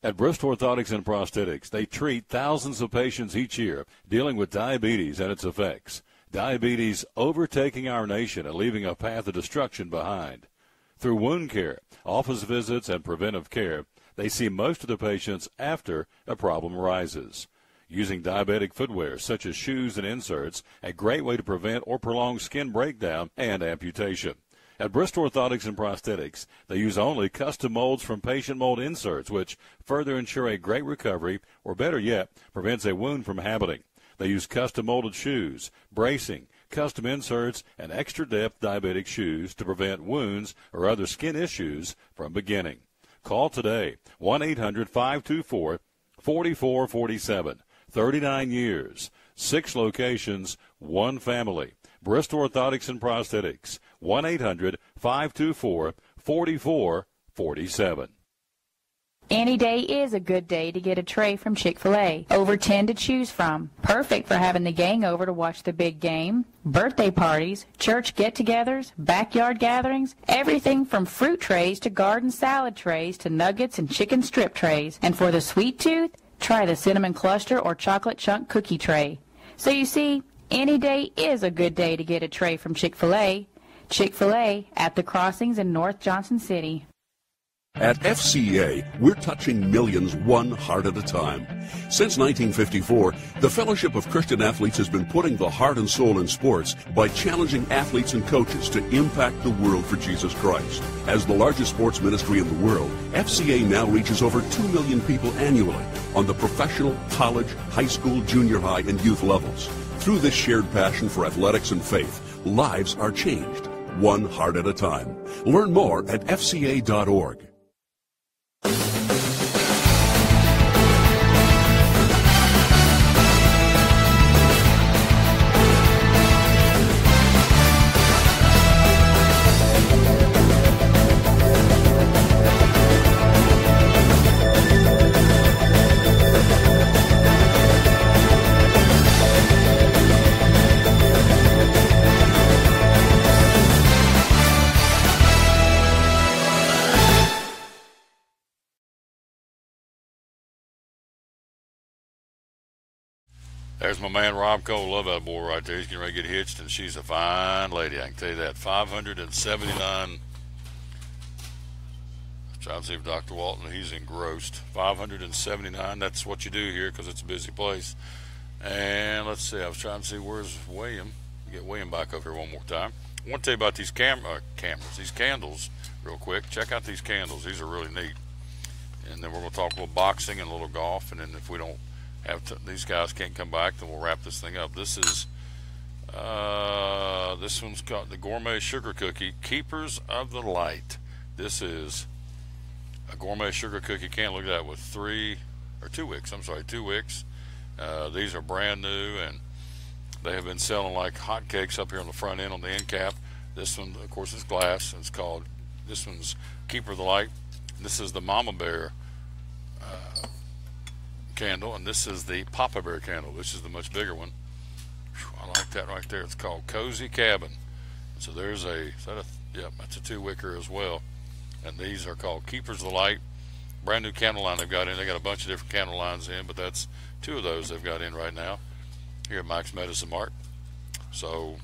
At Bristol Orthotics and Prosthetics, they treat thousands of patients each year dealing with diabetes and its effects. Diabetes overtaking our nation and leaving a path of destruction behind. Through wound care, office visits, and preventive care, they see most of the patients after a problem arises. Using diabetic footwear such as shoes and inserts, a great way to prevent or prolong skin breakdown and amputation. At Bristol Orthotics and Prosthetics, they use only custom molds from patient mold inserts, which further ensure a great recovery, or better yet, prevents a wound from happening. They use custom molded shoes, bracing, custom inserts, and extra depth diabetic shoes to prevent wounds or other skin issues from beginning. Call today, 1-800-524-4447. 39 years, 6 locations, 1 family. Bristol Orthotics and Prosthetics, 1-800-524-4447. Any day is a good day to get a tray from Chick-fil-A. Over 10 to choose from. Perfect for having the gang over to watch the big game, birthday parties, church get-togethers, backyard gatherings, everything from fruit trays to garden salad trays to nuggets and chicken strip trays. And for the sweet tooth, try the cinnamon cluster or chocolate chunk cookie tray. So you see, any day is a good day to get a tray from Chick-fil-A. Chick-fil-A at the crossings in North Johnson City. At FCA, we're touching millions one heart at a time. Since 1954, the Fellowship of Christian Athletes has been putting the heart and soul in sports by challenging athletes and coaches to impact the world for Jesus Christ. As the largest sports ministry in the world, FCA now reaches over 2 million people annually on the professional, college, high school, junior high, and youth levels. Through this shared passion for athletics and faith, lives are changed, one heart at a time. Learn more at fca.org. There's my man Rob Cole. Love that boy right there. He's getting ready to get hitched, and she's a fine lady. I can tell you that. 579. Trying to see if Dr. Walton, he's engrossed. 579. That's what you do here because it's a busy place. And let's see. I was trying to see where's William. Get William back over here one more time. I want to tell you about these cameras, these candles, real quick. Check out these candles. These are really neat. And then we're going to talk a little boxing and a little golf. And then if we don't have these guys can't come back, then we'll wrap this thing up. This is this one's called the Gourmet Sugar Cookie Keepers of the Light. This is a gourmet sugar cookie candle. Look at that, with 2 wicks. These are brand new, and they have been selling like hotcakes up here on the front end on the end cap. This one, of course, is glass. It's called, this one's Keeper of the Light. This is the Mama Bear candle, and this is the Papa Bear candle. This is the much bigger one. I like that right there. It's called Cozy Cabin. So there's that's a 2 wicker as well. And these are called Keepers of the Light. Brand new candle line they've got in. They got a bunch of different candle lines in, but that's 2 of those they've got in right now here at Mike's Medicine Mart. So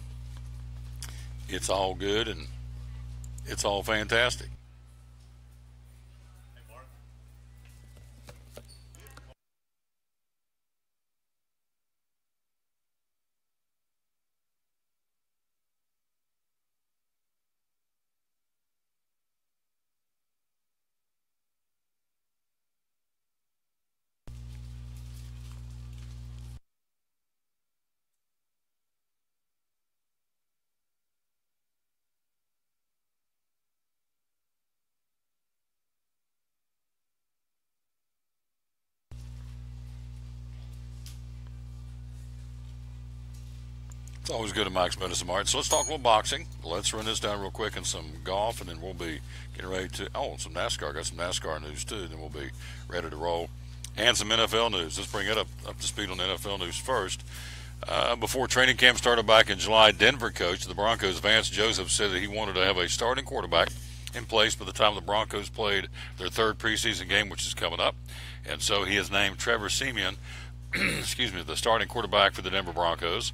it's all good and it's all fantastic. It's always good at Mike's Medicine Mart. So let's talk a little boxing. Let's run this down real quick and some golf, and then we'll be getting ready to, some NASCAR. Got some NASCAR news too. Then we'll be ready to roll. And some NFL news. Let's bring it up to speed on NFL news first. Before training camp started back in July, Denver coach of the Broncos, Vance Joseph, said that he wanted to have a starting quarterback in place by the time the Broncos played their 3rd preseason game, which is coming up. And so he has named Trevor Siemian, the starting quarterback for the Denver Broncos.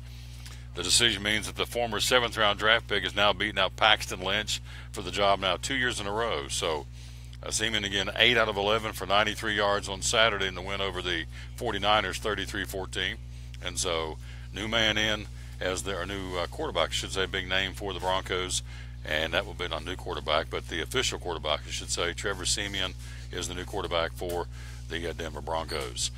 The decision means that the former 7th-round draft pick has now beaten out Paxton Lynch for the job now 2 years in a row. So Siemian again 8 out of 11 for 93 yards on Saturday in the win over the 49ers 33-14. And so new man in as their new quarterback, I should say, big name for the Broncos. And that will be not a new quarterback, but the official quarterback, I should say. Trevor Siemian is the new quarterback for the Denver Broncos.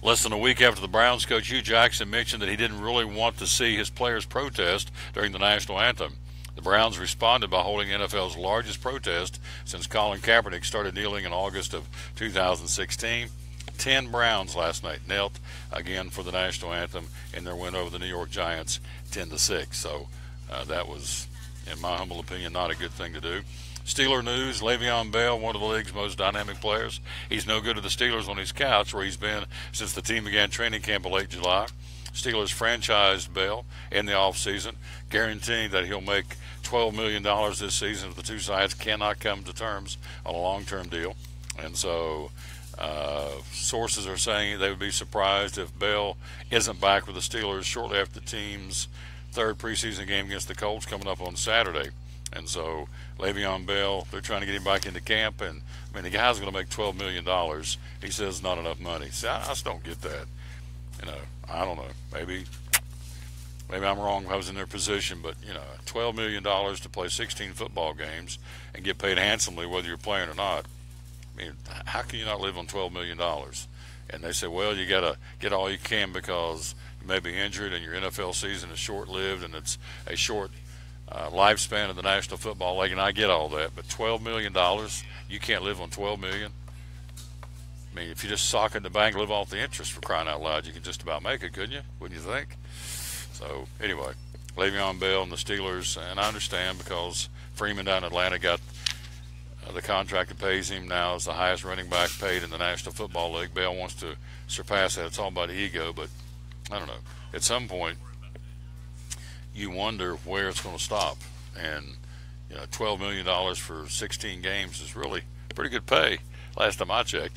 Less than a week after the Browns coach Hugh Jackson mentioned that he didn't really want to see his players protest during the national anthem, the Browns responded by holding NFL's largest protest since Colin Kaepernick started kneeling in August of 2016. 10 Browns last night knelt again for the national anthem in their win over the New York Giants 10-6. So that was, in my humble opinion, not a good thing to do. Steeler news, Le'Veon Bell, one of the league's most dynamic players. He's no good to the Steelers on his couch, where he's been since the team began training camp in late July. Steelers franchised Bell in the offseason, guaranteeing that he'll make $12 million this season if the two sides cannot come to terms on a long-term deal. And so sources are saying they would be surprised if Bell isn't back with the Steelers shortly after the team's third preseason game against the Colts coming up on Saturday. And so Le'Veon Bell, they're trying to get him back into camp, and I mean, the guy's going to make $12 million. He says not enough money. See, I just don't get that. You know, I don't know. Maybe I'm wrong if I was in their position, but, you know, $12 million to play 16 football games and get paid handsomely whether you're playing or not. I mean, how can you not live on $12 million? And they say, well, you got to get all you can because you may be injured and your NFL season is short-lived and it's a short lifespan of the National Football League, and I get all that, but $12 million, you can't live on $12 million. I mean, if you just sock it in the bank, live off the interest, for crying out loud, you can just about make it, couldn't you? Wouldn't you think? So, anyway, Le'Veon Bell and the Steelers, and I understand because Freeman down in Atlanta got the contract that pays him now is the highest running back paid in the National Football League. Bell wants to surpass that. It's all about ego, but I don't know. At some point, you wonder where it's going to stop. And, you know, $12 million for 16 games is really pretty good pay last time I checked.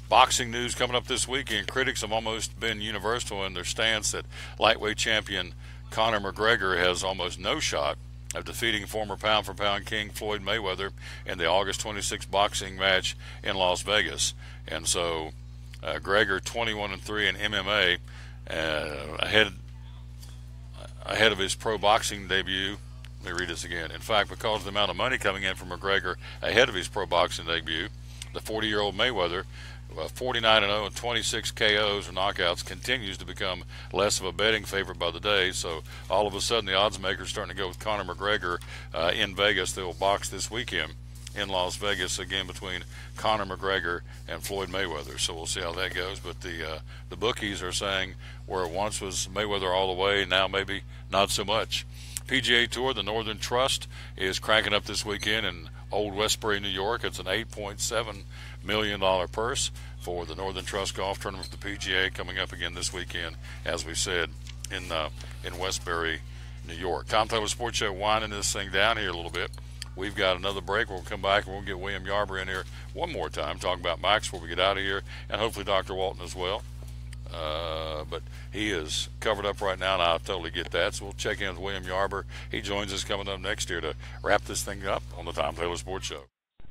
Boxing news coming up this weekend. Critics have almost been universal in their stance that lightweight champion Conor McGregor has almost no shot of defeating former pound-for-pound king Floyd Mayweather in the August 26th boxing match in Las Vegas. And so Gregor 21-3 in MMA, ahead of his pro boxing debut. Let me read this again. In fact, because of the amount of money coming in from McGregor ahead of his pro boxing debut, the 40-year-old Mayweather, 49-0 and 26 KOs or knockouts, continues to become less of a betting favorite by the day. So all of a sudden, the odds makers are starting to go with Conor McGregor in Vegas. They will box this weekend in Las Vegas again between Conor McGregor and Floyd Mayweather. So we'll see how that goes. But the bookies are saying where it once was Mayweather all the way, now maybe not so much. PGA Tour, the Northern Trust, is cranking up this weekend in Old Westbury, New York. It's an $8.7 million purse for the Northern Trust Golf Tournament with the PGA coming up again this weekend, as we said, in Westbury, New York. Tom Taylor Sports Show winding this thing down here a little bit. We've got another break. We'll come back and we'll get William Yarber in here one more time, talking about Max before we get out of here, and hopefully Dr. Walton as well. But he is covered up right now, and I totally get that. So we'll check in with William Yarber. He joins us coming up next year to wrap this thing up on the Tom Taylor Sports Show.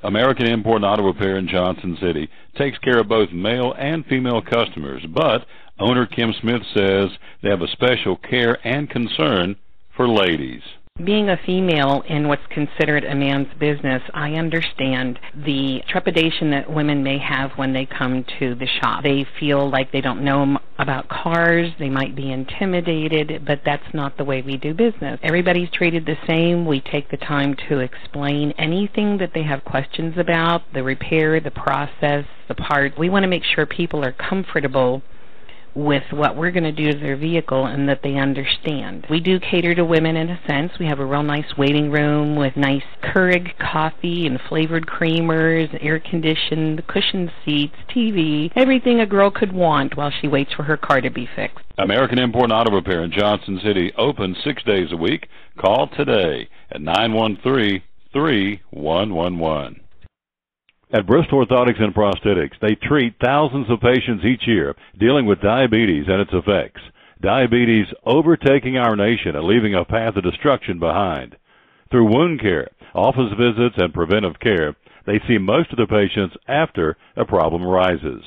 American Import and Auto Repair in Johnson City takes care of both male and female customers, but owner Kim Smith says they have a special care and concern for ladies. Being a female in what's considered a man's business, I understand the trepidation that women may have when they come to the shop. They feel like they don't know about cars, they might be intimidated, but that's not the way we do business. Everybody's treated the same. We take the time to explain anything that they have questions about, the repair, the process, the part. We want to make sure people are comfortable with what we're going to do to their vehicle and that they understand. We do cater to women in a sense. We have a real nice waiting room with nice Keurig coffee and flavored creamers, air-conditioned, cushioned seats, TV, everything a girl could want while she waits for her car to be fixed. American Import and Auto Repair in Johnson City, open 6 days a week. Call today at 913-3111. At Bristol Orthotics and Prosthetics, they treat thousands of patients each year dealing with diabetes and its effects. Diabetes overtaking our nation and leaving a path of destruction behind. Through wound care, office visits, and preventive care, they see most of the patients after a problem arises.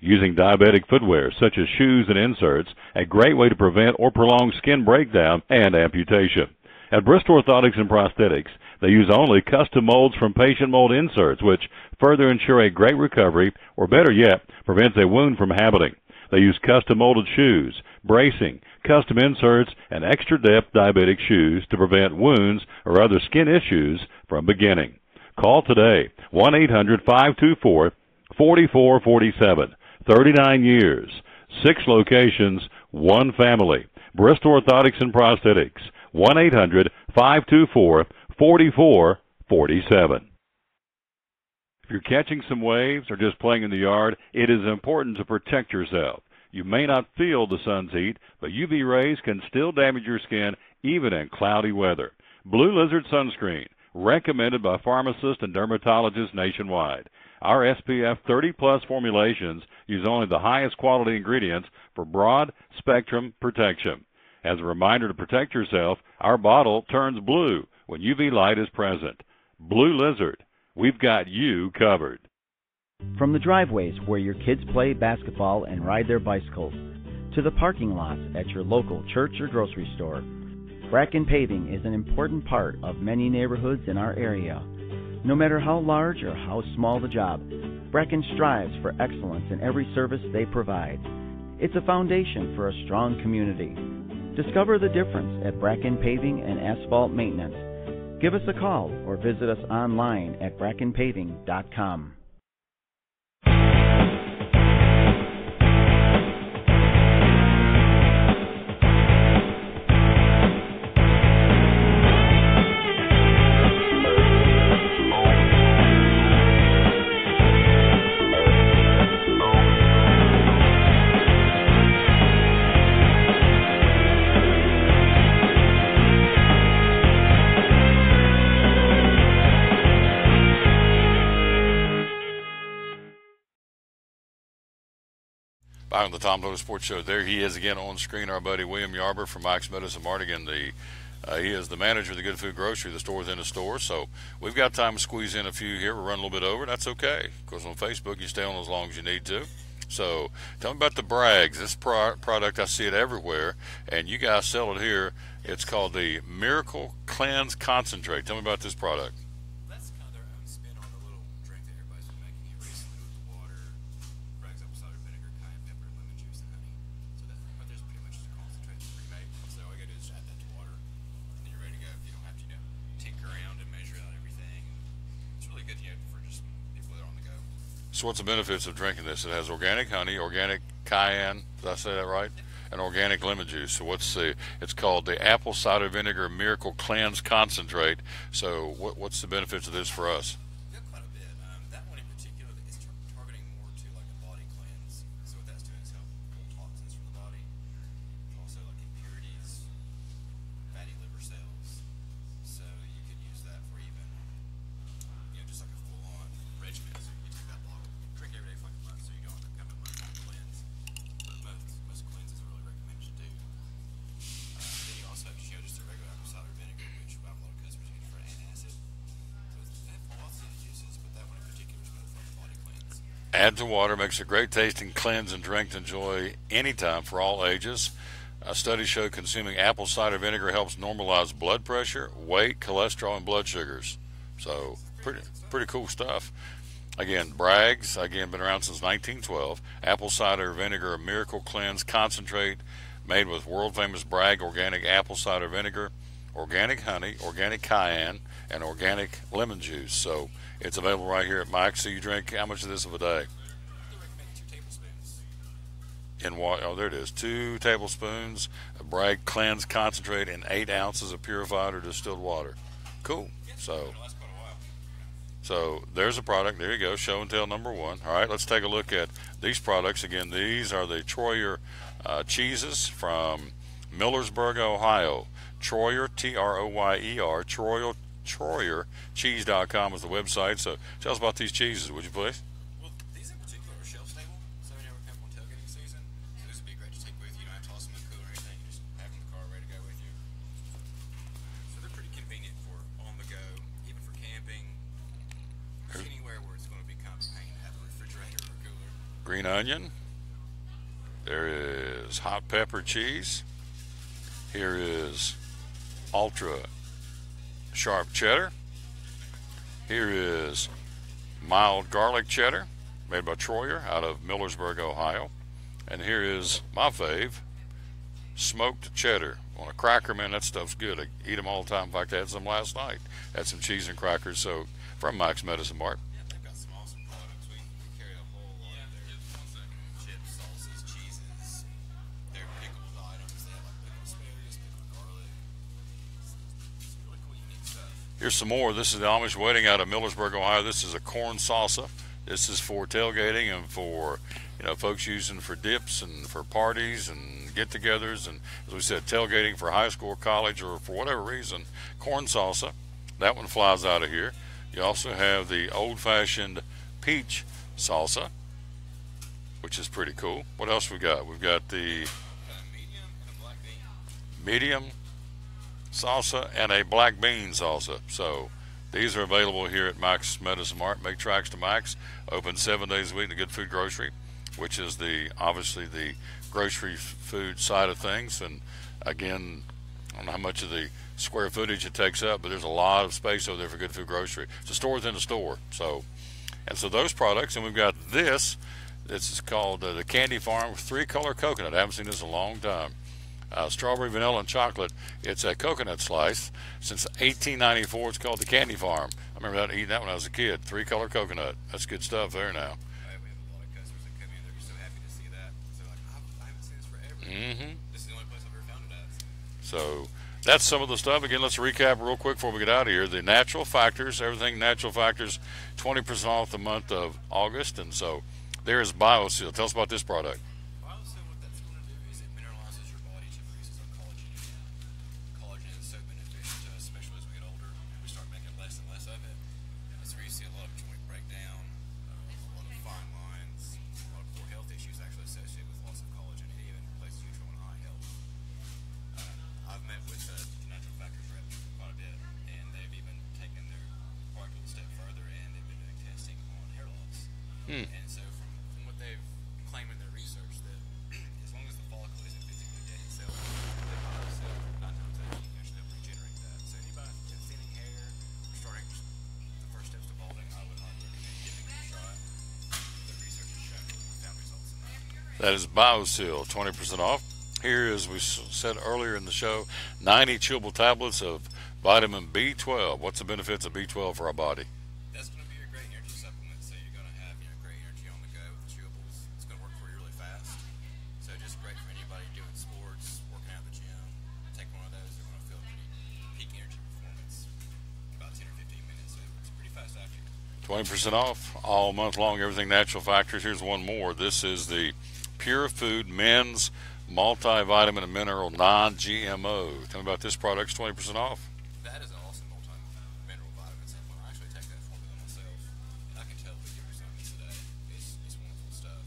Using diabetic footwear such as shoes and inserts, a great way to prevent or prolong skin breakdown and amputation. At Bristol Orthotics and Prosthetics, they use only custom molds from patient mold inserts, which further ensure a great recovery, or better yet, prevents a wound from happening. They use custom molded shoes, bracing, custom inserts, and extra depth diabetic shoes to prevent wounds or other skin issues from beginning. Call today, 1-800-524-4447. 39 years, 6 locations, 1 family. Bristol Orthotics and Prosthetics, 1-800-524-4447. If you're catching some waves or just playing in the yard, it is important to protect yourself. You may not feel the sun's heat, but UV rays can still damage your skin even in cloudy weather. Blue Lizard Sunscreen, recommended by pharmacists and dermatologists nationwide. Our SPF 30-plus formulations use only the highest quality ingredients for broad spectrum protection. As a reminder to protect yourself, our bottle turns blue when UV light is present. Blue Lizard, we've got you covered. From the driveways where your kids play basketball and ride their bicycles, to the parking lots at your local church or grocery store, Bracken Paving is an important part of many neighborhoods in our area. No matter how large or how small the job, Bracken strives for excellence in every service they provide. It's a foundation for a strong community. Discover the difference at Bracken Paving and Asphalt Maintenance. Give us a call or visit us online at brackenpaving.com. Back on the Tom Lotus Sports Show, there he is again on screen, our buddy William Yarber from Mike's Meadows and Mart. Again, he is the manager of the Good Food Grocery, the store within a store. So we've got time to squeeze in a few here. We're running a little bit over. That's okay, because on Facebook you stay on as long as you need to. So tell me about the Brags. This product, I see it everywhere, and you guys sell it here. It's called the Miracle Cleanse Concentrate. Tell me about this product. That's kind of their own spin on the little drink that everybody's been making here recently with the water, Bragg's apple cider vinegar, cayenne pepper, lemon juice, and honey. So that, but there's pretty much just a concentrate pre-made. So all you gotta do is add that to water, and then you're ready to go. You don't have to, tinker around and measure out everything. It's really good, for just people that are on the go. So what's the benefits of drinking this? It has organic honey, organic cayenne. Did I say that right? And organic lemon juice. So it's called the apple cider vinegar Miracle Cleanse Concentrate. So what's the benefits of this for us? Yeah, quite a bit. That one in particular is targeting more to like a body cleanse. So what that's doing is help pull toxins from the body. Also like impurities, fatty liver cells. So you could use that for even, just like a full-on regimen. So you take that bottle, drink every day for like a month, so you don't have to come a month cleanse. But most cleanses are really recommended to do. Then you also have just a regular apple cider vinegar, which a lot of customers use for antacid. So they have lots of uses, but that one in particular is good for the body cleanse. Add to water, makes a great tasting cleanse and drink to enjoy anytime for all ages. Studies show consuming apple cider vinegar helps normalize blood pressure, weight, cholesterol, and blood sugars. So pretty cool stuff. Again, Bragg's, been around since 1912. Apple cider vinegar Miracle Cleanse Concentrate, made with world-famous Bragg organic apple cider vinegar, organic honey, organic cayenne, and organic lemon juice. So it's available right here at Mike's. So you drink how much of this of a day? In water. Oh, there it is. 2 tablespoons of Bragg Cleanse Concentrate and 8 ounces of purified or distilled water. Cool. So there's a product. There you go. Show and tell number 1. All right, let's take a look at these products. Again, these are the Troyer cheeses from Millersburg, Ohio. Troyer, Troyer, TroyerCheese.com is the website. So tell us about these cheeses, would you please? Well, these in particular are shelf stable, so whenever we come on tailgating season, these would be great to take with you. You don't have to toss them in the cooler or anything. You just have them in the car ready to go with you. So they're pretty convenient for on the go, even for camping, anywhere where it's going to be kind of a pain to have a refrigerator or a cooler. Green onion. There is hot pepper cheese. Here is ultra sharp cheddar. Here is mild garlic cheddar, made by Troyer out of Millersburg, Ohio. And here is my fave, smoked cheddar. On a cracker, man, that stuff's good. I eat them all the time. In fact, I had some last night. Had some cheese and crackers. So from Mike's Medicine Mart. Yeah, they've got some awesome products. We carry a whole lot of their chips, sauces, cheeses, their pickled items. They have like pickled asparagus, pickled garlic. It's really cool, unique stuff. Here's some more. This is the Amish Wedding out of Millersburg, Ohio. This is a corn salsa. This is for tailgating and for, folks using for dips and for parties and get-togethers. And as we said, tailgating for high school or college or for whatever reason. Corn salsa. That one flies out of here. You also have the old-fashioned peach salsa, which is pretty cool. What else we got? We've got the medium salsa and a black bean salsa. So these are available here at Mike's Medicine Mart. Make tracks to Mike's. Open 7 days a week in the Good Food Grocery, which is obviously the grocery food side of things. And again, I don't know how much of the square footage it takes up, but there's a lot of space over there for Good Food Grocery. It's a store within a store. So those products, and we've got this. This is called the Candy Farm 3-color coconut. I haven't seen this in a long time. Strawberry, vanilla, and chocolate. It's a coconut slice. Since 1894, it's called the Candy Farm. I remember eating that when I was a kid. 3-color coconut. That's good stuff there now. We have a lot of customers that come in. They're just so happy to see that. So they're like, I haven't seen this forever. Mm-hmm. This is the only place I've ever found it at. So that's some of the stuff. Again, let's recap real quick before we get out of here. The natural factors, everything natural factors, 20% off the month of August. And so there is BioSeal. Tell us about this product. BioSeal, what that's going to do is it mineralizes your body to produce its own collagen. Collagen is so beneficial to us, especially as we get older. We start making less and less of it. That's where you see a lot of joint breakdown, a lot of fine lines, a lot of poor health issues actually associated with loss of collagen. It even plays a huge role in eye health. I've met with natural factors reps quite a bit, and they've even taken their product a step further, and they've been doing testing on hair loss. And so from what they've claimed in their research, that as long as the follicle isn't physically dead itself, the BioSeal 9 times out of 10 you actually help regenerate that. So anybody that's thinning hair or starting the first steps to balding, I would highly recommend giving it a try. The research has shown profound results in that. That is BioSeal, 20% off. Here, as we said earlier in the show, 90 chewable tablets of vitamin B12. What's the benefits of B12 for our body? That's going to be your great energy supplement. So you're going to have great energy on the go with the chewables. It's going to work for you really fast. So just great for anybody doing sports, working out at the gym. Take one of those, they're going to feel pretty peak energy performance about 10 or 15 minutes. So it's pretty fast after. 20% off all month long. Everything natural factors. Here's one more. This is the Pure Food Men's Multivitamin and Mineral Non-GMO. Tell me about this product. It's 20% off. That is an awesome multi-mineral vitamin supplement. I actually take that formula myself, and I can tell we give you something today. It's wonderful stuff.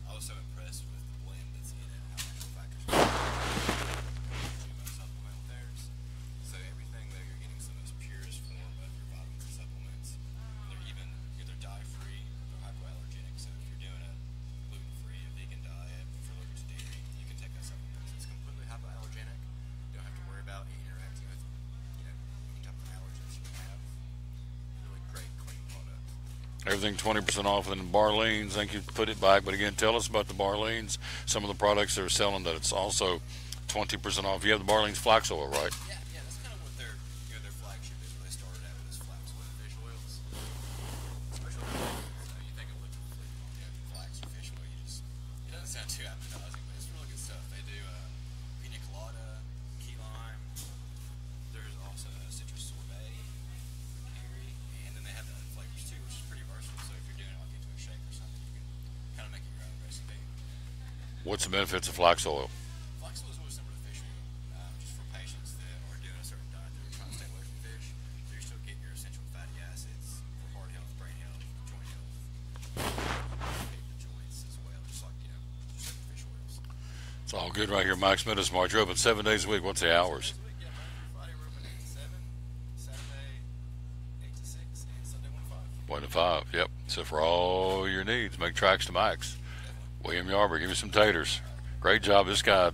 I was so impressed with the blend that's in it and how natural factors supplement with theirs. So everything there, you're getting some of the purest form of your vitamins and supplements. They're dye-free, they're hypoallergenic. So if you're doing a gluten-free, a vegan diet, if you're allergic to dairy, you can take that supplement. So it's completely hypoallergenic. You don't have to worry about interacting with any type of allergens you have. Really great, clean product. Everything 20% off. And then Barleans, thank you, put it back. But again, tell us about the Barleans. Some of the products they're selling that it's also 20% off. You have the Barleans flax oil, right? Yeah, that's kind of what their flagship is. Where they started out with flax oil and fish oils. Especially you think of liquid flax or fish oil, it doesn't sound too appetizing, but it's really good stuff. They do pina colada, key lime. There's also citrus sorbet, berry, and then they have the other flavors too, which is pretty versatile. So if you're doing it like into a shake or something, you can kind of make it your own recipe. What's the benefits of flax oil? Flax oil is really similar to fish oil, just for patients that are doing a certain diet that are trying to stay away from fish. So you're still getting your essential fatty acids for heart health, brain health, joint health, the joints as well, just like fish oils. It's all good right here, Mike's Medicine Mart. You're open 7 days a week. What's the hours? Friday we're open 8 to 7, Saturday 8 to 6, and Sunday 1 to 5. 1 to 5, yep. So for all your needs, make tracks to Mike's. William Yarber, give me some taters. Great job. This guy,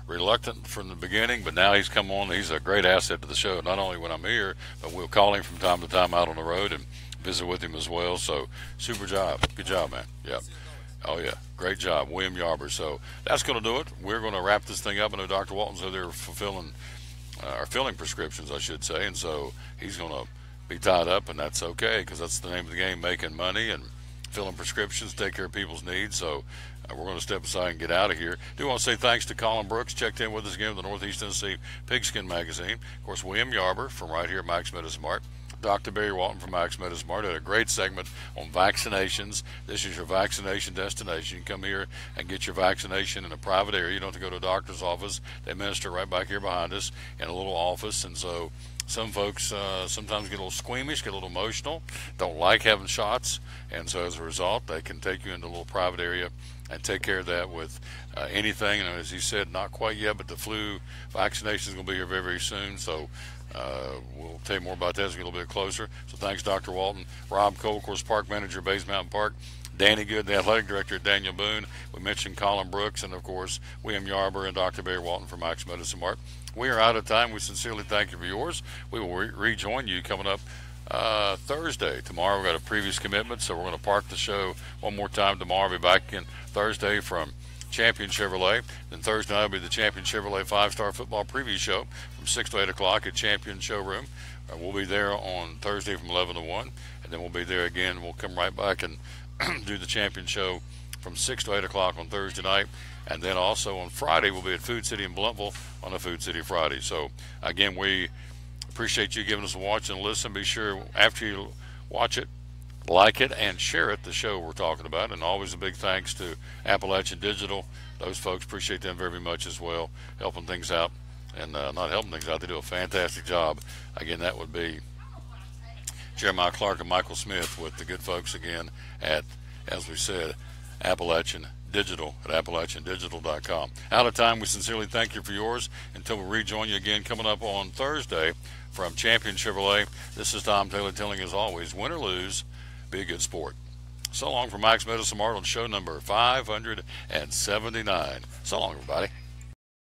reluctant from the beginning, but now he's come on. He's a great asset to the show, not only when I'm here, but we'll call him from time to time out on the road and visit with him as well. So super job. Good job, man. Yep. Oh, yeah. Great job, William Yarber. So that's going to do it. We're going to wrap this thing up. I know Dr. Walton's over there filling prescriptions, I should say, and so he's going to be tied up, and that's okay because that's the name of the game, making money and filling prescriptions, take care of people's needs. So we're going to step aside and get out of here. Do want to say thanks to Colin Brooks. Checked in with us again with the Northeast Tennessee Pigskin Magazine. Of course, William Yarber from right here at Max Medicine Mart. Dr. Barry Walton from Max Medicine Mart had a great segment on vaccinations. This is your vaccination destination. You come here and get your vaccination in a private area. You don't have to go to a doctor's office. They administer right back here behind us in a little office. And so some folks sometimes get a little squeamish, get a little emotional, don't like having shots. And so as a result, they can take you into a little private area and take care of that with anything. And as he said, not quite yet, but the flu vaccination is going to be here very, very soon. So we'll tell you more about that as we get a little bit closer. So thanks, Dr. Walton. Rob Cole, of course, Park Manager, Bays Mountain Park. Danny Good, the Athletic Director, Daniel Boone. We mentioned Colin Brooks, and, of course, William Yarber and Dr. Barry Walton from Max Medicine Mart. We are out of time. We sincerely thank you for yours. We will rejoin you coming up Thursday. Tomorrow we've got a previous commitment, so we're going to park the show one more time tomorrow. We'll be back in Thursday from Champion Chevrolet. Then Thursday night will be the Champion Chevrolet 5-Star Football Preview Show from 6 to 8 o'clock at Champion Showroom. We'll be there on Thursday from 11 to 1, and then we'll be there again. We'll come right back and do the Champion Show from 6 to 8 o'clock on Thursday night. And then also on Friday, we'll be at Food City in Blountville on a Food City Friday. So, again, we appreciate you giving us a watch and listen. Be sure after you watch it, like it, and share it, the show we're talking about. And always a big thanks to Appalachian Digital. Those folks, appreciate them very much as well, helping things out. And not helping things out, they do a fantastic job. Again, that would be Jeremiah Clark and Michael Smith with the good folks again at, as we said, Appalachian Digital at AppalachianDigital.com. Out of time. We sincerely thank you for yours. Until we rejoin you again coming up on Thursday from Champion Chevrolet, this is Tom Taylor telling you, as always, win or lose, be a good sport. So long from Max Medicine Mart on show number 579. So long, everybody.